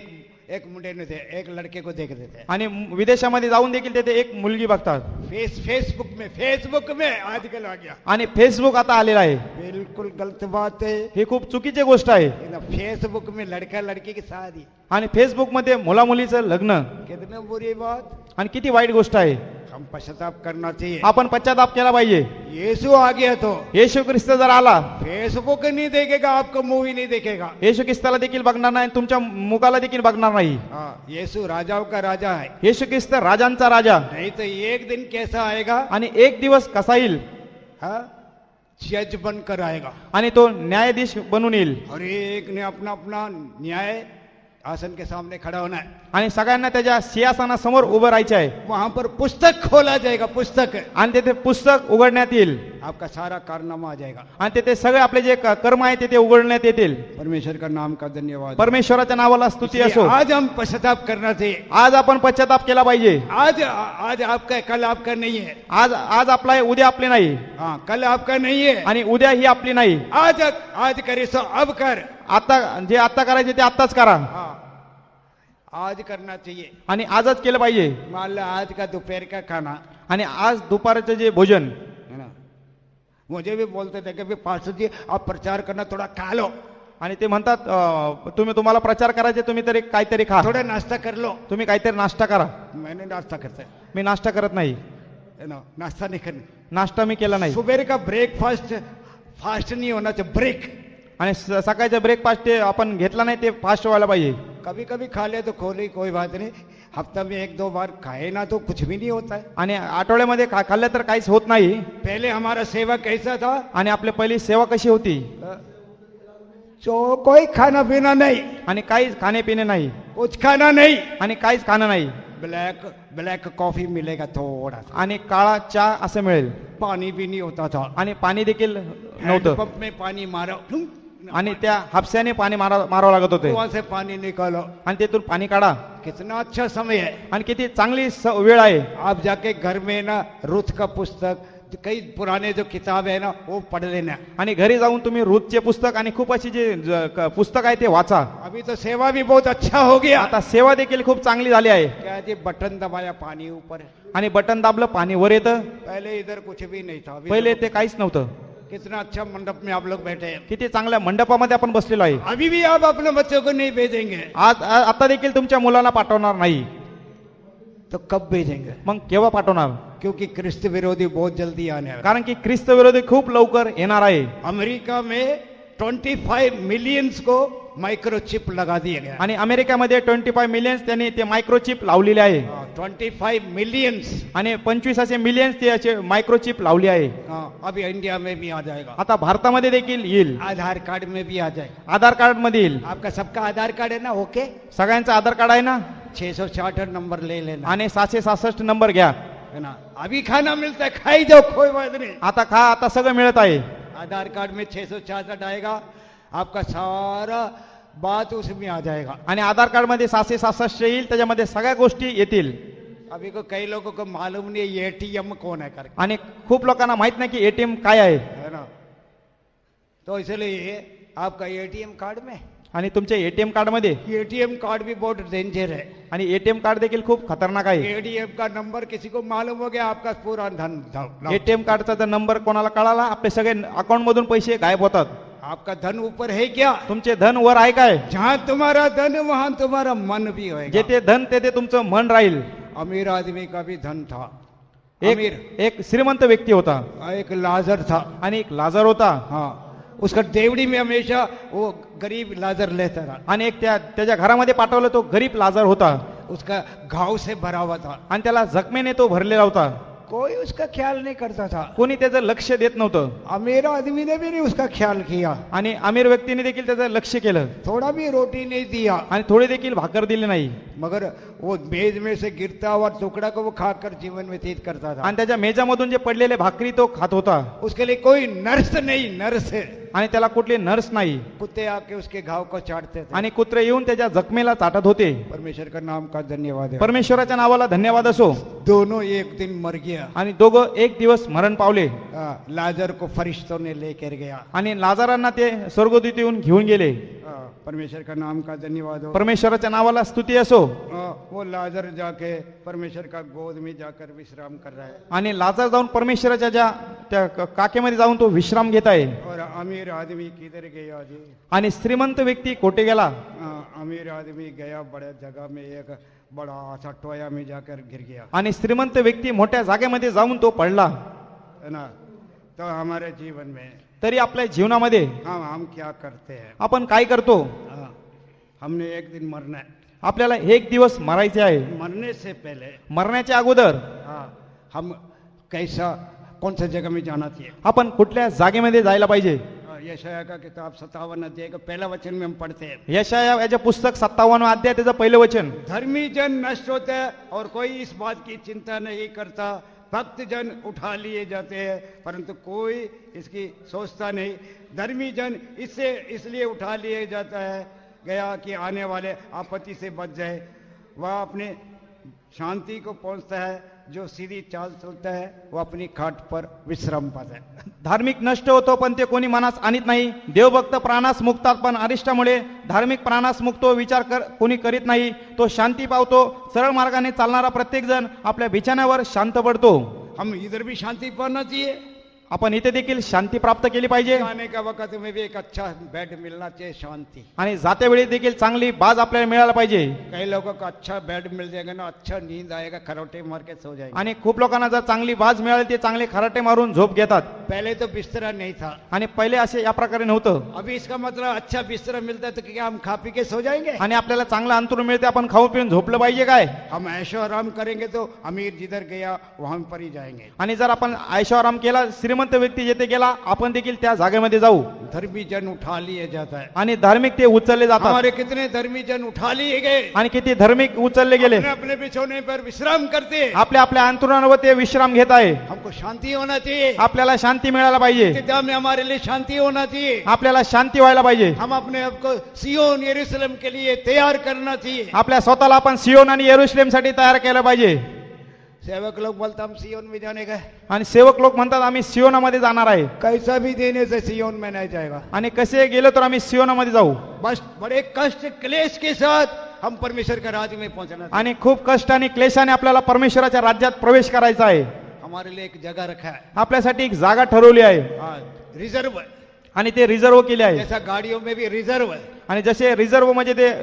A: एक मुंडे ने थे, एक लड़के को देख देते हैं.
B: आणि विदेशामध्ये जाऊन देखील तेथे एक मुलगी बघतात.
A: फेसबुक में आजकल आ गया.
B: आणि फेसबुक आता आलेला आहे.
A: बिल्कुल गलत बात है.
B: ही खूप चुकीची गोष्ट आहे.
A: फेसबुक में लड़का लड़की की शादी,
B: आणि फेसबुक मध्ये मुला मुलीचं लग्न,
A: कितनी बुरी बात.
B: आणि किती वाईट गोष्ट आहे.
A: हम पश्चाताप करना चाहिए.
B: आपण पश्चाताप केला पाहिजे.
A: यीशु आ गया तो
B: येशू ख्रिस्त जर आला,
A: फेसबुक नहीं देखेगा, आपको मूवी नहीं देखेगा.
B: येशू ख्रिस्ताला देखील बघणार नाही, तुमच्या मुखाला देखील बघणार नाही.
A: हाँ, यीशु राजाओं का राजा है.
B: येशू ख्रिस्त राजांचा राजा.
A: नहीं तो एक दिन कैसा आएगा,
B: आणि एक दिवस कसा येईल,
A: हाँ, जज बनकर आएगा.
B: आणि तो न्यायाधीश बनून येईल.
A: हर एक ने अपना अपना न्याय आसन के सामने खड़ा होना है.
B: आणि सगळ्यांना त्याच्या सिंहासनासमोर उभं राहायचे आहे.
A: वहां पर पुस्तक खोला जाएगा. पुस्तक,
B: आणि तेथे पुस्तक उघडण्यात येईल.
A: आपका सारा कारनामा आ जाएगा.
B: आणि तेथे सगळे आपले जे कर्म आहे ते उघडण्यात येतील.
A: परमेश्वर का नाम का धन्यवाद.
B: परमेश्वराच्या नावाला स्तुती असो.
A: इसलिए आज हम पश्चाताप करना चाहिए.
B: आज आपण पश्चाताप केला पाहिजे.
A: आज आपका है, कल आपका नहीं है.
B: आज आपला आहे, उद्या आपले नाही.
A: हाँ, कल आपका नहीं है.
B: आणि उद्या ही आपली नाही.
A: आज करे सो अब कर.
B: आता जे आता करायचे ते आत्ताच करा.
A: हाँ, आज करना चाहिए.
B: आणि आजच केलं पाहिजे.
A: मान लो आज का दोपहर का खाना
B: आणि आज दुपारचं जे भोजन,
A: है ना, मुझे भी बोलते थे कि पास्टर जी आप प्रचार करना, थोड़ा खा लो.
B: आणि ते म्हणतात तुम्हाला प्रचार करायचे, तुम्ही तरी काहीतरी खा,
A: थोड़ा नाश्ता कर लो.
B: तुम्ही काहीतरी नाश्ता करा.
A: मैंने नाश्ता करता है,
B: मी नाश्ता करत नाही.
A: है ना, नाश्ता नहीं करना.
B: नाश्ता मी केला नाही.
A: सुबह का ब्रेकफास्ट फास्ट नहीं होना चाहिए, ब्रेक.
B: आणि सकाळचा ब्रेकफास्ट ते आपण घेतला नाही, ते फास्ट व्हायला पाहिजे.
A: कभी कभी खा ले तो खोले, कोई बात नहीं. हफ्ता में 1-2 बार खाए ना तो कुछ भी नहीं होता है.
B: आणि आठवड्यामध्ये खाल्लं तर काहीच होत नाही.
A: पहले हमारा सेवा कैसा था,
B: आणि आपली पहिली सेवा कशी होती,
A: जो कोई खाना पीना नहीं,
B: आणि काहीच खाणे पिणे नाही,
A: कुछ खाना नहीं,
B: आणि काहीच खाणं नाही.
A: ब्लैक कॉफी मिलेगा थोड़ा सा,
B: आणि काळा चहा असं मिळेल.
A: पानी भी नहीं होता था.
B: आणि पाणी देखील नव्हतं.
A: पंप में पानी मारो,
B: आणि त्या हापस्याने पाणी मारावं लागत होते.
A: वहां से पानी निकालो.
B: आणि तेथून पाणी काढा.
A: कितना अच्छा समय है.
B: आणि किती चांगली वेळ आहे.
A: आप जाके घर में ना रुथ का पुस्तक, कई पुराने जो किताब है ना वो पढ़ लेना.
B: आणि घरी जाऊन तुम्ही रूथचे पुस्तक आणि खूप अशी जे पुस्तक आहे ते वाचा.
A: अभी तो सेवा भी बहुत अच्छा हो गया.
B: आता सेवा देखील खूप चांगली झाली आहे.
A: क्या जी, बटन दबाया पानी ऊपर,
B: आणि बटन दाबलं पाणी वर येतं.
A: पहले इधर कुछ भी नहीं था.
B: पहिले ते काहीच नव्हतं.
A: कितना अच्छा मंडप में आप लोग बैठे हैं.
B: किती चांगल्या मंडपामध्ये आपण बसलेलो आहे.
A: अभी भी आप अपने बच्चों को नहीं भेजेंगे.
B: आता देखील तुमच्या मुलाला पाठवणार नाही.
A: तो कब भेजेंगे?
B: मग केव्हा पाठवणार?
A: क्योंकि ख्रिस्त विरोधी बहुत जल्दी आने वाला.
B: कारण की ख्रिस्त विरोधी खूप लवकर येणार आहे.
A: अमेरिका में 25 मिलियंस को माइक्रोचिप लगा दिया गया.
B: आणि अमेरिकेमध्ये 25 मिलियन्स त्यांनी ते मायक्रोचिप लावलेले आहे.
A: 25 मिलियंस.
B: आणि 25 असे मिलियन्स ते असे मायक्रोचिप लावले आहे.
A: अभी इंडिया में भी आ जाएगा.
B: आता भारतामध्ये देखील येईल.
A: आधार कार्ड में भी आ जाएगा.
B: आधार कार्ड मध्ये येईल.
A: आपका सबका आधार कार्ड है ना? ओके,
B: सगळ्यांचं आधार कार्ड आहे ना?
A: 666 नंबर ले लेना,
B: आणि 766 नंबर घ्या.
A: है ना. अभी खाना मिलता है, खाई जाओ, कोई बात नहीं.
B: आता खा, आता सगळं मिळत आहे.
A: आधार कार्ड में 666 आएगा, आपका सारा बात उसमें आ जाएगा.
B: आणि आधार कार्ड मध्ये 766 येईल, त्याच्यामध्ये सगळ्या गोष्टी येतील.
A: अभी को कई लोगों को मालूम नहीं है एटीएम कौन है करके,
B: आणि खूप लोकांना माहित नाही की एटीएम काय आहे.
A: है ना. तो इसलिए आपका एटीएम कार्ड में,
B: आणि तुमच्या एटीएम कार्ड मध्ये,
A: एटीएम कार्ड भी बहुत डेंजर है.
B: आणि एटीएम कार्ड देखील खूप खतरनाक आहे.
A: एटीएम का नंबर किसी को मालूम हो गया, आपका पूरा धन धन-
B: एटीएम कार्डचा जर नंबर कोणाला कळाला, आपले सगळे अकाउंट मधून पैसे गायब होतात.
A: आपका धन ऊपर है क्या?
B: तुमचे धन वर आहे काय?
A: जहां तुम्हारा धन वहां तुम्हारा मन भी होगा.
B: जेथे धन तेथे तुमचं मन राहील.
A: अमीर आदमी का भी धन था.
B: एक
A: अमीर
B: एक श्रीमंत व्यक्ती होता
A: एक लाजर था.
B: आणि एक लाजर होता.
A: हाँ, उसका देवड़ी में हमेशा वो गरीब लाजर लेता रहा.
B: आणि एक त्याच्या घरामध्ये पाठवलं, तो गरीब लाजर होता.
A: उसका घाव से भरा हुआ था.
B: आणि त्याला जखमेने तो भरलेला होता.
A: कोई उसका ख्याल नहीं करता था.
B: कोणी त्याचं लक्ष देत नव्हतं.
A: अमीर आदमी ने भी नहीं उसका ख्याल किया.
B: आणि अमीर व्यक्तीने देखील त्याचं लक्ष केलं.
A: थोड़ा भी रोटी नहीं दिया.
B: आणि थोडी देखील भाकर दिली नाही.
A: मगर वो मेज में से गिरता हुआ टुकड़ा को वो खाकर जीवन व्यतीत करता था.
B: आणि त्याच्या मेजामधून जे पडलेले भाकरी तो खात होता.
A: उसके लिए कोई नर्स नहीं, नर्स है.
B: आणि त्याला कुठली नर्स नाही.
A: कुत्ते आके उसके घाव को चाटते थे.
B: आणि कुत्रे येऊन त्याच्या जखमेला चाटत होते.
A: परमेश्वर का नाम का धन्यवाद है.
B: परमेश्वराच्या नावाला धन्यवाद असो.
A: दोनों एक दिन मर गया.
B: आणि दोघं एक दिवस मरण पावले.
A: लाजर को फरिश्तों ने लेकर गया.
B: आणि लाजारांना ते स्वर्गदूत येऊन घेऊन गेले.
A: परमेश्वर का नाम का धन्यवाद हो.
B: परमेश्वराच्या नावाला स्तुती असो.
A: वो लाजर जाके परमेश्वर का गोद में जाकर विश्राम कर रहा है.
B: आणि लाजार जाऊन परमेश्वराच्या त्या काकेमध्ये जाऊन तो विश्राम घेत आहे.
A: और अमीर आदमी किधर गया जी?
B: आणि श्रीमंत व्यक्ती कोठे गेला?
A: अमीर आदमी गया बड़े जगह में, एक बड़ा सा टोया में जाकर गिर गया.
B: आणि श्रीमंत व्यक्ती मोठ्या जागेमध्ये जाऊन तो पडला.
A: है ना. तो हमारे जीवन में
B: तरी आपल्या जीवनामध्ये
A: हम क्या करते हैं?
B: आपण काय करतो?
A: हमने एक दिन मरना है.
B: आपल्याला एक दिवस मरायचे आहे.
A: मरने से पहले
B: मरण्याच्या अगोदर
A: हम कैसा, कौन सा जगह में जाना चाहिए?
B: आपण कुठल्या जागेमध्ये जायला पाहिजे?
A: यशाया का किताब 57 अध्याय का पहला वचन में हम पढ़ते हैं.
B: यशाया याचे पुस्तक 57 अध्याय त्याचं पहिलं वचन.
A: धर्मी जन नष्ट होते हैं और कोई इस बात की चिंता नहीं करता. भक्त जन उठा लिए जाते हैं परंतु कोई इसकी सोचता नहीं. धर्मी जन इसलिए उठा लिए जाता है गया कि आने वाले आपत्ति से बच जाए. वह अपने शांति को पहुंचता है. जो सीधी चाल चलता है वो अपनी खाट पर विश्राम पाता है.
B: धार्मिक नष्ट होतो पण ते कोणी मनास आणत नाही. देवभक्त प्राणास मुक्तात पण अरिष्टामुळे धार्मिक प्राणास मुक्तो विचार कोणी करीत नाही. तो शांती पावतो. सरळ मार्गाने चालणारा प्रत्येक जण आपल्या बिछाण्यावर शांत पडतो.
A: हम इधर भी शांति पाना चाहिए.
B: आपण इथे देखील शांती प्राप्त केली पाहिजे.
A: आने का वक्त में भी एक अच्छा बेड मिलना चाहिए, शांति.
B: आणि जाते वेळी देखील चांगली बाज आपल्याला मिळायला पाहिजे.
A: कई लोगों को अच्छा बेड मिल जाएगा ना, अच्छा नींद आएगा, खरोटे मार के सो जाएंगे.
B: आणि खूप लोकांना जर चांगली बाज मिळाली ते चांगले खराटे मारून झोप घेतात.
A: पहले तो बिस्तरा नहीं था.
B: आणि पहिले असे या प्रकारे नव्हतं.
A: अभी इसका मतलब अच्छा बिस्तरा मिलता है तो क्या हम खा पी के सो जाएंगे?
B: आणि आपल्याला चांगलं अंतरून मिळते, आपण खाऊ पिऊन झोपलं पाहिजे काय?
A: हम ऐशो आराम करेंगे तो अमीर जिधर गया वहां पर ही जाएंगे.
B: आणि जर आपण ऐशो आराम केला, श्रीमंत व्यक्ती जिथे गेला आपण देखील त्या जागेमध्ये जाऊ.
A: धर्मी जन उठा लिए जाता है.
B: आणि धार्मिक ते उचलले जातात.
A: हमारे कितने धर्मी जन उठा लिए गए,
B: आणि किती धार्मिक उचलले गेले.
A: अपने अपने बिछोने पर विश्राम करते.
B: आपल्या आपल्या अंतरुणावर ते विश्राम घेत आहे.
A: हमको शांति होना चाहिए.
B: आपल्याला शांती मिळायला पाहिजे.
A: किताब में हमारे लिए शांति होना चाहिए.
B: आपल्याला शांती व्हायला पाहिजे.
A: हम अपने आप को सियोन यरूशलेम के लिए तैयार करना चाहिए.
B: आपल्या स्वतःला आपण सियोन आणि यरूशलेम साठी तयार केलं पाहिजे.
A: सेवक लोग बोलता हम सियोन में जाने का.
B: आणि सेवक लोक म्हणतात आम्ही सियोनामध्ये जाणार आहे.
A: कैसा भी देने से सियोन में नहीं जाएगा.
B: आणि कसे गेलो तर आम्ही सियोनामध्ये जाऊ.
A: बस बड़े कष्ट क्लेश के साथ हम परमेश्वर के राज्य में पहुंचना.
B: आणि खूप कष्ट आणि क्लेशाने आपल्याला परमेश्वराच्या राज्यात प्रवेश करायचा आहे.
A: हमारे लिए एक जगह रखा है.
B: आपल्यासाठी एक जागा ठरवली आहे.
A: रिजर्व.
B: आणि ते रिझर्व केले आहे.
A: जैसा गाड़ियों में भी रिजर्व है.
B: आणि जसे रिझर्व म्हणजे ते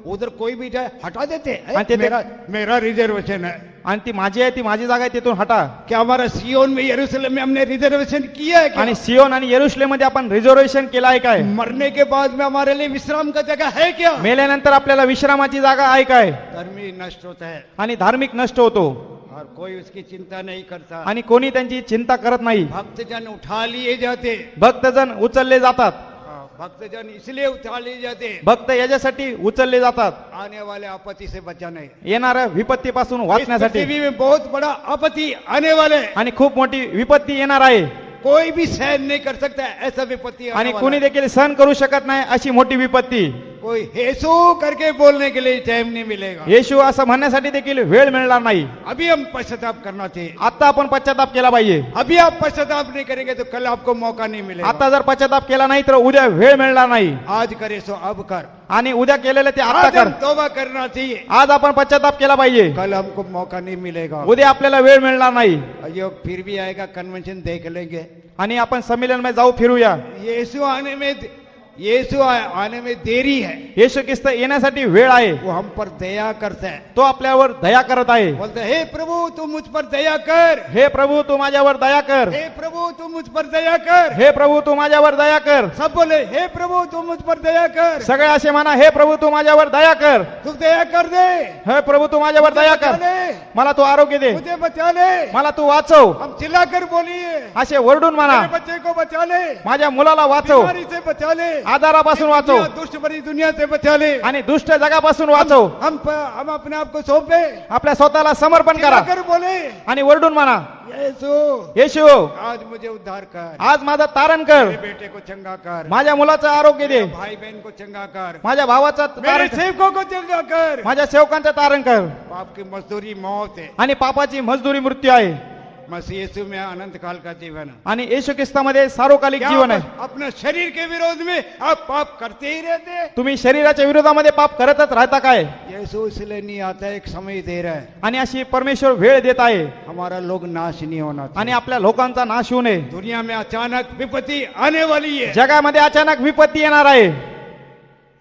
A: उधर कोई भी जाए हटा देते हैं.
B: हाँ,
A: मेरा रिजर्वेशन है.
B: आणि ती माझी आहे, ती माझी जागा आहे, तिथून हटा.
A: क्या हमारा सियोन में यरूशलेम में हमने रिजर्वेशन किया है?
B: आणि सियोन आणि यरूशलेम मध्ये आपण रिझर्वेशन केलं आहे काय?
A: मरने के बाद में हमारे लिए विश्राम का जगह है क्या?
B: मेल्यानंतर आपल्याला विश्रामाची जागा आहे काय?
A: धर्मी नष्ट होता है
B: आणि धार्मिक नष्ट होतो.
A: और कोई उसकी चिंता नहीं करता.
B: आणि कोणी त्यांची चिंता करत नाही.
A: भक्तजन उठा लिए जाते.
B: भक्तजन उचलले जातात.
A: भक्तजन इसलिए उठा लिए जाते हैं,
B: भक्त याच्यासाठी उचलले जातात,
A: आने वाले आपत्ति से बचाने।
B: येणाऱ्या विपत्तीपासून
A: इस
B: वाचण्यासाठी.
A: पृथ्वी में बहुत बड़ा आपत्ति आने वाले हैं।
B: आणि खूप मोठी विपत्ती येणार आहे
A: कोई भी सहन नहीं कर सकता ऐसा विपत्ति आने
B: आणि
A: वाला
B: कोणी
A: है।
B: देखील सहन करू शकत नाही अशी मोठी विपत्ती.
A: कोई हेसू करके बोलने के लिए टाइम नहीं मिलेगा।
B: येशू असं म्हणण्यासाठी देखील वेळ मिळणार नाही.
A: अभी हम पश्चाताप करना चाहिए।
B: आता आपण पश्चाताप केला पाहिजे.
A: अभी आप पश्चाताप नहीं करेंगे तो कल आपको मौका नहीं मिलेगा।
B: आता जर पश्चाताप केला नाही तर उद्या वेळ मिळणार नाही.
A: आज करे सो अब कर।
B: आणि उद्या केलेलं ते आता
A: आज
B: कर.
A: हम तौबा करना चाहिए,
B: आज आपण पश्चाताप केला पाहिजे.
A: कल हमको मौका नहीं मिलेगा।
B: उद्या आपल्याला वेळ मिळणार नाही.
A: योग फिर भी आएगा, कन्वेंशन देख लेंगे।
B: आणि आपण संमेलन मध्ये जाऊ फिरूया.
A: यीशु आने में देरी है,
B: येशू ख्रिस्त येण्यासाठी वेळ आहे.
A: वो हम पर दया करता है।
B: तो आपल्यावर दया करत आहे.
A: बोलते हे प्रभु तू मुझ पर दया कर,
B: हे प्रभू तू माझ्यावर दया कर.
A: हे प्रभु तू मुझ पर दया कर।
B: हे प्रभू तू माझ्यावर दया कर.
A: सब बोले हे प्रभु तू मुझ पर दया कर।
B: सगळे असे म्हणा हे प्रभू तू माझ्यावर दया कर.
A: तू दया कर दे,
B: हे प्रभू तू माझ्यावर दया कर.
A: बचा ले,
B: मला तू आरोग्य दे.
A: मुझे बचा ले।
B: मला तू वाचव.
A: हम चिल्लाकर बोलिए,
B: असे वरडून म्हणा
A: मेरे बच्चे को बचा ले,
B: माझ्या मुलाला वाचव.
A: बीमारी से बचा ले,
B: आजारापासून वाचव.
A: दुष्ट भरी दुनिया से बचा ले।
B: आणि दुष्ट जगापासून वाचव.
A: हम अपने आप को सौंपे,
B: आपल्या स्वतःला समर्पण करा.
A: चिल्लाकर बोले
B: आणि वरडून म्हणा
A: यीशु
B: येशू
A: आज मुझे उद्धार कर,
B: आज माझा तारण कर.
A: मेरे बेटे को चंगा कर,
B: माझ्या मुलाचं आरोग्य दे.
A: मेरे भाई बहन को चंगा कर,
B: माझ्या भावाचं
A: मेरे
B: तारण कर.
A: सेवकों को चंगा कर।
B: माझ्या सेवकांचं तारण कर.
A: पाप की मजदूरी मौत है,
B: आणि पापाची मजदुरी मृत्यू आहे.
A: मसीह यीशु में अनंत काल का जीवन है।
B: आणि येशू ख्रिस्तामध्ये सार्वकालिक
A: क्या
B: जीवन
A: आप
B: आहे.
A: अपने शरीर के विरोध में आप पाप करते ही रहते हैं?
B: तुम्ही शरीराच्या विरोधामध्ये पाप करतच राहता काय.
A: यीशु इसलिए नहीं आता, एक समय दे रहा है,
B: आणि अशी परमेश्वर वेळ देत आहे.
A: हमारा लोग नाश नहीं होना चाहिए।
B: आणि आपल्या लोकांचा नाश होऊ नये.
A: दुनिया में अचानक विपत्ति आने वाली है।
B: जगामध्ये अचानक विपत्ती येणार आहे.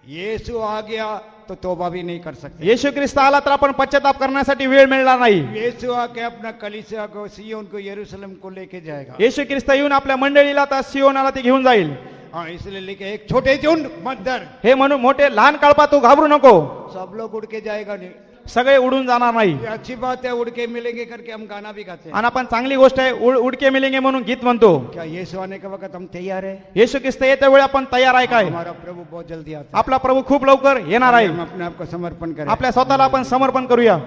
A: यीशु आ गया तो तौबा भी नहीं कर सकते।
B: येशू ख्रिस्त आला तर आपण पश्चाताप करण्यासाठी वेळ मिळणार नाही.
A: यीशु आके अपना कलीसिया को, सिय्योन को, यरूशलेम को लेके जाएगा।
B: येशू ख्रिस्त येऊन आपल्या मंडळीला तर सियोनाला ते घेऊन जाईल.
A: हाँ, इसलिए लेके एक छोटे झुंड मत डर,
B: हे म्हणून मोठे लहान कळपा तू घाबरू नको.
A: सब लोग उड़ के जाएगा नहीं।
B: सगळे उडून जाणार नाही.
A: ये अच्छी बात है, उड़ के मिलेंगे करके हम गाना भी गाते हैं।
B: आणि आपण चांगली गोष्ट आहे उडके मिलेंगे म्हणून गीत म्हणतो.
A: क्या यीशु आने के वक्त हम तैयार है?
B: येशू ख्रिस्त येत्या वेळी आपण तयार आहे काय.
A: हमारा प्रभु बहुत जल्दी आता है।
B: आपला प्रभु खूप लवकर येणार आहे.
A: हम अपने आप को समर्पण करें।
B: आपल्या स्वतःला आपण समर्पण करूया.